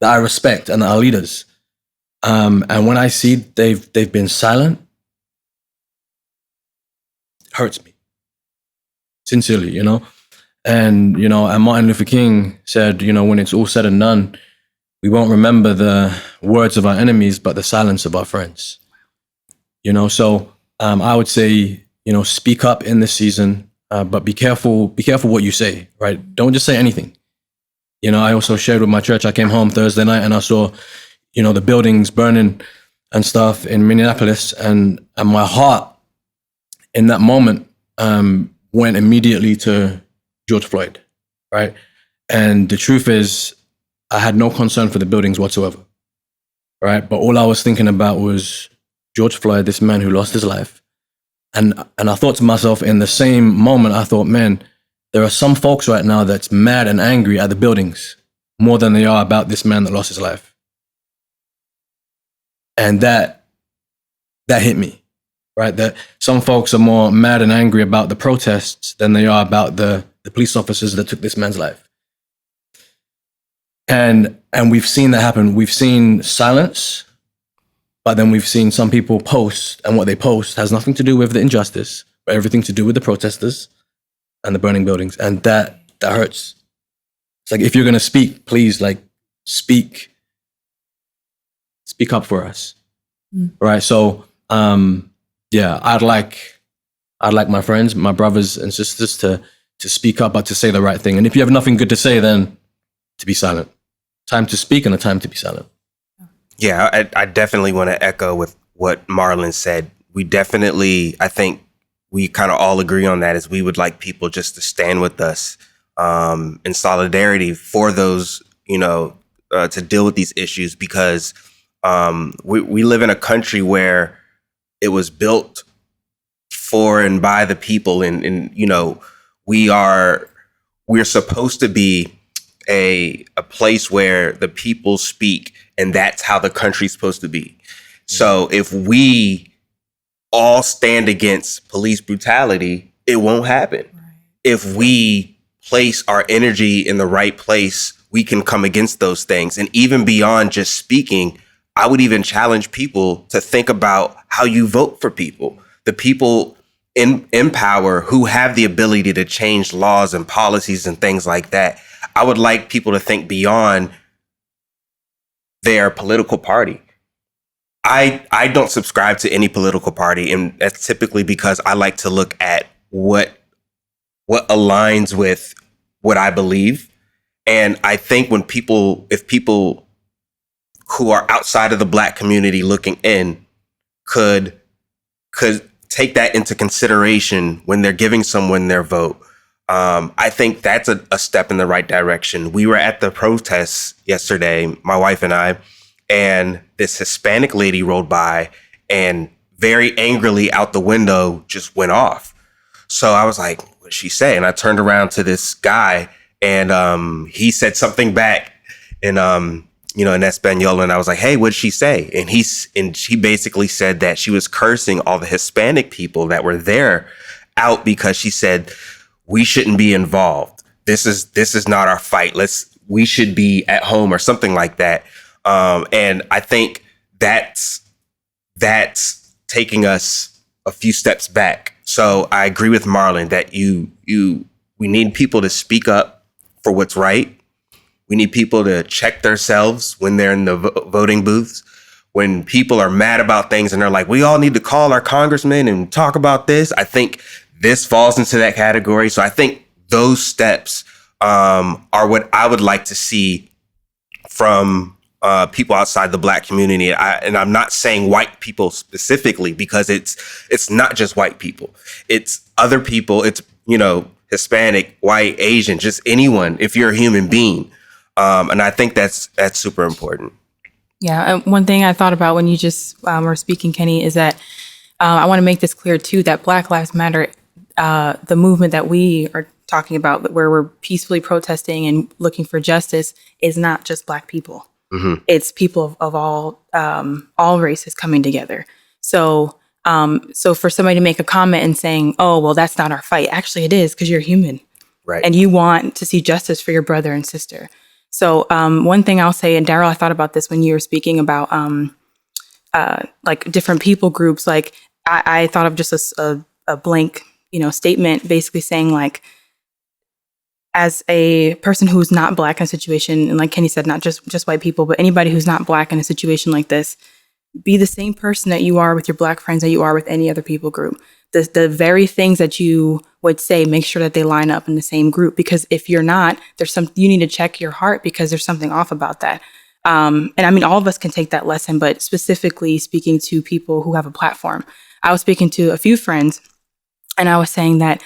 that I respect and that are leaders. And when I see they've been silent, it hurts me. Sincerely, And, and Martin Luther King said, when it's all said and done, we won't remember the words of our enemies, but the silence of our friends. So I would say, speak up in this season, but be careful what you say, right? Don't just say anything. I also shared with my church, I came home Thursday night and I saw, the buildings burning and stuff in Minneapolis, and my heart in that moment went immediately to George Floyd, right? And the truth is, I had no concern for the buildings whatsoever, right? But all I was thinking about was George Floyd, this man who lost his life. And I thought to myself in the same moment, I thought, man, there are some folks right now that's mad and angry at the buildings more than they are about this man that lost his life. And that hit me, right? That some folks are more mad and angry about the protests than they are about the police officers that took this man's life. And we've seen that happen. We've seen silence, but then we've seen some people post, and what they post has nothing to do with the injustice, but everything to do with the protesters and the burning buildings. And that hurts. It's like, if you're going to speak, please, speak up for us. Right. So, I'd like my friends, my brothers and sisters to speak up, but to say the right thing. And if you have nothing good to say, then to be silent. Time to speak and a time to be silent. Yeah, I definitely want to echo with what Marlon said. I think we kind of all agree on that, is we would like people just to stand with us in solidarity for those, to deal with these issues, because we live in a country where it was built for and by the people, and we're supposed to be a place where the people speak, and that's how the country's supposed to be. So if we all stand against police brutality, it won't happen. Right. If we place our energy in the right place, we can come against those things. And even beyond just speaking, I would even challenge people to think about how you vote for people. The people in power who have the ability to change laws and policies and things like that. I would like people to think beyond their political party. I don't subscribe to any political party, and that's typically because I like to look at what aligns with what I believe. And I think if people who are outside of the Black community looking in could take that into consideration when they're giving someone their vote, I think that's a step in the right direction. We were at the protests yesterday, my wife and I, and this Hispanic lady rolled by and very angrily out the window just went off. So I was like, what did she say? And I turned around to this guy, and he said something back in Espanol, and I was like, hey, what did she say? And she basically said that she was cursing all the Hispanic people that were there out because she said, we shouldn't be involved. This is not our fight. We should be at home or something like that. And I think that's taking us a few steps back. So I agree with Marlon that we need people to speak up for what's right. We need people to check themselves when they're in the voting booths. When people are mad about things and they're like, we all need to call our congressman and talk about this. I think this falls into that category. So I think those steps are what I would like to see from people outside the Black community. And I'm not saying white people specifically, because it's not just white people. It's other people. It's, Hispanic, white, Asian, just anyone, if you're a human being. And I think that's super important. Yeah. One thing I thought about when you just were speaking, Kenny, is that I want to make this clear, too, that Black Lives Matter, the movement that we are talking about, where we're peacefully protesting and looking for justice, is not just Black people. Mm-hmm. It's people of all races coming together. So for somebody to make a comment and saying, oh, well, that's not our fight. Actually, it is, because you're human. Right. And you want to see justice for your brother and sister. So one thing I'll say, and Daryl, I thought about this when you were speaking about like different people groups. Like I thought of just a blank, statement basically saying, like, as a person who's not Black in a situation, and like Kenny said, not just white people, but anybody who's not Black in a situation like this, be the same person that you are with your Black friends that you are with any other people group. The very things that you would say, make sure that they line up in the same group. Because if you're not, you need to check your heart, because there's something off about that. And I mean, all of us can take that lesson, but specifically speaking to people who have a platform. I was speaking to a few friends, and I was saying that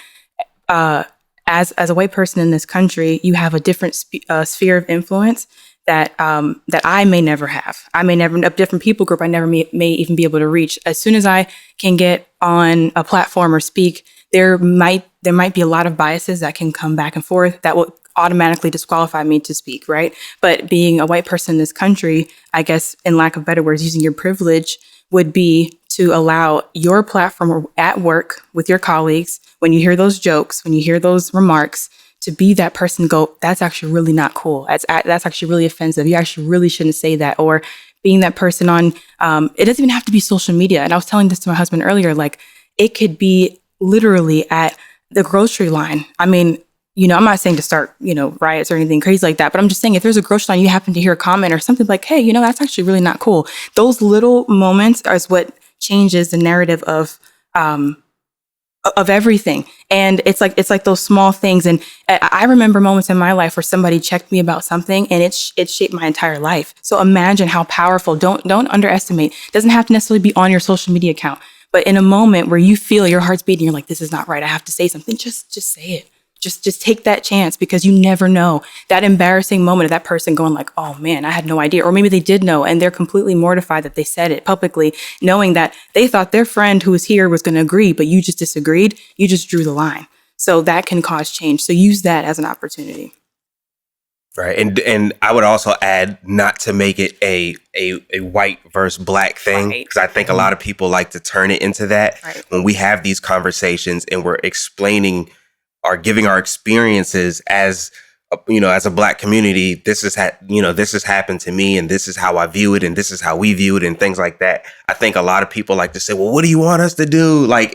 as a white person in this country, you have a different sphere of influence that I may never have. I may never, a different people group I never may even be able to reach. As soon as I can get on a platform or speak, there might be a lot of biases that can come back and forth that will automatically disqualify me to speak, right? But being a white person in this country, I guess, in lack of better words, using your privilege would be to allow your platform at work with your colleagues, when you hear those jokes, when you hear those remarks, to be that person, go, that's actually really not cool. That's actually really offensive. You actually really shouldn't say that. Or being that person on, it doesn't even have to be social media. And I was telling this to my husband earlier, like, it could be literally at the grocery line. I mean, I'm not saying to start, riots or anything crazy like that, but I'm just saying, if there's a grocery line, you happen to hear a comment or something like, hey, that's actually really not cool. Those little moments is what changes the narrative of everything. And it's like those small things. And I remember moments in my life where somebody checked me about something, and it shaped my entire life. So imagine how powerful. Don't underestimate. It doesn't have to necessarily be on your social media account, but in a moment where you feel your heart's beating, you're like, this is not right, I have to say something. Just say it. Just take that chance, because you never know that embarrassing moment of that person going like, oh man, I had no idea. Or maybe they did know, and they're completely mortified that they said it publicly, knowing that they thought their friend who was here was going to agree, but you just disagreed. You just drew the line. So that can cause change. So use that as an opportunity. Right. And I would also add, not to make it a white versus Black thing, because I think a lot of people like to turn it into that. Right. When we have these conversations and we're explaining or giving our experiences as a Black community, this has happened to me, and this is how I view it, and this is how we view it, and things like that. I think a lot of people like to say, well, what do you want us to do? Like,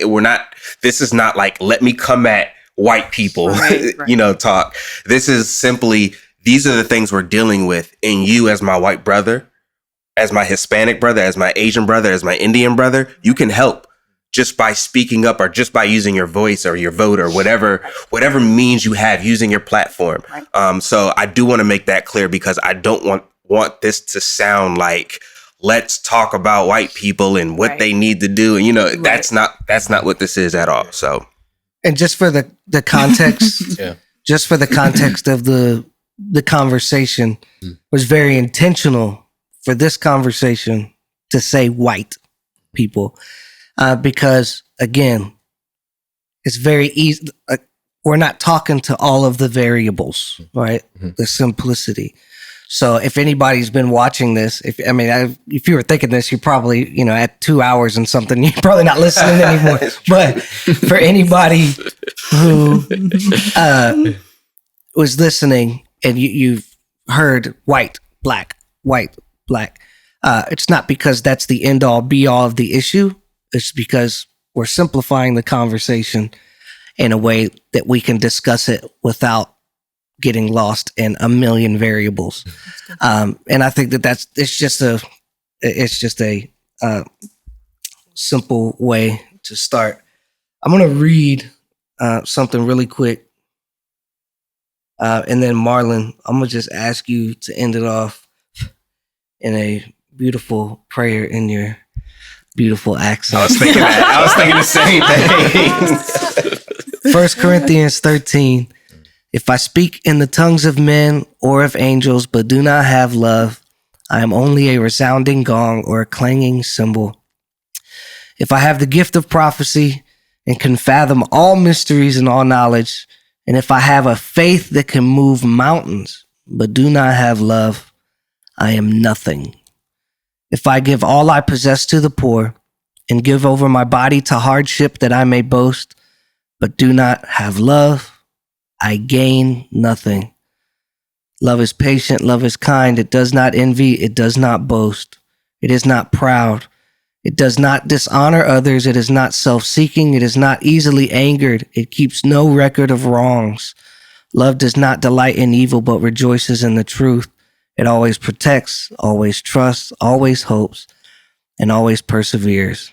this is not like, let me come at white people, right. Talk. This is simply, these are the things we're dealing with, and you, as my white brother, as my Hispanic brother, as my Asian brother, as my Indian brother, you can help just by speaking up or just by using your voice or your vote or whatever means you have using your platform. Right. So I do want to make that clear because I don't want this to sound like let's talk about white people and what they need to do. And, that's not what this is at all. So, and just for the context, just for the context of the conversation, was very intentional for this conversation to say white people. Because again, it's very easy. We're not talking to all of the variables, right? The simplicity. So if anybody's been watching this, if you were thinking this, you're probably, at 2 hours and something, you're probably not listening anymore. But for anybody who was listening and you've heard white, black, it's not because that's the end all be all of the issue. It's because we're simplifying the conversation in a way that we can discuss it without getting lost in a million variables. And I think it's just a simple way to start. I'm going to read something really quick. And then Marlon, I'm going to just ask you to end it off in a beautiful prayer in your beautiful accent. I was thinking that. I was thinking the same thing. 1 Corinthians 13. If I speak in the tongues of men or of angels, but do not have love, I am only a resounding gong or a clanging cymbal. If I have the gift of prophecy and can fathom all mysteries and all knowledge, and if I have a faith that can move mountains, but do not have love, I am nothing. If I give all I possess to the poor and give over my body to hardship that I may boast, but do not have love, I gain nothing. Love is patient, love is kind, it does not envy, it does not boast, it is not proud, it does not dishonor others, it is not self-seeking, it is not easily angered, it keeps no record of wrongs. Love does not delight in evil, but rejoices in the truth. It always protects, always trusts, always hopes, and always perseveres.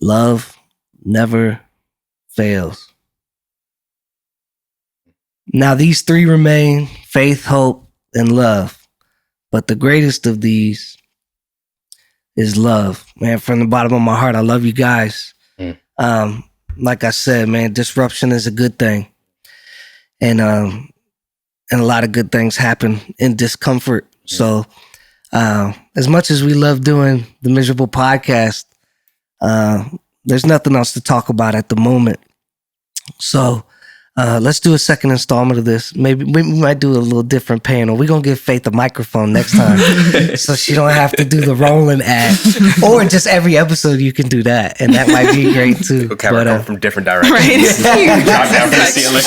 Love never fails. Now these three remain: faith, hope, and love. But the greatest of these is love. Man, from the bottom of my heart, I love you guys. Like I said, man, disruption is a good thing. And a lot of good things happen in discomfort. So as much as we love doing the Miserable Podcast, there's nothing else to talk about at the moment. So let's do a second installment of this. Maybe we might do a little different panel. We're going to give Faith a microphone next time so she don't have to do the rolling ad. Or just every episode you can do that. And that might be great too. Okay, we're coming from different directions. Right. Drop down from the ceiling.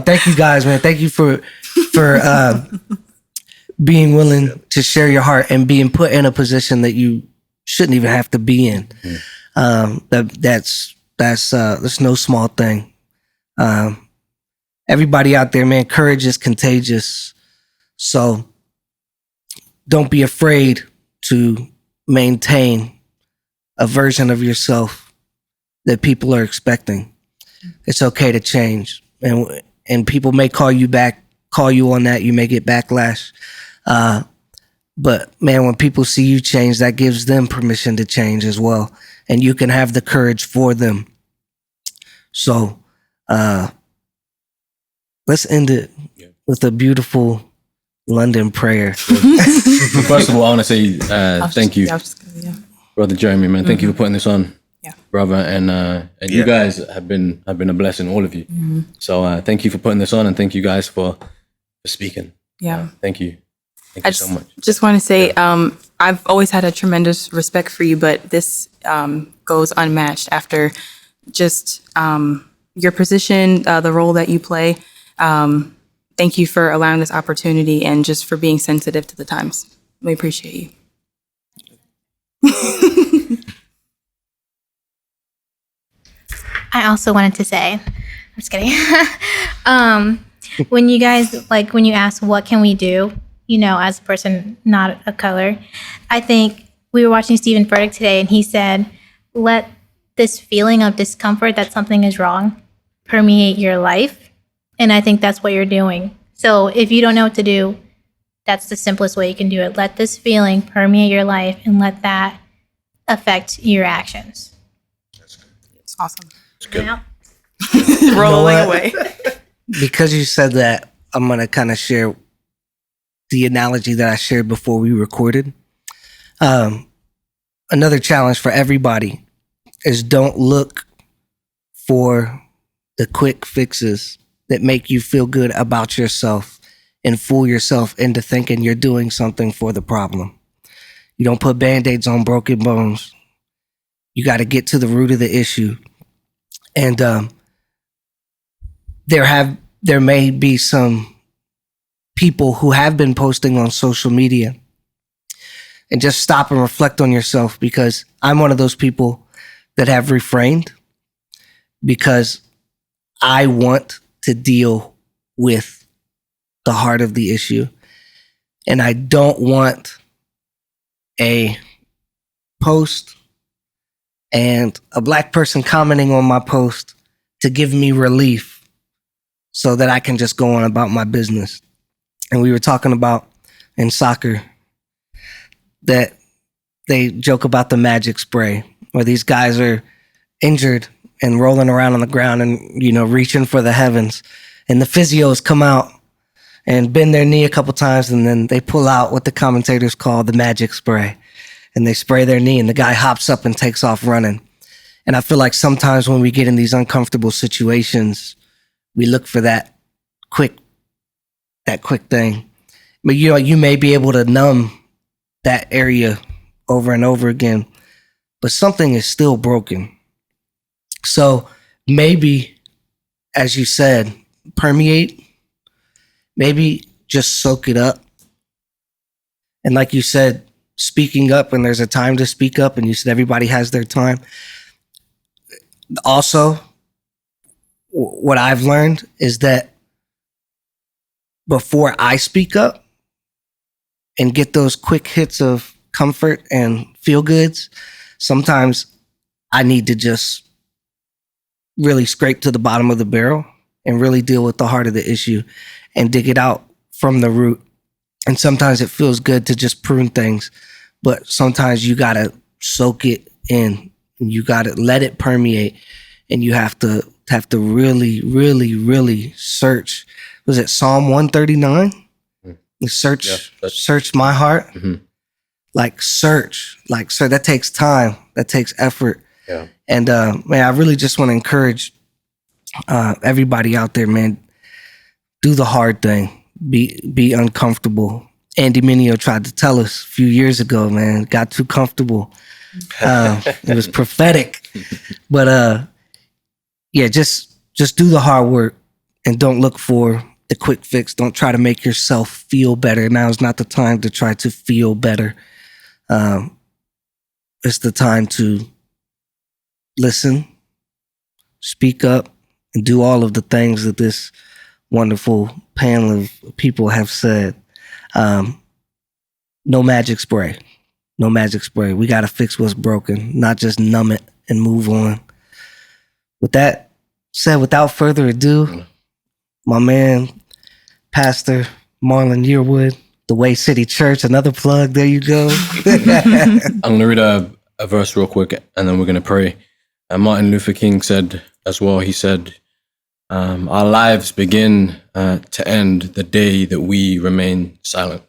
Thank you guys, man. Thank you for being willing to share your heart and being put in a position that you shouldn't even have to be in. That's no small thing. Everybody out there, man, courage is contagious. So don't be afraid to maintain a version of yourself that people are expecting. It's okay to change. And people may call you on that. You may get backlash. But man, when people see you change, that gives them permission to change as well. And you can have the courage for them. So let's end it with a beautiful London prayer. First of all, I want to say thank you, Brother Jeremy, man. Thank you for putting this on, brother. And you guys have been a blessing, all of you. So thank you for putting this on, and thank you guys for speaking. Yeah. Thank you. Thank you so much. Just want to say, I've always had a tremendous respect for you, but this goes unmatched after just your position, the role that you play. Thank you for allowing this opportunity and just for being sensitive to the times. We appreciate you. I also wanted to say, I'm just kidding. when you guys, like, when you ask, what can we do, you know, as a person not of color, I think we were watching Stephen Furtick today, and he said, let this feeling of discomfort that something is wrong permeate your life. And I think that's what you're doing. So if you don't know what to do, that's the simplest way you can do it. Let this feeling permeate your life and let that affect your actions. It's awesome. It's good. Yeah. Rolling what? away. Because you said that, I'm going to kind of share the analogy that I shared before we recorded. Another challenge for everybody is don't look for the quick fixes that make you feel good about yourself and fool yourself into thinking you're doing something for the problem. You don't put Band-Aids on broken bones. You got to get to the root of the issue. And there may be some people who have been posting on social media, and just stop and reflect on yourself, because I'm one of those people that have refrained because I want to deal with the heart of the issue. And I don't want a post and a black person commenting on my post to give me relief so that I can just go on about my business. And we were talking about in soccer that they joke about the magic spray, where these guys are injured and rolling around on the ground and, you know, reaching for the heavens. And the physios come out and bend their knee a couple times, and then they pull out what the commentators call the magic spray. And they spray their knee, and the guy hops up and takes off running. And I feel like sometimes when we get in these uncomfortable situations, we look for that quick thing. But you know, you may be able to numb that area over and over again, but something is still broken. So maybe, as you said, permeate, maybe just soak it up. And like you said, speaking up, and there's a time to speak up, and you said everybody has their time. Also, what I've learned is that before I speak up and get those quick hits of comfort and feel goods, sometimes I need to just really scrape to the bottom of the barrel and really deal with the heart of the issue and dig it out from the root. And sometimes it feels good to just prune things, but sometimes you gotta soak it in, and you gotta let it permeate, and you have to really, really, really search. Was it Psalm 139? Search my heart. Mm-hmm. Like search, so that takes time, that takes effort. Yeah. And man, I really just want to encourage everybody out there, man. Do the hard thing. Be uncomfortable. Andy Mineo tried to tell us a few years ago, man. Got too comfortable. It was prophetic. But yeah, just do the hard work and don't look for the quick fix. Don't try to make yourself feel better. Now is not the time to try to feel better. It's the time to listen, speak up, and do all of the things that this wonderful panel of people have said. No magic spray. No magic spray. We got to fix what's broken, not just numb it and move on. With that said, without further ado, my man, Pastor Marlon Yearwood, the Way City Church, another plug. There you go. I'm going to read a verse real quick, and then we're going to pray. Martin Luther King said as well, he said, our lives begin to end the day that we remain silent.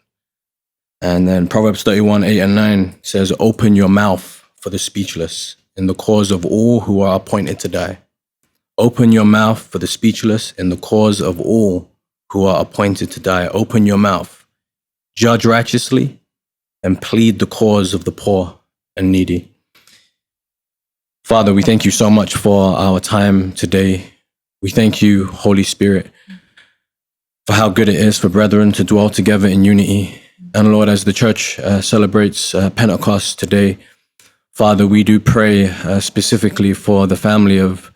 And then Proverbs 31:8-9 says, open your mouth for the speechless in the cause of all who are appointed to die. Open your mouth for the speechless in the cause of all who are appointed to die. Open your mouth. Judge righteously and plead the cause of the poor and needy. Father, we thank you so much for our time today. We thank you, Holy Spirit, for how good it is for brethren to dwell together in unity. And Lord, as the church celebrates Pentecost today, Father, we do pray specifically for the family of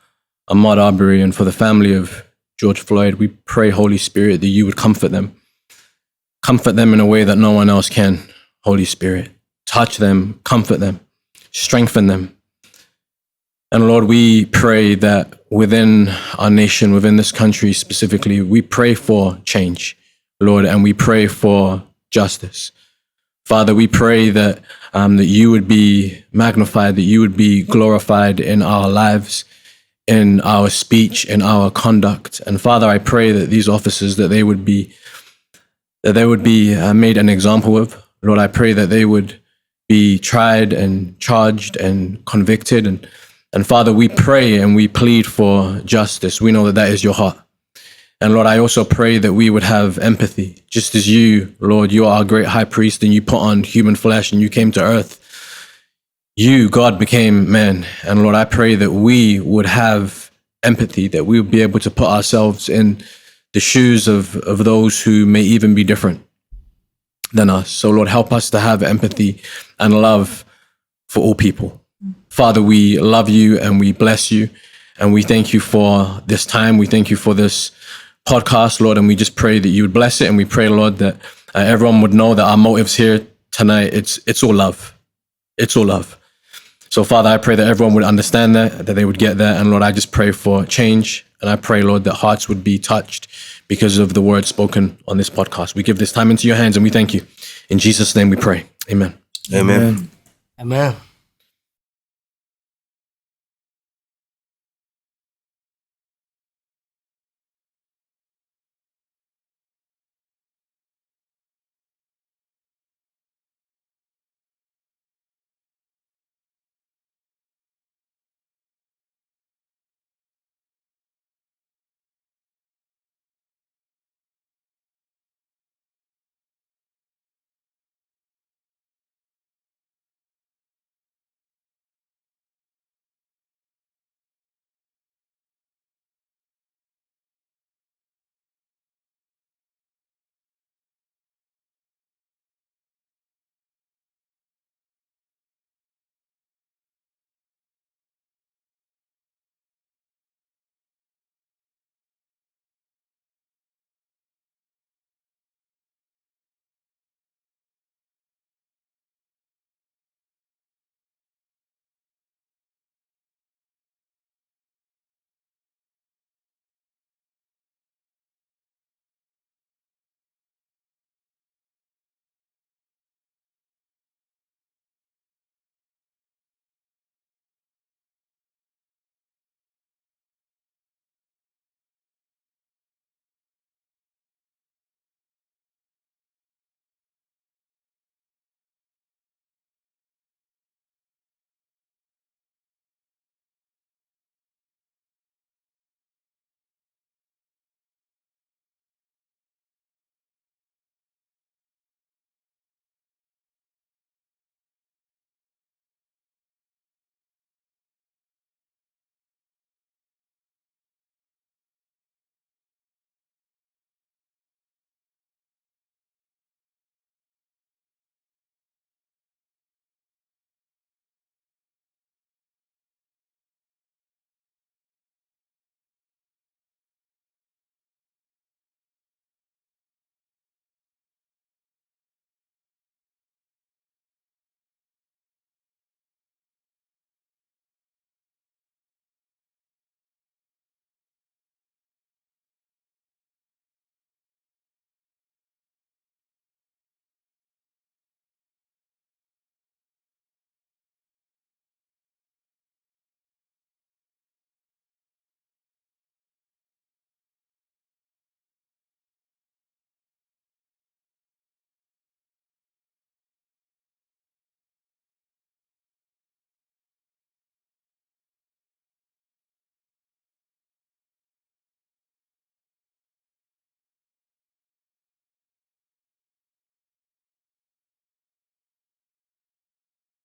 Ahmaud Arbery and for the family of George Floyd. We pray, Holy Spirit, that you would comfort them. Comfort them in a way that no one else can, Holy Spirit. Touch them, comfort them, strengthen them. And Lord, we pray that within our nation, within this country specifically, we pray for change, Lord, and we pray for justice. Father, we pray that that you would be magnified, that you would be glorified in our lives, in our speech, in our conduct. And Father, I pray that these officers, that they would be made an example of. Lord, I pray that they would be tried and charged and convicted. And Father, we pray and we plead for justice. We know that that is your heart. And Lord, I also pray that we would have empathy, just as you, Lord, you are our great high priest and you put on human flesh and you came to earth. You, God, became man. And Lord, I pray that we would have empathy, that we would be able to put ourselves in the shoes of those who may even be different than us. So Lord, help us to have empathy and love for all people. Father, we love you and we bless you and we thank you for this time. We thank you for this podcast, Lord, and we just pray that you would bless it. And we pray, Lord, that everyone would know that our motives here tonight, it's all love. It's all love. So Father, I pray that everyone would understand that they would get that. And Lord, I just pray for change. And I pray, Lord, that hearts would be touched because of the words spoken on this podcast. We give this time into your hands and we thank you. In Jesus' name we pray. Amen. Amen. Amen.